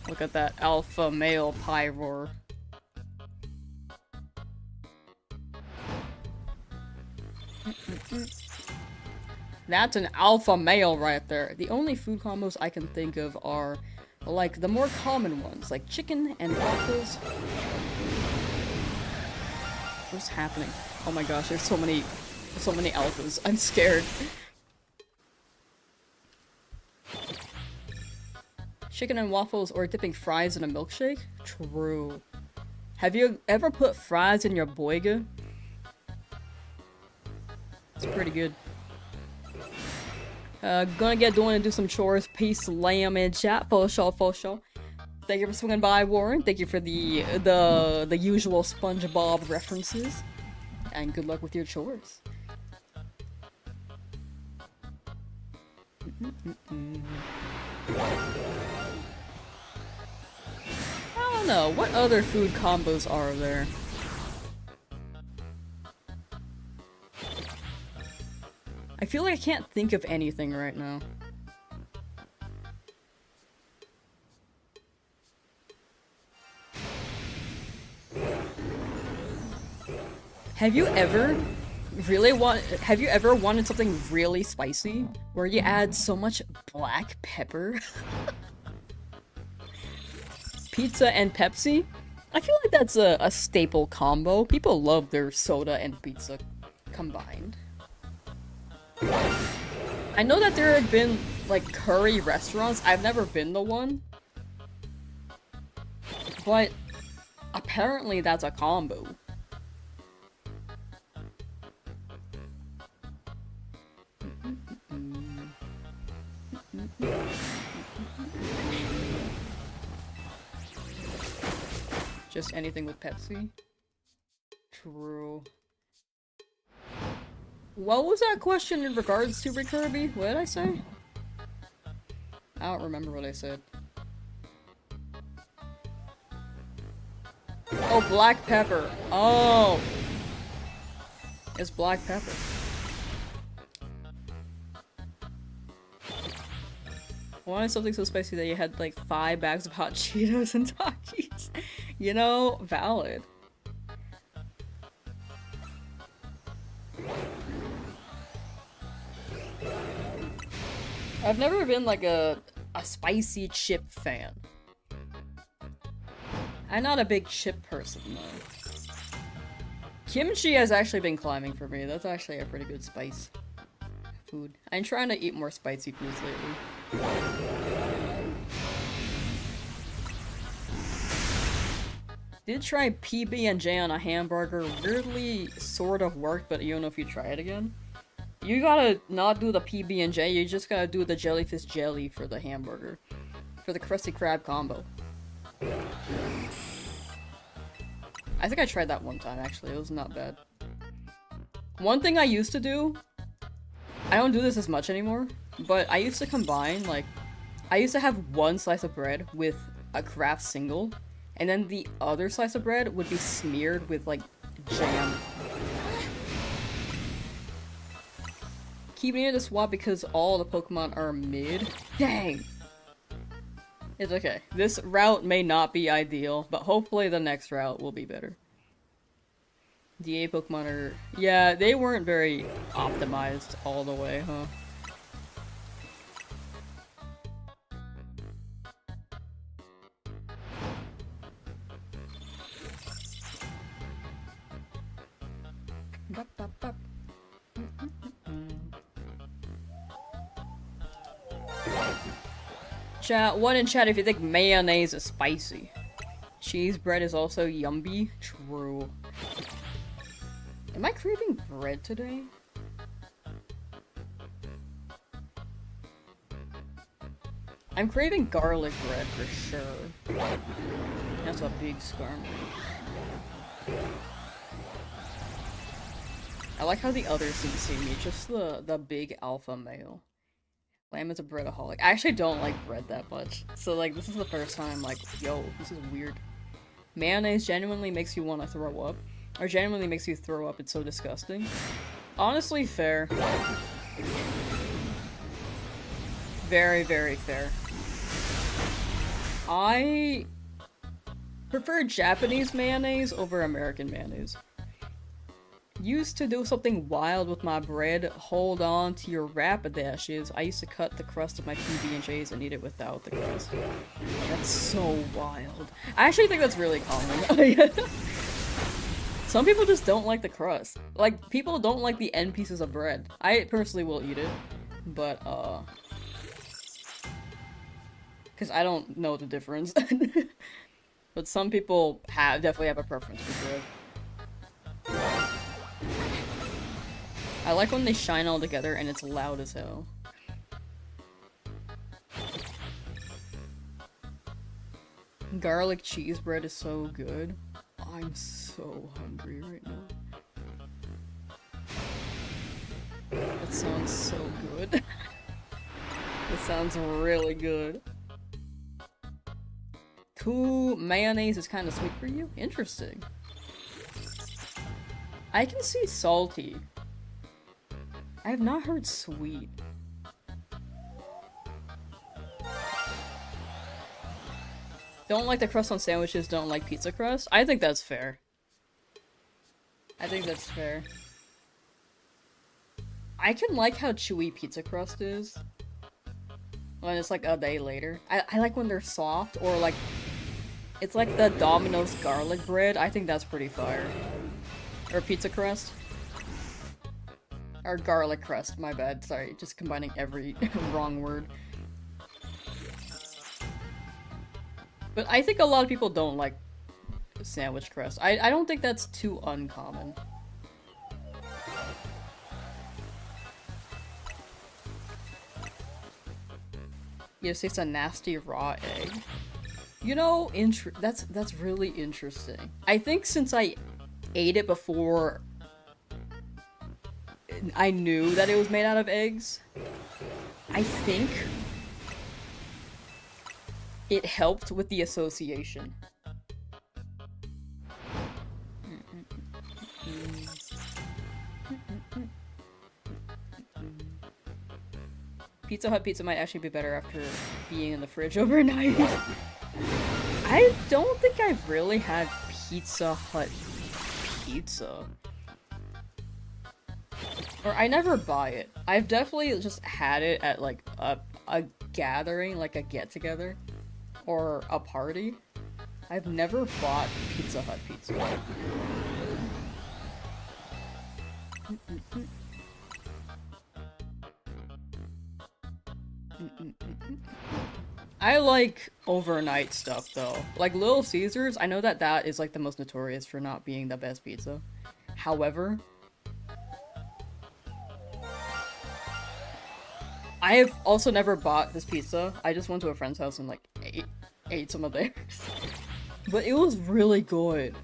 Look at that alpha male pyroar. That's an alpha male right there. The only food combos I can think of are Like the more common ones, like chicken and waffles. What's happening? Oh my gosh, there's so many alphas. I'm scared. Chicken and waffles or dipping fries in a milkshake? True. Have you ever put fries in your boiga? It's pretty good. Gonna get going and do some chores. Peace, lamb, and chat. For sure. Thank you for swinging by, Warren. Thank you for the usual SpongeBob references. And good luck with your chores. I don't know. What other food combos are there? I feel like I can't think of anything right now. Have you ever wanted something really spicy where you add so much black pepper? Pizza and Pepsi? I feel like that's a staple combo. People love their soda and pizza combined. I know that there have been, like, curry restaurants. I've never been the one. But apparently that's a combo. Just anything with Pepsi? True. What was that question in regards to Rick Kirby? What did I say? I don't remember what I said. Oh, black pepper. Oh! It's black pepper. I wanted something so spicy that you had like 5 bags of hot Cheetos and Takis. You know, valid. I've never been like a spicy chip fan. I'm not a big chip person though. Kimchi has actually been climbing for me. That's actually a pretty good spice food. I'm trying to eat more spicy foods lately. Did try PB&J on a hamburger. Weirdly sort of worked, but you don't know if you try it again. You gotta not do the PB&J, you just gotta do the jellyfish jelly for the hamburger. For the Krusty Krab combo. I think I tried that one time, actually. It was not bad. One thing I used to do, I don't do this as much anymore, but I used to combine, like, I used to have one slice of bread with a Kraft single, and then the other slice of bread would be smeared with, like, jam. Keep needing to swap because all the Pokemon are mid. Dang! It's okay. This route may not be ideal, but hopefully the next route will be better. DA Pokemon are... yeah, they weren't very optimized all the way, huh? Bop, bop, bop. Chat, one in chat if you think mayonnaise is spicy. Cheese bread is also yummy. True. Am I craving bread today? I'm craving garlic bread for sure. That's a big SKARMORY. I like how the others didn't see me, just the big alpha male. Lamb is a breadaholic. I actually don't like bread that much. So like this is the first time I'm like, yo, this is weird. Mayonnaise genuinely makes you want to throw up. Or genuinely makes you throw up, it's so disgusting. Honestly, fair. Very, very fair. I prefer Japanese mayonnaise over American mayonnaise. Used to do something wild with my bread. Hold on to your Rapidashes. I used to cut the crust of my PB&Js and eat it without the crust. That's so wild. I actually think that's really common. Some people just don't like the crust. Like, people don't like the end pieces of bread. I personally will eat it, but, because I don't know the difference. But some people definitely have a preference for bread. I like when they shine all together and it's loud as hell. Garlic cheese bread is so good. I'm so hungry right now. That sounds so good. It sounds really good. Cool, mayonnaise is kind of sweet for you? Interesting. I can see salty. I have not heard sweet. Don't like the crust on sandwiches, don't like pizza crust? I think that's fair. I think that's fair. I can like how chewy pizza crust is when it's like a day later. I like when they're soft, or like it's like the Domino's garlic bread. I think that's pretty fire. Or pizza crust. Or garlic crust, my bad. Sorry, just combining every wrong word. But I think a lot of people don't like sandwich crust. I don't think that's too uncommon. You just taste a nasty raw egg. You know, that's really interesting. I think since I ate it before I knew that it was made out of eggs, I think it helped with the association. Pizza Hut pizza might actually be better after being in the fridge overnight. I don't think I've really had Pizza Hut pizza. Or I never buy it. I've definitely just had it at like a gathering, like a get-together. Or a party. I've never bought Pizza Hut pizza. I like overnight stuff though. Like Little Caesars, I know that that is like the most notorious for not being the best pizza. However, I have also never bought this pizza. I just went to a friend's house and like ate some of theirs. But it was really good.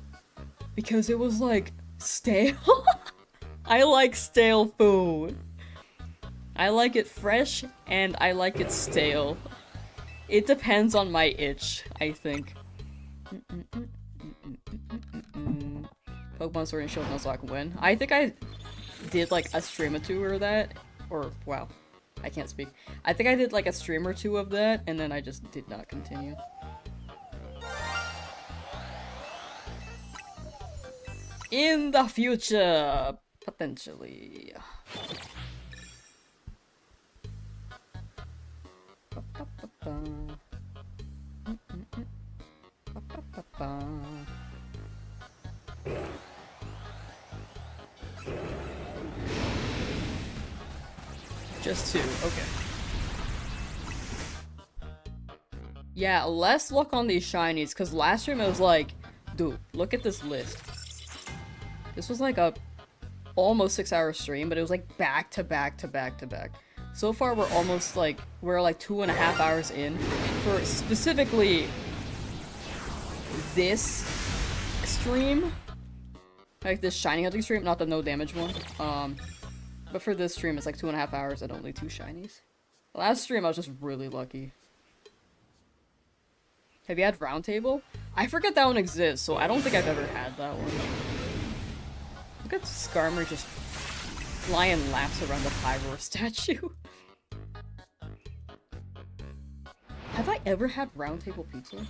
Because it was like stale. I like stale food. I like it fresh and I like it stale. It depends on my itch, I think. Pokemon Sword and Shield knows so I can win. I think I did like a stream or two of that. Or, wow. I can't speak. I think I did like a stream or two of that, and then I just did not continue. In the future, potentially. Just two, okay. Yeah, less luck on these shinies, because last stream it was like, dude, look at this list. This was like a almost 6-hour stream, but it was like back to back to back to back. So far we're almost like, we're like 2.5 hours in for specifically this stream. Like this shiny hunting stream, not the no damage one. But for this stream, it's like 2.5 hours and only 2 shinies. The last stream, I was just really lucky. Have you had Roundtable? I forget that one exists, so I don't think I've ever had that one. Look at SKARMORY just flying laps around the Pyro statue. Have I ever had Roundtable pizza?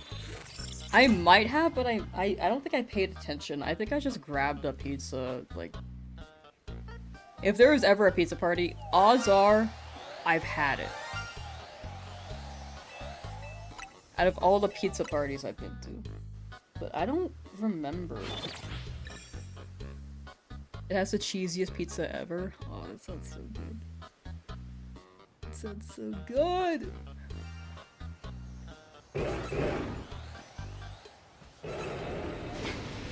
I might have, but I don't think I paid attention. I think I just grabbed a pizza, like, If there was ever a pizza party, odds are I've had it. Out of all the pizza parties I've been to. But I don't remember. It has the cheesiest pizza ever. Oh, that sounds so good. That sounds so good!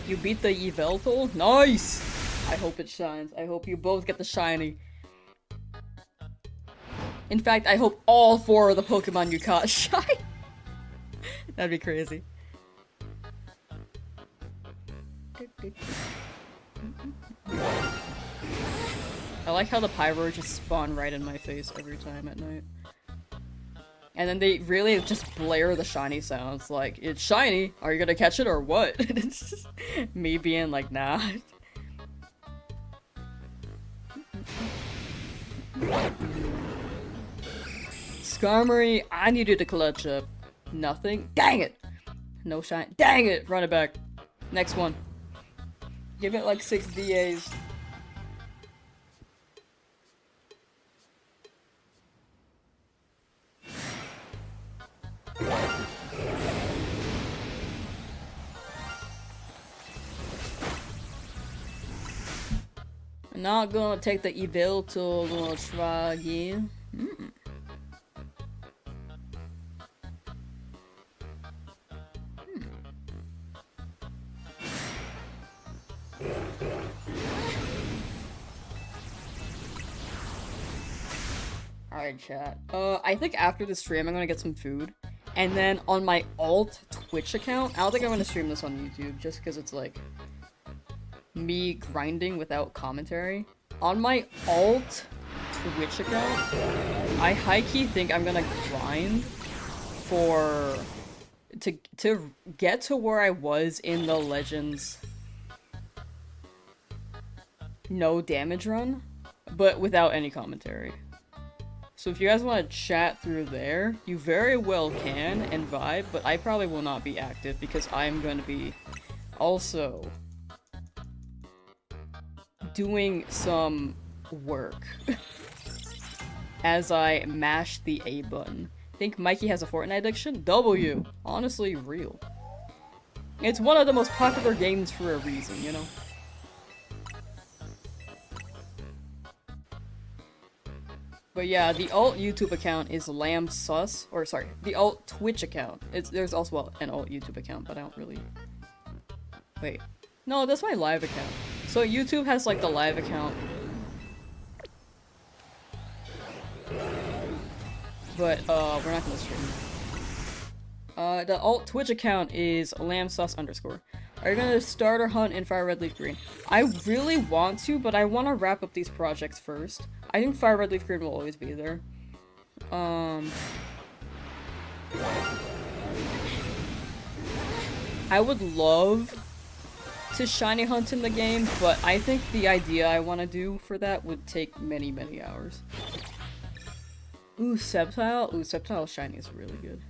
You beat the Yveltal? Nice! I hope it shines. I hope you both get the shiny. In fact, I hope all 4 of the Pokemon you caught shine. That'd be crazy. I like how the Pyro just spawn right in my face every time at night. And then they really just blare the shiny sounds, like, it's shiny, are you gonna catch it or what? It's just me being like, nah. Skarmory, I need you to clutch up. Nothing. Dang it! No shine. Dang it! Run it back. Next one. Give it like 6 DAs. I'm not gonna take the evil tool, gonna try again. Alright, chat. I think after the stream I'm gonna get some food. And then on my alt Twitch account, I don't think I'm gonna stream this on YouTube just because it's like me grinding without commentary. On my alt Twitch account, I high-key think I'm gonna grind for to get to where I was in the Legends no damage run, but without any commentary. So if you guys want to chat through there, you very well can and vibe, but I probably will not be active because I'm going to be also doing some work as I mash the A button. Think Mikey has a Fortnite addiction? W. Honestly, real. It's one of the most popular games for a reason, you know? But yeah, the alt YouTube account is Lamsauce, or sorry, the alt Twitch account. There's also an alt YouTube account, but I don't really... Wait. No, that's my live account. So YouTube has like the live account. But, we're not gonna stream. The alt Twitch account is Lamsauce _. Are you gonna start or hunt in Fire Red Leaf Green? I really want to, but I want to wrap up these projects first. I think Fire Red Leaf Green will always be there. I would love to shiny hunt in the game, but I think the idea I want to do for that would take many, many hours. Ooh, Sceptile? Ooh, Sceptile shiny is really good.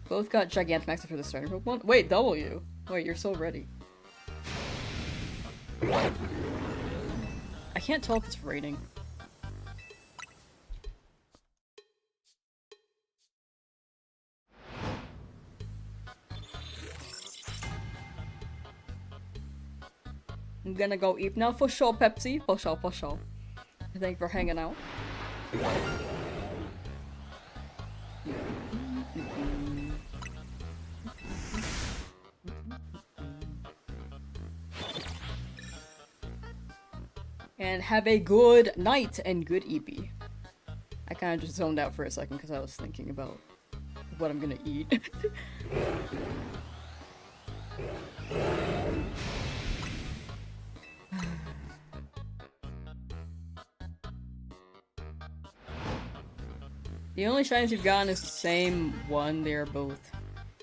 Both got Gigantamax for the starting Pokemon? Wait, W! Wait, you're so ready. I can't tell if it's raining. I'm gonna go eat now for sure, Pepsi. For sure, for sure. Thank you for hanging out. And have a good night and good EP. I kind of just zoned out for a second because I was thinking about what I'm gonna eat. The only shinies you've gotten is the same one. They're both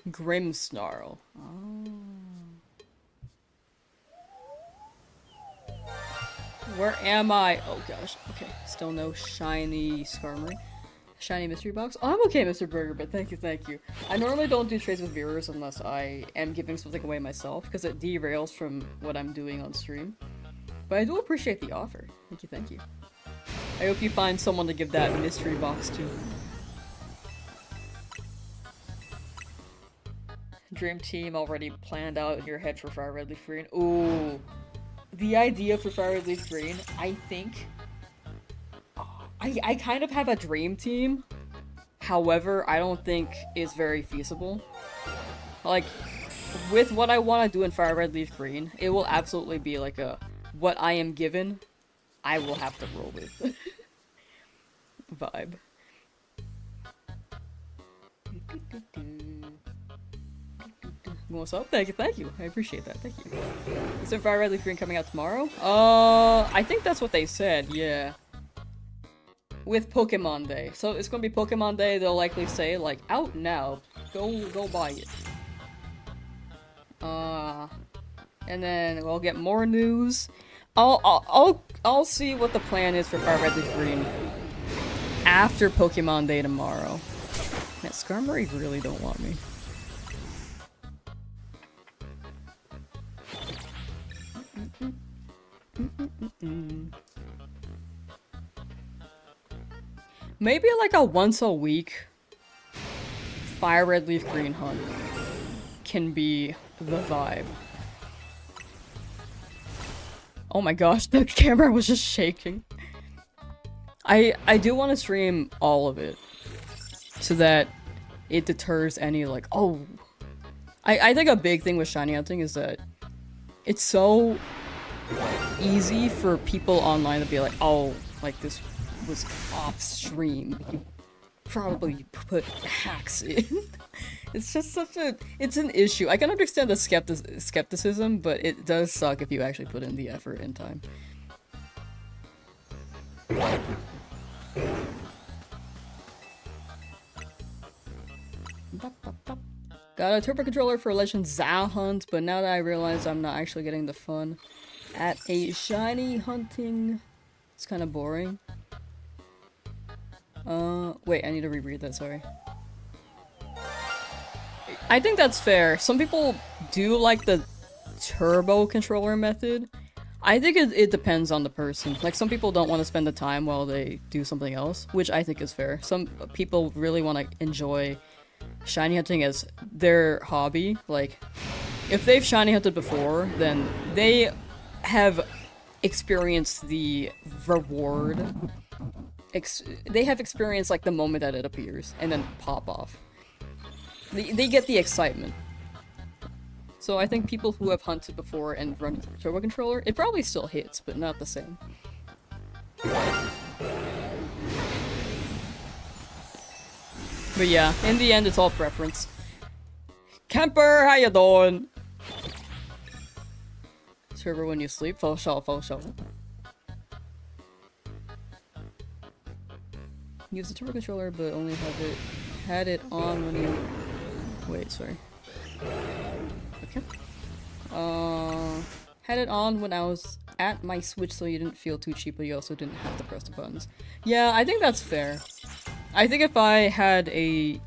Grimmsnarl. Oh. Where am I? Oh gosh. Okay. Still no shiny Skarmory. Shiny mystery box? Oh, I'm okay, Mr. Burger, but thank you, thank you. I normally don't do trades with viewers unless I am giving something away myself, because it derails from what I'm doing on stream. But I do appreciate the offer. Thank you, thank you. I hope you find someone to give that mystery box to. Dream team already planned out in your head for Fire Red Leaf Green. Ooh. The idea for Fire Red Leaf Green, I think... I kind of have a dream team. However, I don't think it's very feasible. Like, with what I want to do in Fire Red Leaf Green, it will absolutely be like a... What I am given, I will have to roll with. Vibe. What's up? Thank you. I appreciate that. Thank you. Is there Fire Red Leaf Green coming out tomorrow? I think that's what they said, yeah. With Pokemon Day. So it's gonna be Pokemon Day, they'll likely say, like, out now. Go buy it. And then we'll get more news. I'll see what the plan is for Fire Red Leaf Green after Pokemon Day tomorrow. Man, SKARMORY really don't want me. Maybe like a once a week Fire Red Leaf Green hunt can be the vibe. Oh my gosh, the camera was just shaking. I do want to stream all of it so that it deters any like, oh. I think a big thing with shiny hunting is that it's so easy for people online to be like, oh, like this was off stream. You probably put hacks in. It's just such a, it's an issue. I can understand the skepticism, but it does suck if you actually put in the effort and time. Got a turbo controller for Legend Zao hunt, but now that I realize I'm not actually getting the fun at a shiny hunting, it's kind of boring. Wait, I need to reread that, sorry. I think that's fair. Some people do like the turbo controller method. I think it depends on the person. Like, some people don't want to spend the time while they do something else, which I think is fair. Some people really want to enjoy shiny hunting as their hobby. Like, if they've shiny hunted before, then they have experienced the reward. They have experienced, like, the moment that it appears, and then pop off. They get the excitement. So I think people who have hunted before and run a turbo controller, it probably still hits, but not the same. But yeah, in the end, it's all preference. Kemper, how you doing? Server when you sleep? Full shot. Use the turbo controller, but only had it on when you... Wait, sorry. Okay. Had it on when I was at my Switch so you didn't feel too cheap, but you also didn't have to press the buttons. Yeah, I think that's fair. I think if I had a...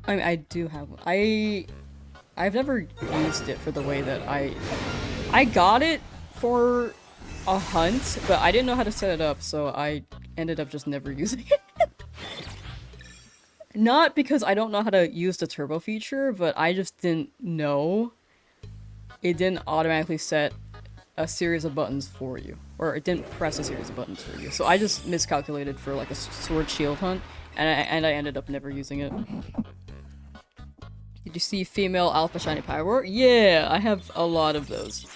I mean, I do have one. I've never used it for the way that I got it for a hunt, but I didn't know how to set it up, so I ended up just never using it. Not because I don't know how to use the turbo feature, but I just didn't know. It didn't automatically set a series of buttons for you. Or it didn't press a series of buttons for you. So I just miscalculated for like a sword shield hunt, and I ended up never using it. Did you see female alpha shiny power? Yeah, I have a lot of those.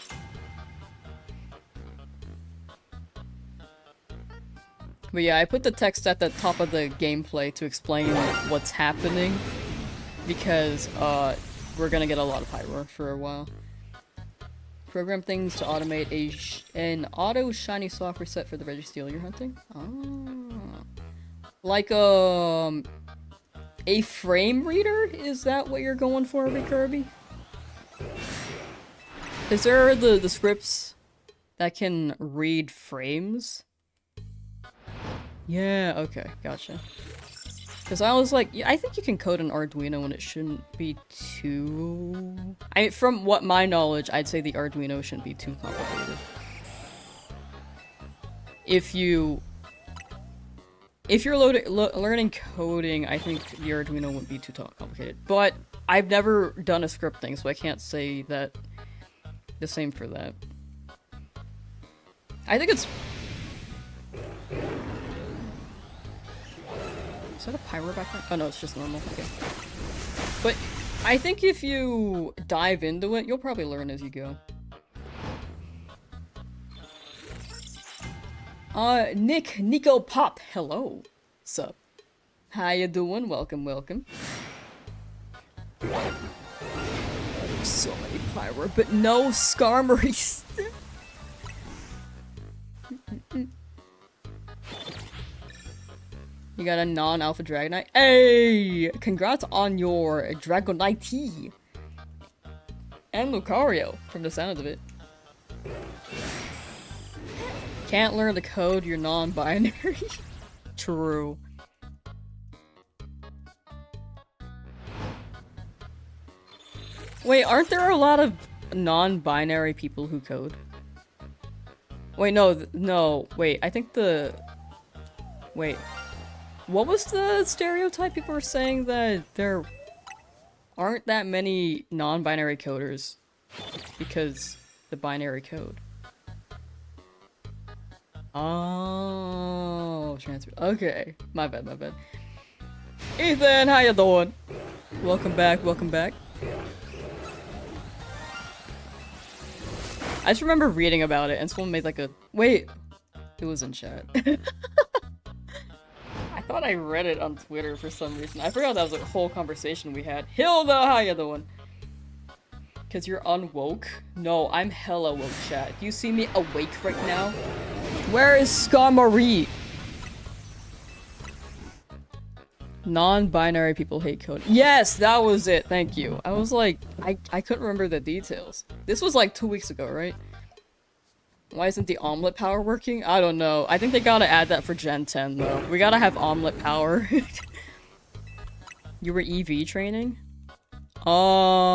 But yeah, I put the text at the top of the gameplay to explain what's happening, because we're gonna get a lot of Pyroar for a while. Program things to automate an auto shiny soft reset for the Registeel you're hunting. Oh. Like a frame reader? Is that what you're going for, Kirby? Is there the scripts that can read frames? Yeah, okay, gotcha. Because I was like, yeah, I think you can code an Arduino and it shouldn't be too... from what my knowledge, I'd say the Arduino shouldn't be too complicated. If you're learning coding, I think the Arduino wouldn't be too complicated. But I've never done a scripting, so I can't say that the same for that. I think it's... Is that a pyro back there? Oh no, it's just normal. Okay. But I think if you dive into it, you'll probably learn as you go. Nico Pop, hello. Sup? How you doing? Welcome, welcome. So many pyro, but no SKARMORY. You got a non-alpha Dragonite? Hey! Congrats on your Dragonite! And Lucario, from the sound of it. Can't learn to code, you're non-binary. True. Wait, aren't there a lot of non-binary people who code? Wait, no, wait, I think wait. What was the stereotype people were saying that there aren't that many non-binary coders because the binary code? Oh, transfer. Okay, my bad. Ethan, how you doing? Welcome back, welcome back. I just remember reading about it and someone made like a... Wait, it was in chat. I thought I read it on Twitter for some reason. I forgot that was a whole conversation we had. Hilda, how you doing? Cause you're unwoke? No, I'm hella woke, chat. Do you see me awake right now? Where is SKARMORY? Non-binary people hate coding. Yes, that was it. Thank you. I was like, I couldn't remember the details. This was like 2 weeks ago, right? Why isn't the omelet power working? I don't know. I think they gotta add that for Gen 10 though. We gotta have omelet power. You were EV training? Oh.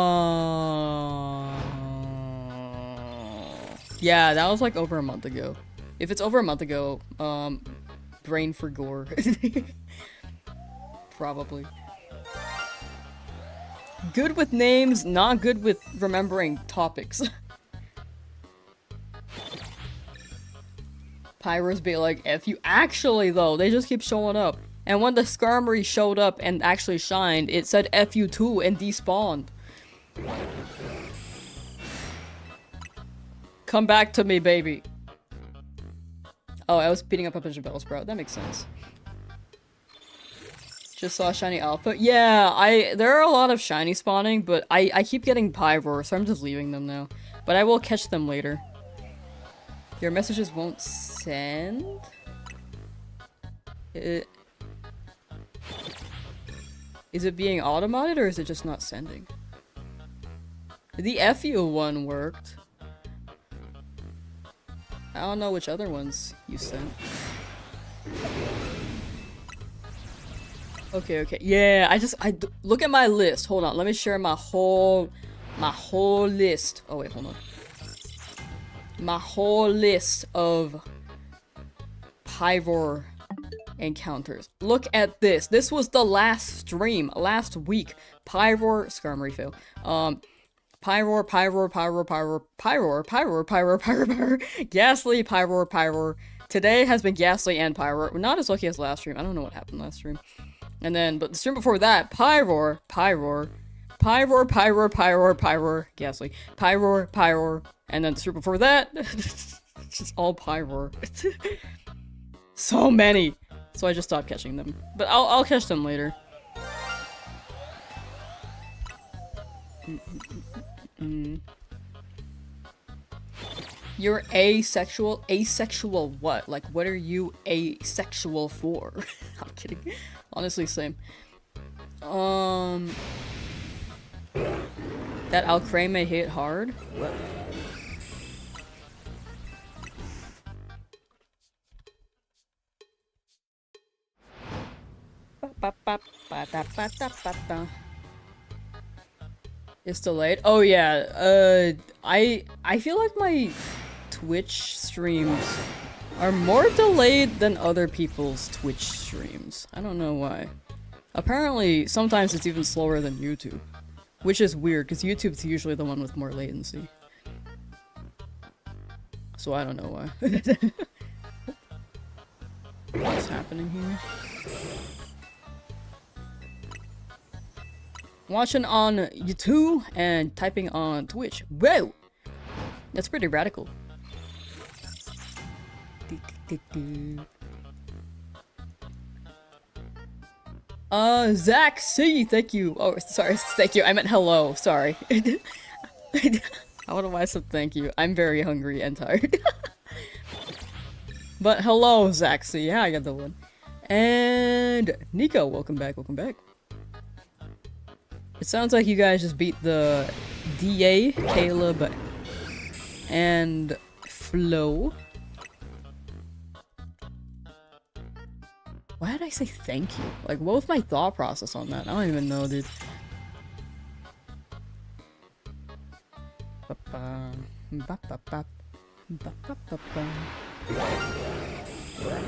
Yeah, that was like over a month ago. If it's over a month ago, brain for gore. Probably. Good with names, not good with remembering topics. Pyros be like, F you. Actually, though, they just keep showing up. And when the SKARMORY showed up and actually shined, it said F you too and despawned. Come back to me, baby. Oh, I was beating up a bunch of Bellsprout. That makes sense. Just saw shiny alpha. Yeah, there are a lot of shiny spawning, but I keep getting Pyroar, so I'm just leaving them now. But I will catch them later. Your messages won't send? Is it being automated or is it just not sending? The FU one worked. I don't know which other ones you sent. Okay. Yeah, look at my list. Hold on, let me share my whole list. Oh wait, hold on. My whole list of Pyroar encounters. Look at this. This was the last stream, last week. Pyroar, SKARMORY fail. Pyroar, Ghastly, Pyroar. Today has been Ghastly and Pyroar. We're not as lucky as last stream. I don't know what happened last stream. And then, but the stream before that, Pyroar, Ghastly, Pyroar, and then the stream before that, just all Pyroar. So many. So I just stopped catching them. But I'll catch them later. You're asexual? Asexual what? Like, what are you asexual for? I'm kidding. Honestly, same. That Alcreme hit hard? What? It's delayed. Oh yeah. I feel like my Twitch streams are more delayed than other people's Twitch streams. I don't know why. Apparently, sometimes it's even slower than YouTube. Which is weird, because YouTube's usually the one with more latency. So I don't know why. What's happening here? Watching on YouTube and typing on Twitch. Whoa! That's pretty radical. Zach C, thank you. Oh, sorry, thank you. I meant hello. Sorry. I don't know why I said thank you. I'm very hungry and tired. But hello, Zach C. Yeah, I got the one. And Nico, welcome back. Welcome back. It sounds like you guys just beat the DA, Caleb, and Flo. Why did I say thank you? Like, what was my thought process on that? I don't even know, dude. Where am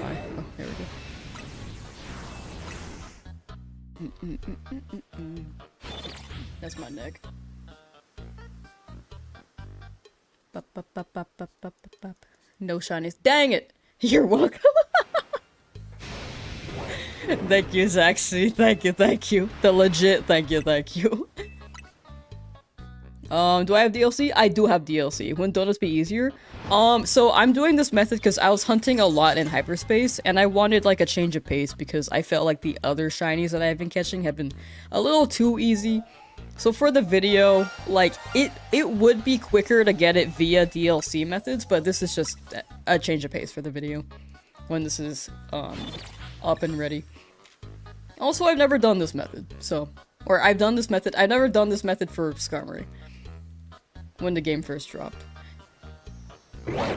I? Oh, there we go. That's my neck. No shinies. Dang it! You're welcome. Thank you, Zaxi. Thank you, thank you. The legit thank you, thank you. Do I have DLC? I do have DLC. Wouldn't donuts be easier? So I'm doing this method because I was hunting a lot in hyperspace, and I wanted, like, a change of pace because I felt like the other shinies that I've been catching have been a little too easy. So for the video, like, it would be quicker to get it via DLC methods, but this is just a change of pace for the video when this is, up and ready. Also, I've never done this method, so... Or, I've done this method. I've never done this method for SKARMORY. When the game first dropped. I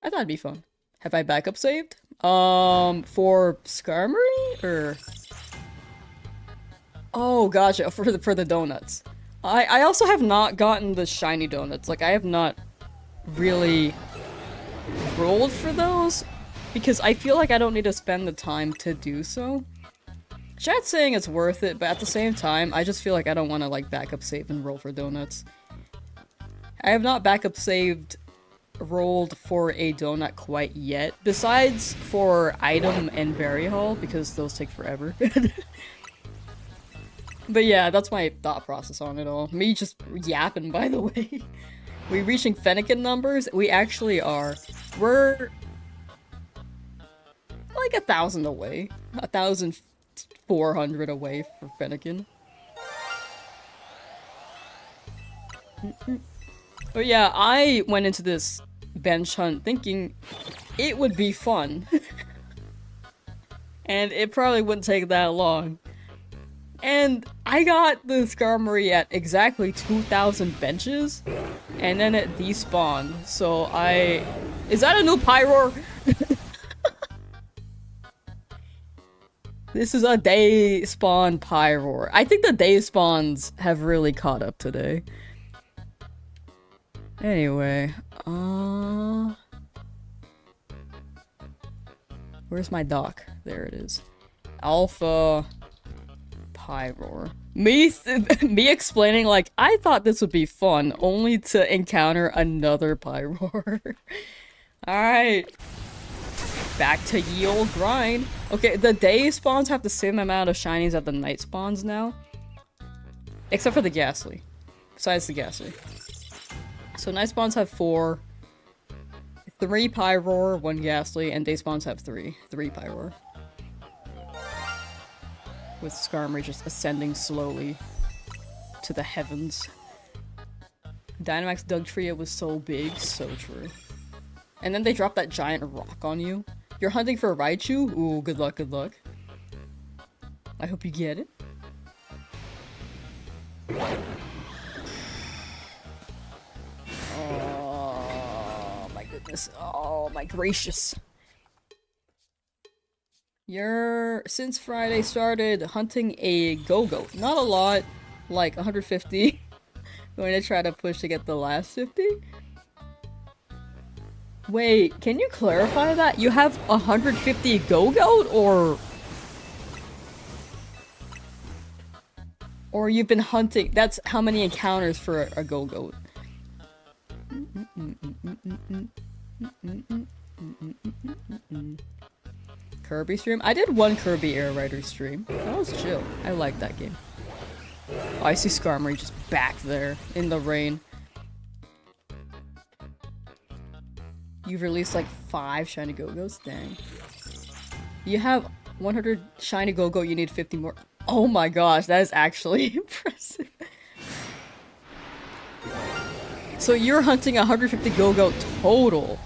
thought it'd be fun. Have I backup saved? For SKARMORY? Or... Oh, gotcha, for the donuts. I also have not gotten the shiny donuts. Like, I have not really rolled for those, because I feel like I don't need to spend the time to do so. Chat's saying it's worth it, but at the same time, I just feel like I don't want to, like, backup save and roll for donuts. I have not backup saved rolled for a donut quite yet, besides for item and berry haul, because those take forever. But yeah, that's my thought process on it all. Me just yapping, by the way. We reaching Fennekin numbers? We actually are. We're like 1,000 away. 1,400 away for Fennekin. But yeah, I went into this bench hunt thinking it would be fun. And it probably wouldn't take that long. And I got the SKARMORY at exactly 2,000 benches, and then it despawned, so Is that a new Pyroar? This is a day spawn Pyroar. I think the day spawns have really caught up today. Anyway, where's my dock? There it is. Alpha... Pyroar. Me explaining, like, I thought this would be fun, only to encounter another Pyroar. Alright. Back to ye old grind. Okay, the day spawns have the same amount of shinies as the night spawns now. Except for the Ghastly. Besides the Ghastly. So night spawns have 4. 3 Pyroar, 1 Ghastly, and day spawns have 3. 3 Pyroar. With SKARMORY just ascending slowly to the heavens. Dynamax Dugtrio was so big, so true. And then they drop that giant rock on you. You're hunting for a Raichu? Ooh, good luck, good luck. I hope you get it. Oh my goodness. Oh my gracious. Since Friday started hunting a go-goat. Not a lot, like 150. Going to try to push to get the last 50? Wait, can you clarify that? You have 150 go-goat, or you've been hunting? That's how many encounters for a go-goat. Kirby stream? I did one Kirby Air Rider stream. That was chill. I like that game. Oh, I see SKARMORY just back there in the rain. You've released like 5 shiny go-go's? Dang. You have 100 shiny go-go, you need 50 more. Oh my gosh, that is actually impressive. So you're hunting 150 go-go total.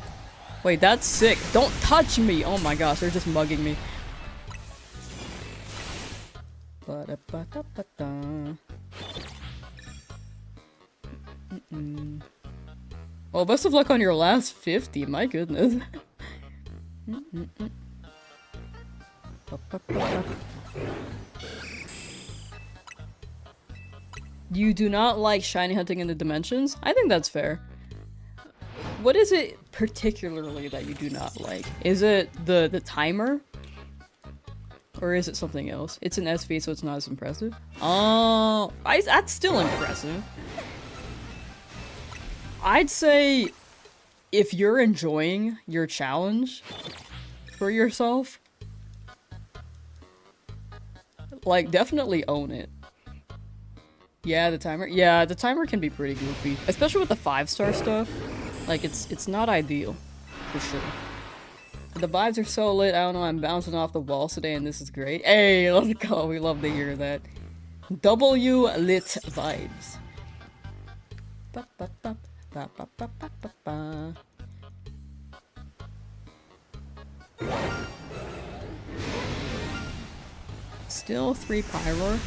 Wait, that's sick. Don't touch me! Oh my gosh, they're just mugging me. Well, best of luck on your last 50, my goodness. You do not like shiny hunting in the dimensions? I think that's fair. What is it particularly that you do not like? Is it the timer? Or is it something else? It's an SV, so it's not as impressive. Oh, that's still impressive. I'd say if you're enjoying your challenge for yourself, like, definitely own it. Yeah, the timer. Yeah, the timer can be pretty goofy, especially with the 5-star stuff. Like, it's not ideal, for sure. The vibes are so lit. I don't know, I'm bouncing off the walls today and this is great. Hey, let's go. We love to hear that. W lit vibes. Ba, ba, ba, ba, ba, ba, ba, ba, ba. Still 3 pyro.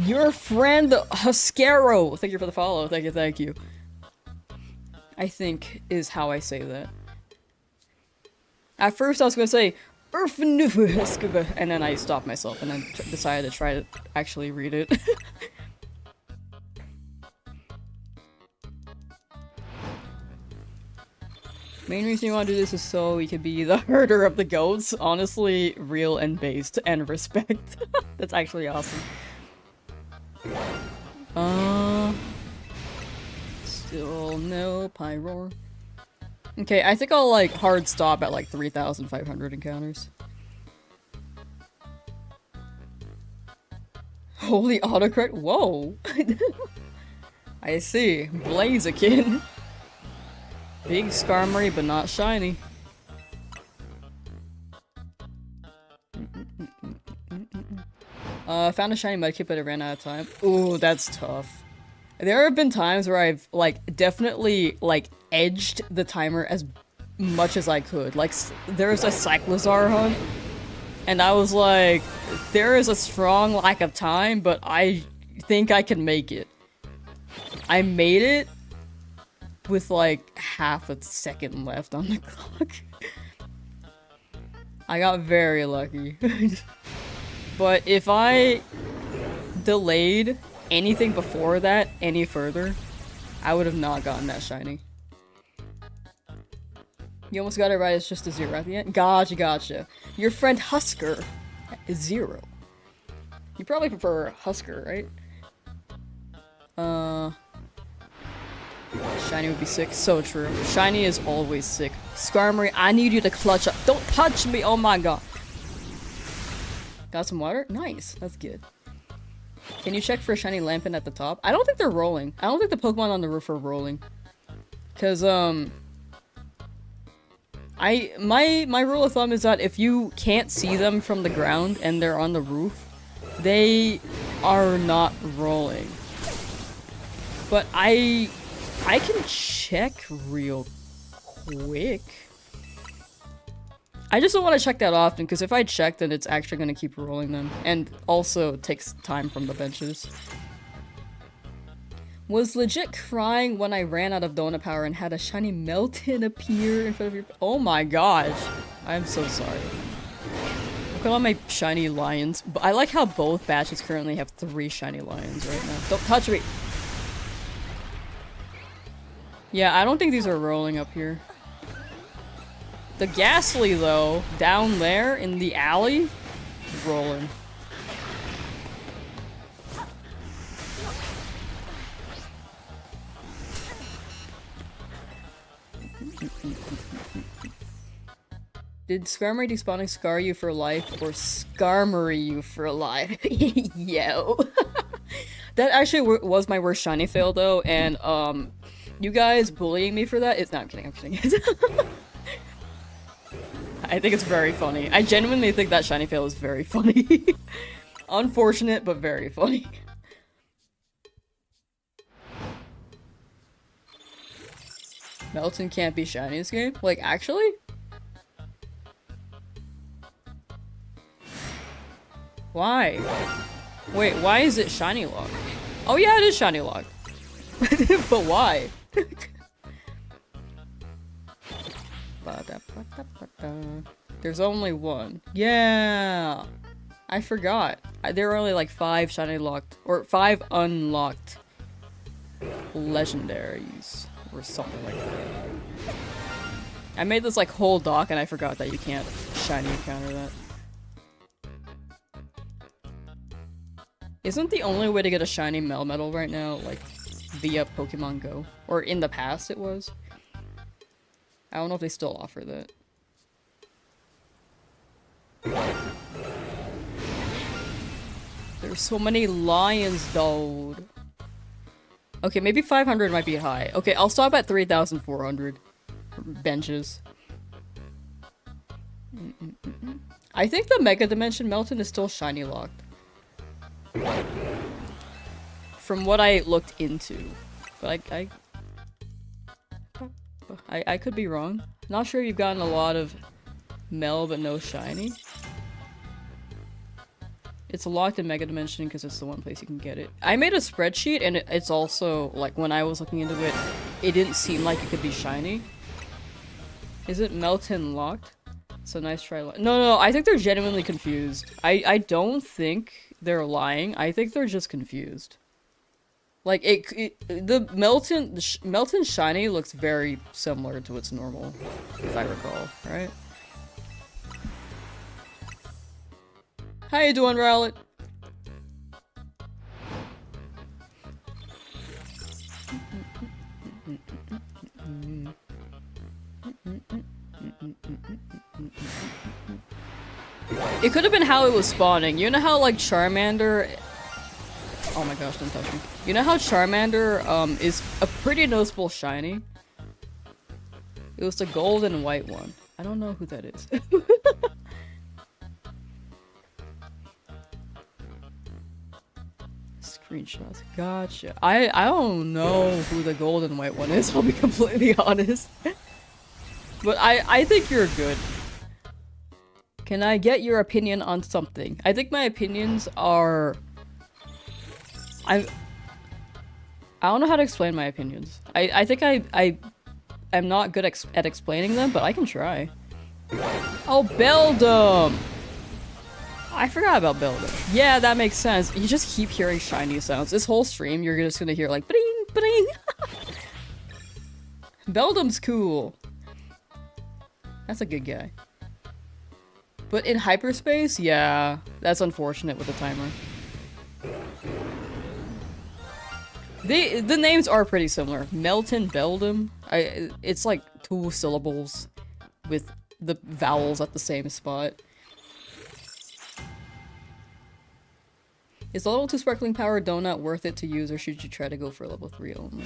Your friend Huskero. Thank you for the follow. Thank you, thank you. I think is how I say that. At first I was gonna say and then I stopped myself and then decided to try to actually read it. Main reason you want to do this is so we could be the herder of the goats. Honestly, real and based and respect. That's actually awesome. Still no pyro. Okay, I think I'll like hard stop at like 3,500 encounters. Holy autocorrect. Whoa. I see. Blaziken. Big SKARMORY, but not shiny. Found a shiny mudkip, but it ran out of time. Ooh, that's tough. There have been times where I've, like, definitely, like, edged the timer as much as I could. Like, there was a Cyclozar hunt, and I was like, there is a strong lack of time, but I think I can make it. I made it with, like, half a second left on the clock. I got very lucky. But if I delayed anything before that any further, I would have not gotten that shiny. You almost got it right, it's just a 0 at the end? Gotcha, gotcha. Your friend Husker is 0. You probably prefer Husker, right? Shiny would be sick. So true. Shiny is always sick. SKARMORY, I need you to clutch up. Don't touch me! Oh my god. Got some water? Nice. That's good. Can you check for a shiny Lampin at the top? I don't think they're rolling. I don't think the Pokemon on the roof are rolling. Cause, my rule of thumb is that if you can't see them from the ground and they're on the roof, they are not rolling. But I can check real quick. I just don't want to check that often, because if I check, then it's actually going to keep rolling them. And also, it takes time from the benches. Was legit crying when I ran out of donut power and had a shiny Melton appear in front of your- Oh my gosh. I'm so sorry. Look at all my shiny lions. I like how both batches currently have 3 shiny lions right now. Don't touch me! Yeah, I don't think these are rolling up here. The Ghastly, though, down there in the alley, rolling. Did SKARMORY despawning scar you for life or SKARMORY you for life? Yo. That actually was my worst shiny fail though, and you guys bullying me for that is- no, I'm kidding, I'm kidding. I think it's very funny. I genuinely think that shiny fail is very funny. Unfortunate, but very funny. Melton can't be shiny in this game? Like, actually? Why? Wait, why is it shiny locked? Oh yeah, it is shiny locked. But why? There's only one. Yeah! I forgot. There are only like 5 shiny locked, or 5 unlocked legendaries, or something like that. I made this like whole doc and I forgot that you can't shiny encounter that. Isn't the only way to get a shiny Melmetal right now, like, via Pokemon Go? Or in the past it was? I don't know if they still offer that. There's so many lions, dude. Okay, maybe 500 might be high. Okay, I'll stop at 3,400 benches. I think the Mega Dimension Melton is still shiny locked. From what I looked into. But I could be wrong. Not sure you've gotten a lot of Mel but no shiny. It's locked in Mega Dimension because it's the one place you can get it. I made a spreadsheet and it's also, like, when I was looking into it, it didn't seem like it could be shiny. Is it Melton locked? So nice try. No, I think they're genuinely confused. I don't think they're lying. I think they're just confused. Like, the Melton shiny looks very similar to its normal, if I recall, right? How you doing, Rowlet? It could have been how it was spawning. You know how, like, Charmander... Oh my gosh, don't touch me. You know how Charmander, is a pretty noticeable shiny? It was the gold and white one. I don't know who that is. Screenshots. Gotcha. I don't know who the gold and white one is, I'll be completely honest. But I think you're good. Can I get your opinion on something? I think my opinions are... I don't know how to explain my opinions. I think I'm not good at explaining them, but I can try. Oh, Beldum! I forgot about Beldum. Yeah, that makes sense. You just keep hearing shiny sounds. This whole stream, you're just gonna hear like bring, bring. Beldum's cool. That's a good guy. But in hyperspace, yeah, that's unfortunate with the timer. The names are pretty similar. Melton, Beldum. It's like 2 syllables with the vowels at the same spot. Is level 2 Sparkling Power Donut worth it to use, or should you try to go for level 3 only?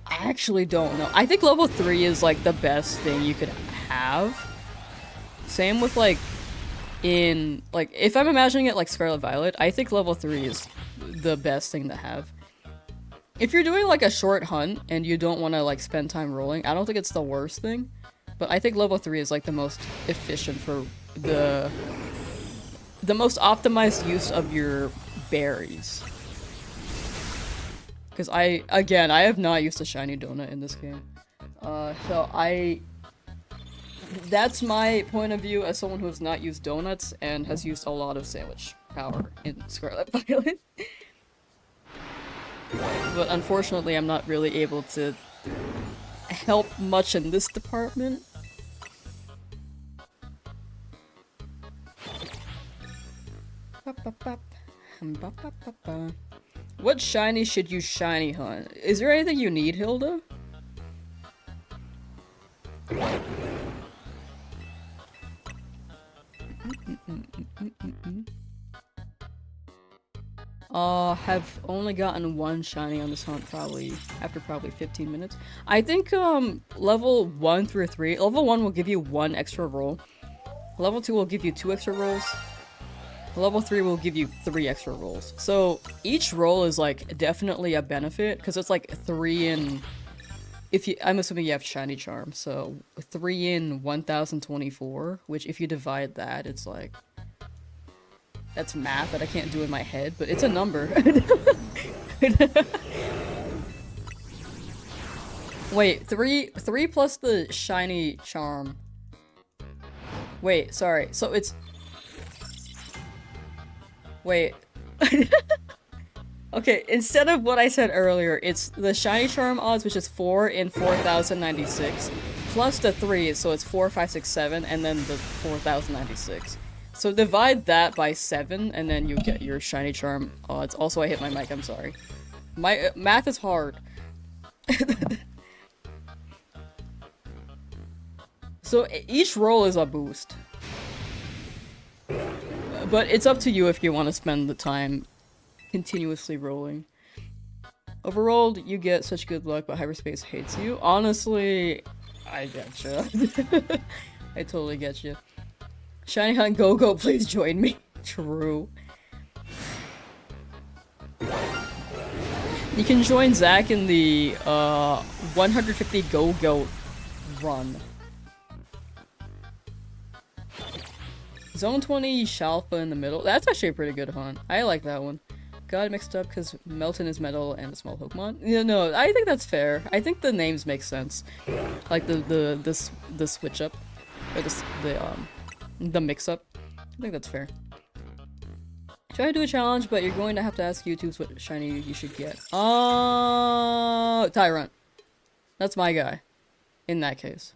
I actually don't know. I think level 3 is like the best thing you could have. Same with like in like if I'm imagining it like Scarlet Violet, I think level 3 is the best thing to have. If you're doing like a short hunt and you don't want to like spend time rolling, I don't think it's the worst thing. But I think level 3 is like the most efficient for the most optimized use of your berries. Because again, I have not used a shiny donut in this game. That's my point of view as someone who has not used donuts and has used a lot of sandwich power in Scarlet Violet. But unfortunately, I'm not really able to help much in this department. What shiny should you shiny hunt? Is there anything you need, Hilda? Have only gotten one shiny on this hunt after probably 15 minutes. I think level 1 through 3. Level 1 will give you 1 extra roll. Level 2 will give you 2 extra rolls. Level 3 will give you 3 extra rolls. So each roll is like definitely a benefit because it's like 3 in I'm assuming you have shiny charm, so 3 in 1024, which if you divide that, it's like that's math that I can't do in my head, but it's a number. Wait, 3 plus the shiny charm. Wait, sorry. So it's wait. Okay, instead of what I said earlier, it's the shiny charm odds, which is 4 in 4096, plus the 3, so it's 4, 5, 6, 7, and then the 4096. So divide that by 7, and then you get your shiny charm odds. Also, I hit my mic, I'm sorry. My math is hard. So each roll is a boost. But it's up to you if you want to spend the time continuously rolling. Overrolled, you get such good luck, but hyperspace hates you. Honestly, I getcha. I totally get you. Shiny Hunt Go-Go, please join me. True. You can join Zach in the 150 Go-Go run. Zone 20 Shalfa in the middle. That's actually a pretty good hunt. I like that one. Got it mixed up because Melton is metal and a small Pokemon. Yeah, no, I think that's fair. I think the names make sense. Like the switch up, or the mix up. I think that's fair. Try to do a challenge, but you're going to have to ask YouTube what shiny you should get. Tyrant. That's my guy. In that case.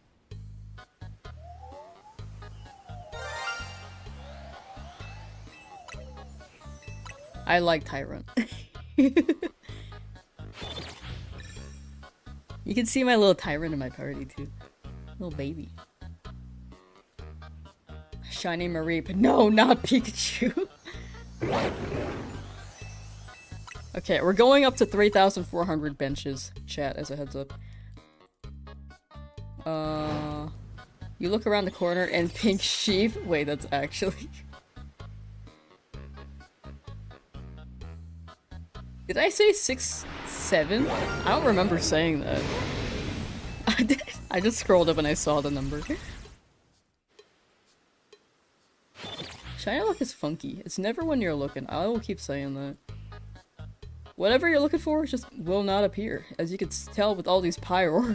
I like Tyrant. You can see my little Tyrant in my party too. Little baby. Shiny Marie, but no, not Pikachu. Okay, we're going up to 3,400 benches, chat, as a heads up. You look around the corner and pink sheep. Wait, that's actually... Did I say 6, 7? I don't remember saying that. I just scrolled up and I saw the number. Shiny luck is funky. It's never when you're looking. I will keep saying that. Whatever you're looking for just will not appear, as you can tell with all these pyro.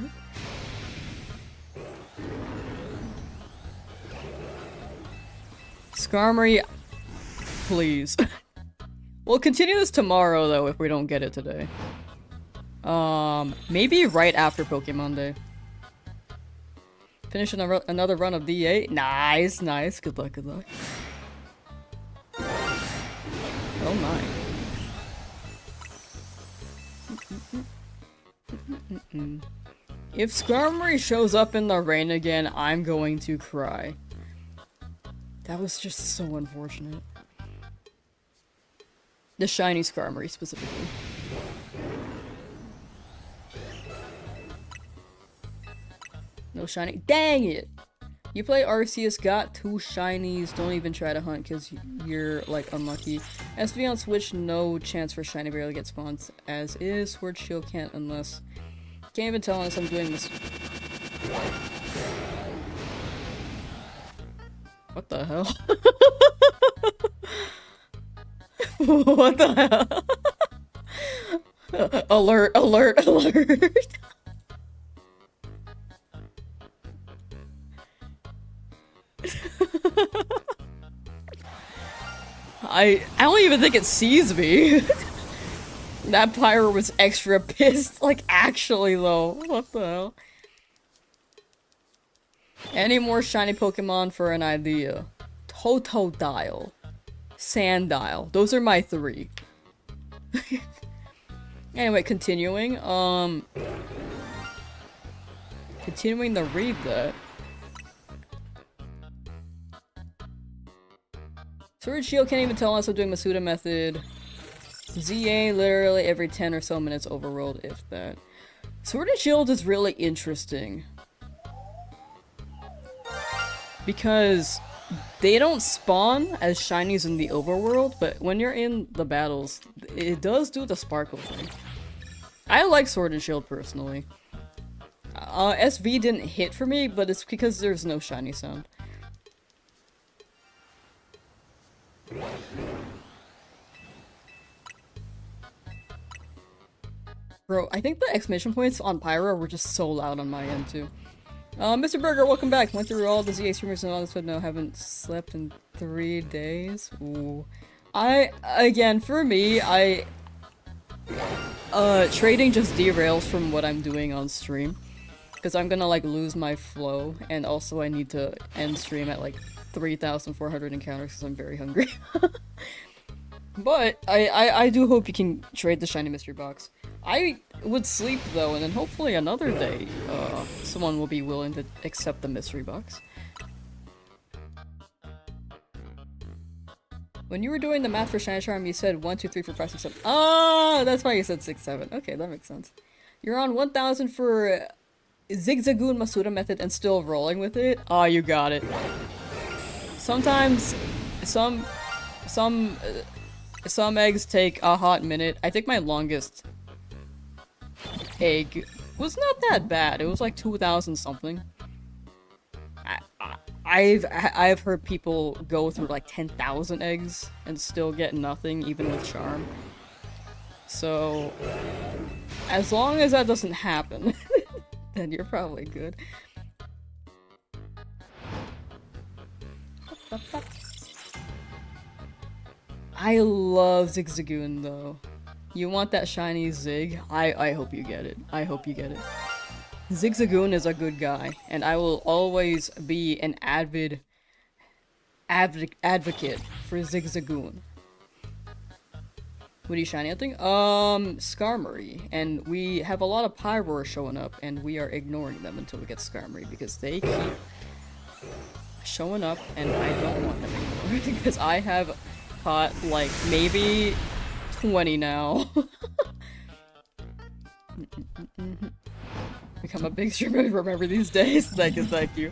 Skarmory, please. We'll continue this tomorrow, though, if we don't get it today. Maybe right after Pokemon Day. Finish another run of D8. Nice, nice. Good luck, good luck. Oh my. If Skarmory shows up in the rain again, I'm going to cry. That was just so unfortunate. The shiny Skarmory, specifically. No shiny. Dang it! You play Arceus, got 2 shinies, don't even try to hunt because you're, like, unlucky. SV on Switch, no chance for shiny barely get spawned as is. Sword Shield can't unless... Can't even tell unless I'm doing this... What the hell? What the hell? Alert, alert, alert. I don't even think it sees me. That pyro was extra pissed. Like, actually, though. What the hell? Any more shiny Pokemon for an idea? Totodile. Sandile. Those are my three. Anyway, continuing. Continuing to read that. Sword and Shield can't even tell us I'm doing Masuda method. ZA literally every 10 or so minutes overworld, if that. Sword and Shield is really interesting. Because they don't spawn as shinies in the overworld, but when you're in the battles, it does do the sparkle thing. I like Sword and Shield personally. SV didn't hit for me, but it's because there's no shiny sound. Bro, I think the exclamation points on Pyro were just so loud on my end too. Mr. Burger, welcome back. Went through all the ZA streamers and all this, but no, haven't slept in 3 days. Ooh. Again, for me, trading just derails from what I'm doing on stream. Because I'm gonna, like, lose my flow, and also I need to end stream at, like, 3,400 encounters because I'm very hungry. But, I do hope you can trade the shiny mystery box. I would sleep, though, and then hopefully another day, someone will be willing to accept the mystery box. When you were doing the math for Shiny Charm, you said 1, 2, 3, 4, 5, 6, 7. Oh, that's why you said 6, 7. Okay, that makes sense. You're on 1,000 for Zigzagoon Masuda method and still rolling with it? Oh, you got it. Sometimes, some eggs take a hot minute. I think my longest egg was not that bad. It was like 2,000 something. I've heard people go through like 10,000 eggs and still get nothing, even with charm. So, as long as that doesn't happen, then you're probably good. I love Zigzagoon though. You want that shiny Zig? I hope you get it. I hope you get it. Zigzagoon is a good guy, and I will always be an advocate for Zigzagoon. What are you shiny hunting? Skarmory. And we have a lot of Pyroar showing up, and we are ignoring them until we get Skarmory, because they keep showing up, and I don't want them anymore, because I have caught, like, maybe 20 now. Become a big streamer, remember these days? Thank you, thank you.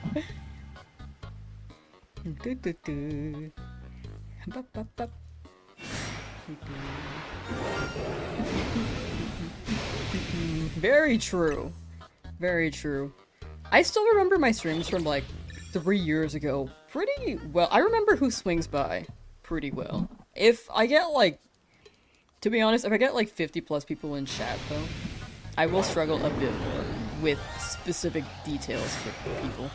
Very true. Very true. I still remember my streams from like 3 years ago pretty well. I remember who swings by pretty well. If I get like, to be honest, if I get like 50 plus people in chat though, I will struggle a bit more with specific details for people.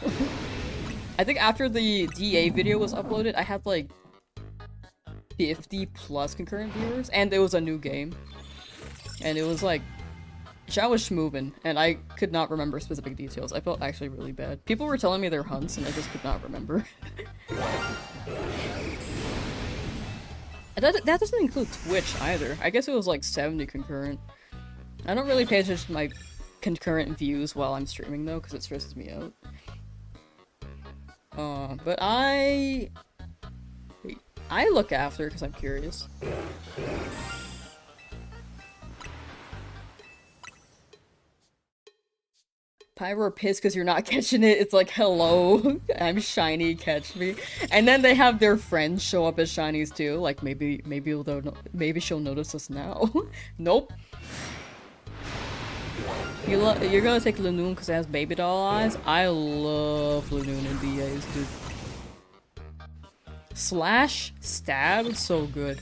I think after the DA video was uploaded, I had like 50 plus concurrent viewers, and it was a new game. And it was like, chat was schmoovin', and I could not remember specific details. I felt actually really bad. People were telling me their hunts, and I just could not remember. That doesn't include Twitch either. I guess it was like 70 concurrent. I don't really pay attention to my concurrent views while I'm streaming though, because it stresses me out. But I look after because I'm curious. Pyro pissed because you're not catching it. It's like, hello, I'm shiny, catch me. And then they have their friends show up as shinies too. Like maybe she'll notice us now. Nope. You're gonna take Lanoon because it has baby doll eyes? I love Lanoon and BAs, dude. Slash Stab, so good.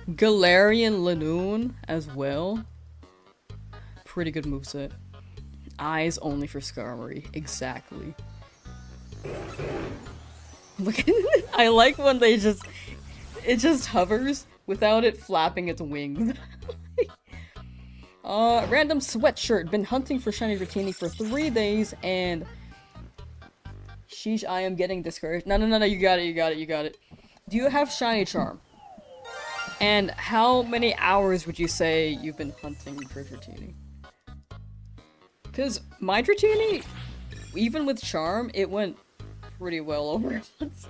Galarian Lanoon as well. pretty good moveset. Eyes only for SKARMORY. Exactly. Look at it. I like when they just... It just hovers without it flapping its wings. Random sweatshirt. Been hunting for shiny Dratini for 3 days and... Sheesh, I am getting discouraged. No, you got it. Do you have shiny charm? And how many hours would you say you've been hunting for Dratini? Because my Dratini, even with charm, it went pretty well over months.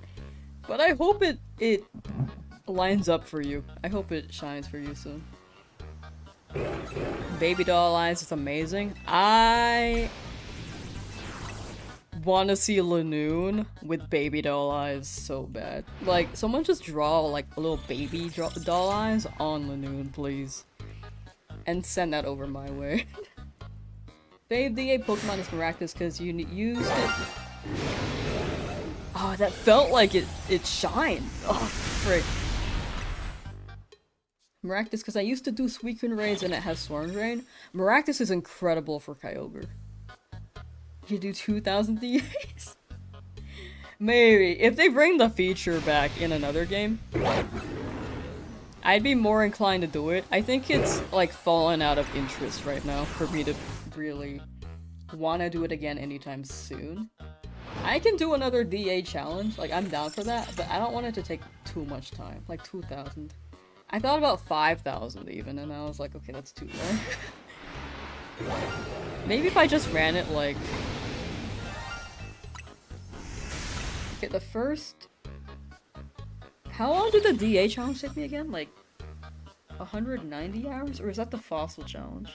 But I hope it lines up for you. I hope it shines for you soon. Baby doll eyes is amazing. I want to see Lanoon with baby doll eyes so bad. Like, someone just draw like a little baby doll eyes on Lanoon, please. And send that over my way. Babe, the A Pokemon is miraculous because you used it. Oh, that felt like it shined. Oh, frick. Maractus, because I used to do Suicune raids and it has Swarm Drain. Maractus is incredible for Kyogre. You do 2,000 DAs? Maybe. If they bring the feature back in another game, I'd be more inclined to do it. I think it's, like, fallen out of interest right now for me to really want to do it again anytime soon. I can do another DA challenge, like, I'm down for that, but I don't want it to take too much time. Like, 2,000. I thought about 5,000 even, and I was like, okay, that's too low. Maybe if I just ran it, like... Okay, the first... How long did the DA challenge take me again? Like, 190 hours? Or is that the fossil challenge?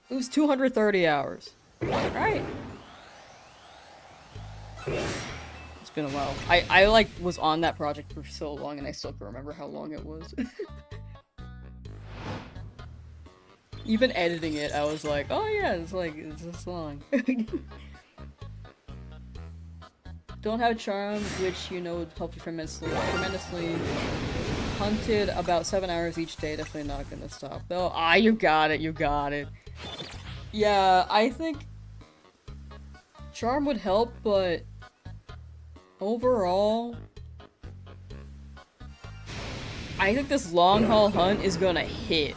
It was 230 hours. Right. It's been a while. I like was on that project for so long and I still can remember how long it was. Even editing it, I was like, oh yeah, it's this long. Don't have charm, which you know would help you tremendously. Hunted about 7 hours each day, definitely not gonna stop. Though, you got it. Yeah, I think charm would help, but overall, I think this long haul hunt is gonna hit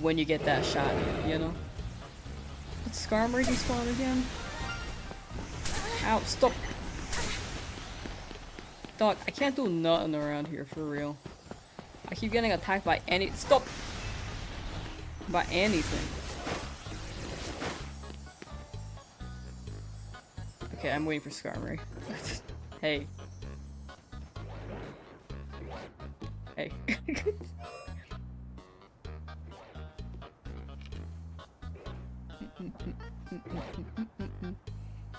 when you get that shot in, you know? Did SKARMORY despawn again? Ow, stop! Dog, I can't do nothing around here, for real. I keep getting attacked by stop! By anything. Okay, I'm waiting for SKARMORY. Hey. Hey.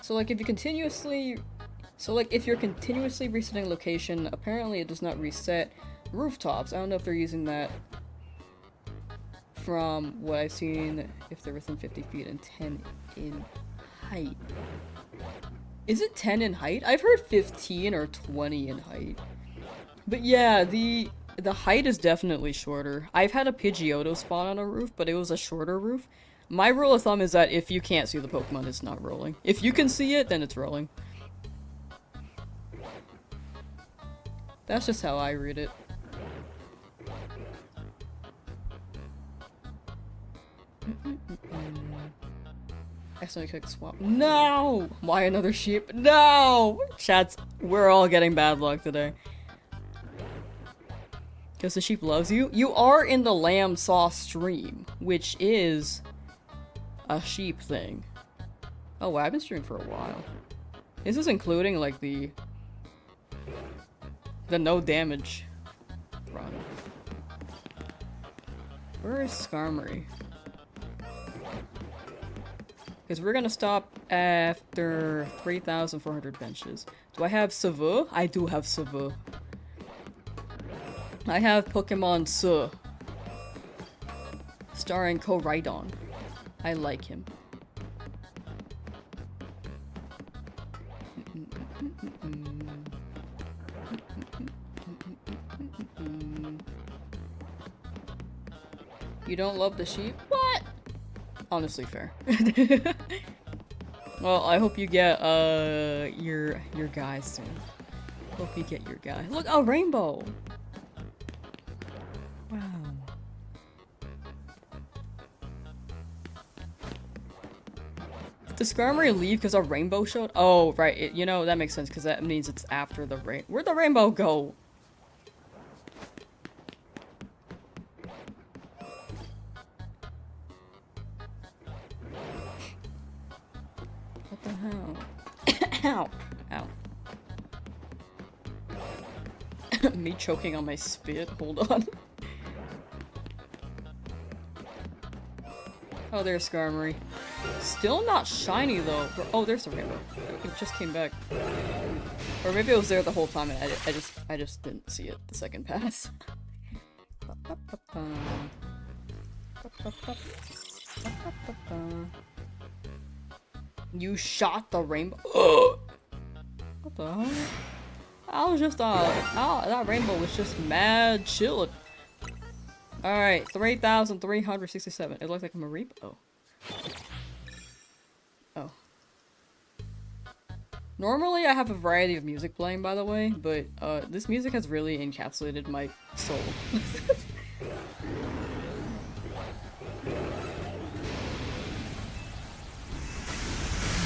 So like if you're continuously resetting location, apparently it does not reset rooftops. I don't know if they're using that from what I've seen, if they're within 50 feet and 10 in height. Is it 10 in height? I've heard 15 or 20 in height. But yeah, the height is definitely shorter. I've had a Pidgeotto spawn on a roof, but it was a shorter roof. My rule of thumb is that if you can't see the Pokemon, it's not rolling. If you can see it, then it's rolling. That's just how I read it. Accidentally clicked swap. No! Why another sheep? No! Chats, we're all getting bad luck today. Because the sheep loves you? You are in the Lamsauce stream, which is a sheep thing. Oh wow, I've been streaming for a while. This is including like the no damage run. Where is SKARMORY? Because we're gonna stop after 3,400 benches. Do I have Savu? I do have Savu. I have Pokemon Su. Starring Koraidon. I like him. You don't love the sheep? What? Honestly, fair. Well, I hope you get, your guy soon. Hope you get your guy. Look, a rainbow! Wow. Did SKARMORY leave because a rainbow showed? Oh, right. You know, that makes sense because that means it's after the rain. Where'd the rainbow go? What the hell? Ow. Ow. Me choking on my spit. Hold on. Oh, there's SKARMORY. Still not shiny though. Oh, there's a rainbow. It just came back. Or maybe it was there the whole time and I just didn't see it the second pass. You shot the rainbow. What the hell? I was just that rainbow was just mad chillin'. Alright, 3,367. It looks like I'm a reap. Oh. Oh. Normally I have a variety of music playing, by the way, but this music has really encapsulated my soul.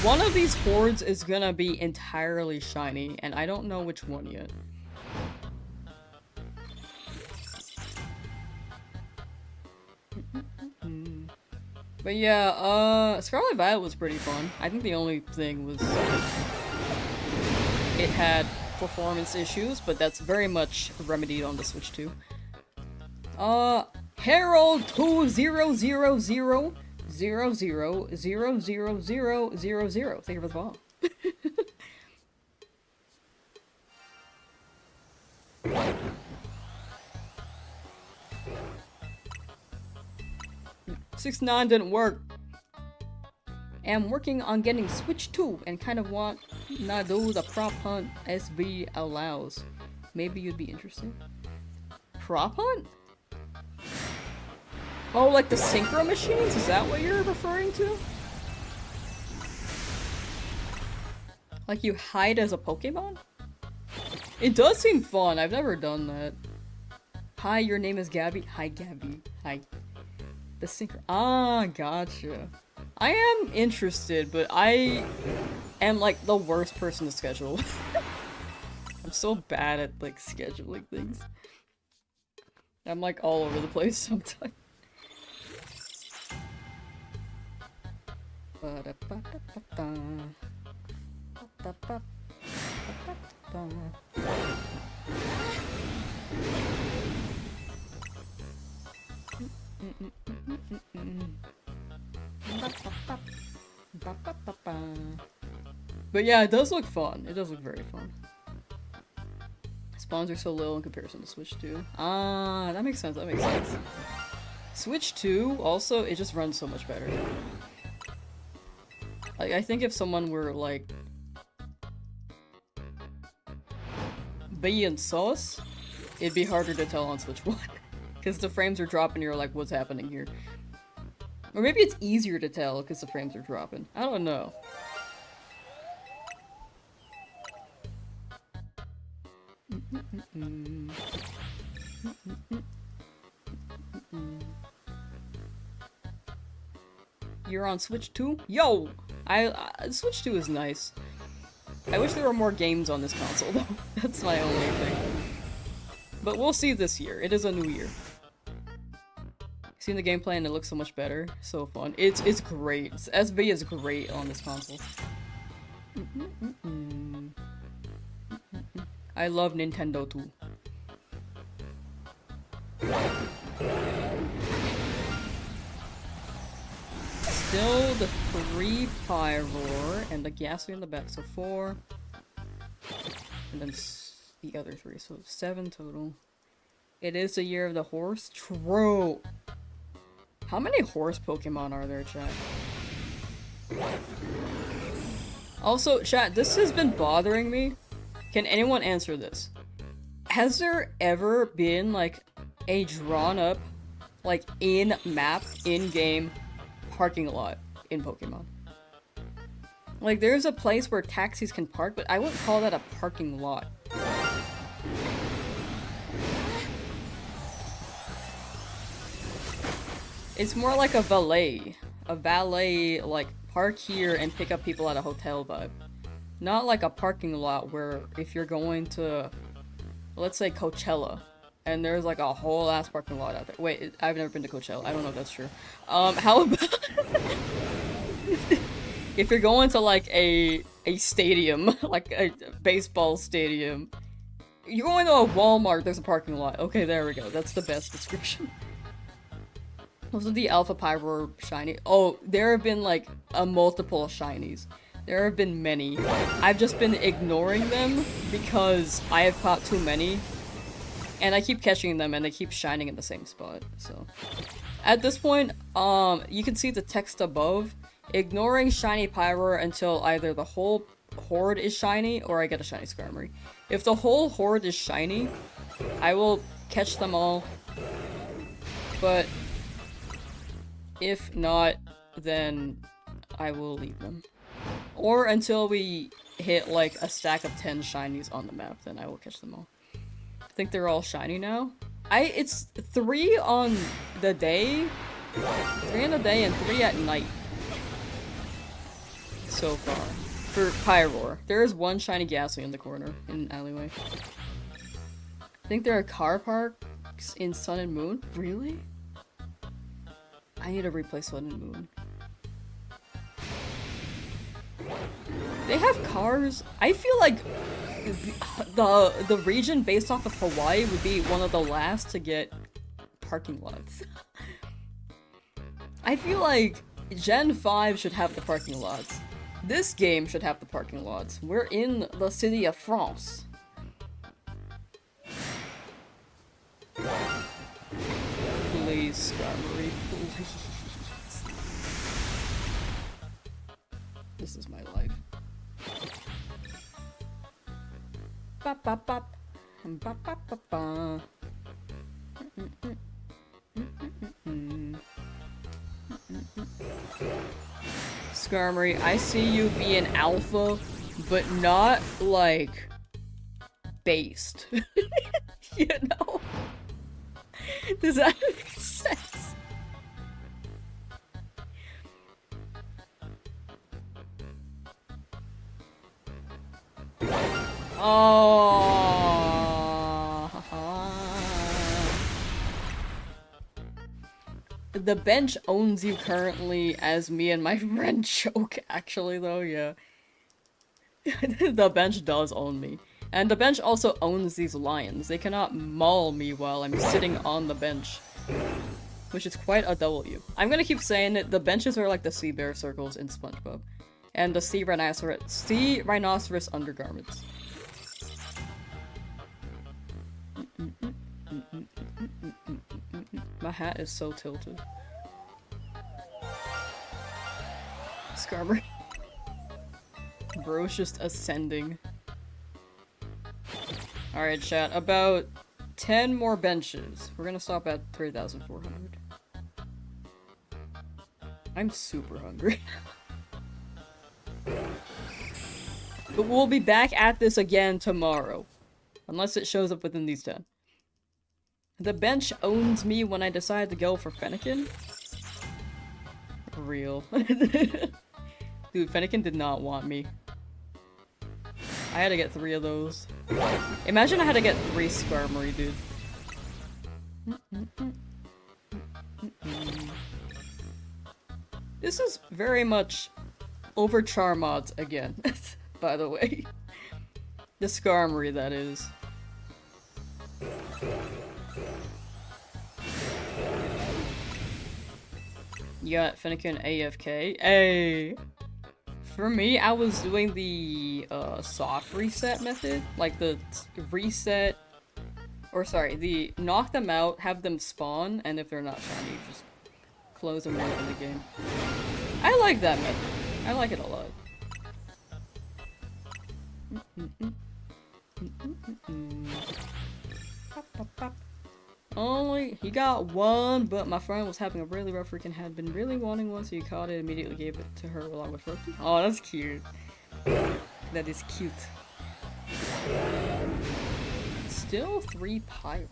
One of these hordes is gonna be entirely shiny, and I don't know which one yet. But yeah, Scarlet Violet was pretty fun. I think the only thing was it had performance issues, but that's very much remedied on the Switch too. Harold 200000000000. Thank you for the follow. 6-9 didn't work. Am working on getting Switch 2 and kind of want to do the prop hunt SV allows. Maybe you'd be interested. Prop hunt? Oh, like the synchro machines? Is that what you're referring to? Like you hide as a Pokemon? It does seem fun. I've never done that. Hi, your name is Gabby. Hi, Gabby. Hi. The synchro. Ah, gotcha. I am interested, but I am like the worst person to schedule. I'm so bad at like scheduling things. I'm like all over the place sometimes. But yeah, it does look fun. It does look very fun. Spawns are so little in comparison to Switch 2. Ah, that makes sense, that makes sense. Switch 2, also, it just runs so much better. Like, I think if someone were, like, being sauce, it'd be harder to tell on Switch 1. Because the frames are dropping, you're like, what's happening here? Or maybe it's easier to tell because the frames are dropping. I don't know. You're on Switch 2? Yo! Switch 2 is nice. I wish there were more games on this console, though. That's my only thing. But we'll see this year. It is a new year. Seen the gameplay and it looks so much better. So fun. It's great. SV is great on this console. I love Nintendo too. Still the 3 Pyroar and the Ghastly in the back, so 4. And then the other 3, so 7 total. It is the year of the horse. True! How many horse Pokemon are there, chat? Also, chat, this has been bothering me. Can anyone answer this? Has there ever been, like, a drawn-up Like, in-map, in-game parking lot in Pokemon. Like, there's a place where taxis can park, but I wouldn't call that a parking lot. It's more like a valet. A valet, like, park here and pick up people at a hotel vibe. Not like a parking lot where if you're going to, let's say Coachella, and there's like a whole ass parking lot out there. Wait, I've never been to Coachella. I don't know if that's true. How about if you're going to like a stadium, like a baseball stadium, you're going to a Walmart, there's a parking lot. Okay, there we go. That's the best description. Those are the Alpha Pyro shiny. Oh, there have been like a multiple shinies. There have been many. I've just been ignoring them because I have caught too many. And I keep catching them and they keep shining in the same spot, so. At this point, you can see the text above. Ignoring shiny Pyro until either the whole horde is shiny or I get a shiny Skarmory. If the whole horde is shiny, I will catch them all. But if not, then I will leave them. Or until we hit like a stack of 10 shinies on the map, then I will catch them all. I think they're all shiny now. It's 3 on the day, 3 in the day and 3 at night. So far. For Pyroar. There is 1 shiny Ghastly in the corner, in an alleyway. I think there are car parks in Sun and Moon. Really? I need to replay Sun and Moon. They have cars. I feel like the region based off of Hawaii would be one of the last to get parking lots. I feel like Gen 5 should have the parking lots. This game should have the parking lots. We're in the city of France. Please, Skarmory, please. This is my life. Bop bop bop. Bop bop bop bop. Skarmory, I see you being alpha, but not like based. You know? Does that make sense? Oh. The bench owns you currently as me and my friend Choke, actually, though, yeah. The bench does own me. And the bench also owns these lions. They cannot maul me while I'm sitting on the bench. Which is quite a W. I'm gonna keep saying it, the benches are like the sea bear circles in SpongeBob. And the sea rhinoceros undergarments. My hat is so tilted. Skarmory. Bro's just ascending. Alright, chat. About 10 more benches. We're gonna stop at 3,400. I'm super hungry. But we'll be back at this again tomorrow. Unless it shows up within these 10. The bench owns me when I decide to go for Fennekin. Real. Dude, Fennekin did not want me. I had to get 3 of those. Imagine I had to get 3 Skarmory, dude. This is very much over Charmods again, by the way. The Skarmory, that is. You got Fennekin AFK. Hey! For me, I was doing the soft reset method. Like the reset, or sorry, the knock them out, have them spawn, and if they're not shiny, just close them out of the game. I like that method. I like it a lot. He got one, but my friend was having a really rough week and had been really wanting one, so he caught it, immediately gave it to her along with Rocky. Oh, that's cute. That is cute. Still 3 pyro.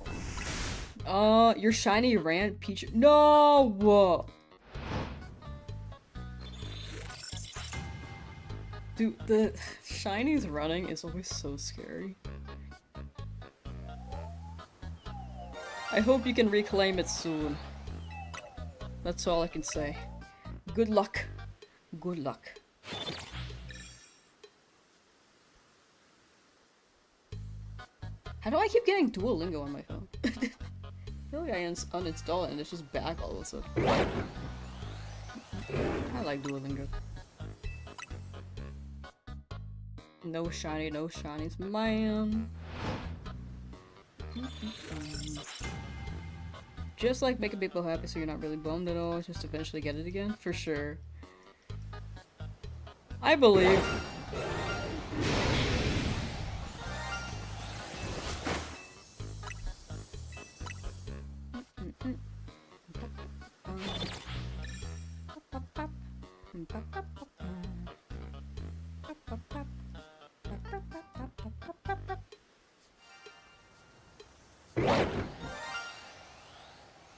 Your shiny Rand Peach. No! Dude, the shinies running is always so scary. I hope you can reclaim it soon. That's all I can say. Good luck. Good luck. How do I keep getting Duolingo on my phone? I feel like I uninstall it and it's just back all of a sudden. I like Duolingo. No shinies, man. Just like making people happy so you're not really bummed at all, just eventually get it again? For sure. I believe.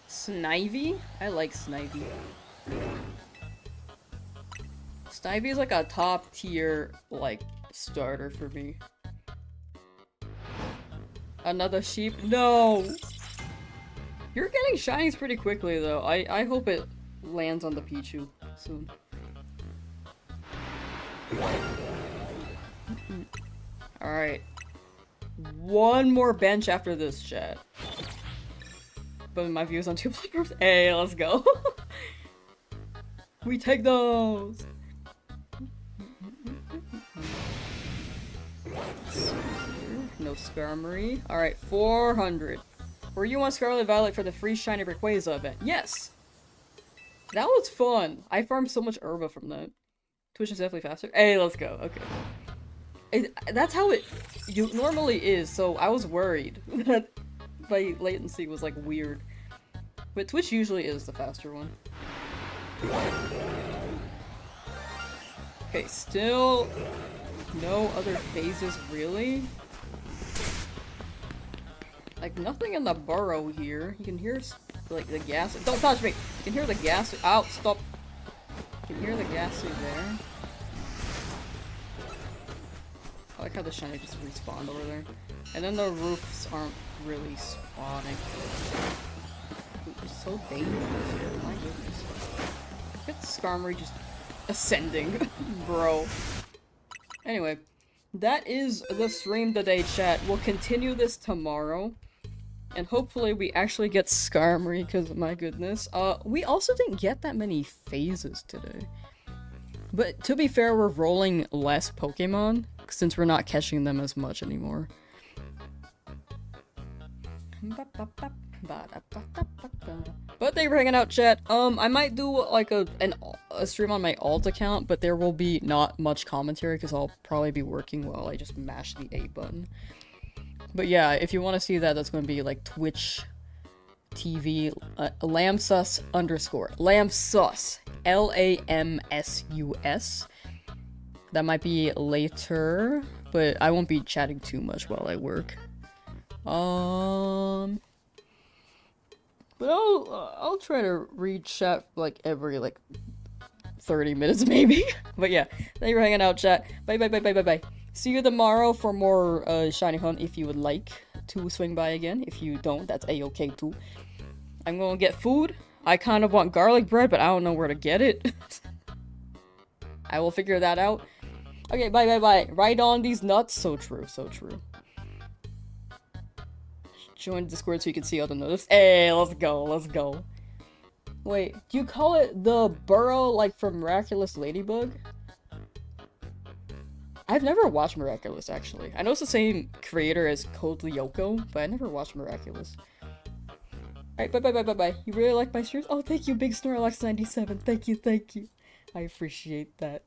Snivy? I like Snivy. Snivy is like a top tier, like, starter for me. Another sheep? No! You're getting shinies pretty quickly though. I hope it lands on the Pichu soon. Alright. One more bench after this, chat. But my views on 2 platforms. Hey, let's go. We take those. No SKARMORY. Alright, 400. Were you on Scarlet Violet for the free shiny Rayquaza event? Yes! That was fun. I farmed so much herba from that. Twitch is definitely faster. Hey, let's go. Okay. That's how it normally is, so I was worried that my latency was like weird. But Twitch usually is the faster one. Okay, still no other phases really. Like nothing in the burrow here. You can hear like the gas. Don't touch me! You can hear the gas. Ow, stop. You can hear the gas there. I like how the shiny just respawned over there. And then the roofs aren't really spawning. It's so dangerous here, my goodness. Look at SKARMORY just ascending, bro. Anyway, that is the stream today, chat. We'll continue this tomorrow. And hopefully we actually get SKARMORY, because my goodness. We also didn't get that many phases today. But to be fair, we're rolling less Pokemon, since we're not catching them as much anymore. But thank you for hanging out, chat. I might do like a stream on my alt account, but there will be not much commentary because I'll probably be working while I just mash the A button. But yeah, if you want to see that, that's going to be like Twitch TV Lamsauce _ Lamsauce Lamsus. That might be later, but I won't be chatting too much while I work. But I'll try to read chat like every like 30 minutes maybe. But yeah, thank you for hanging out, chat. Bye bye bye bye bye bye. See you tomorrow for more shiny hunt if you would like to swing by again. If you don't, that's a-okay too. I'm gonna get food. I kind of want garlic bread, but I don't know where to get it. I will figure that out. Okay, bye bye bye. Right on these nuts. So true, so true. Join Discord so you can see all the notice. Hey, let's go, let's go. Wait, do you call it the burrow like from Miraculous Ladybug? I've never watched Miraculous, actually. I know it's the same creator as Code Lyoko, but I never watched Miraculous. Alright, bye bye bye bye bye. You really like my streams? Oh, thank you, Big Snorlax97. Thank you, thank you. I appreciate that.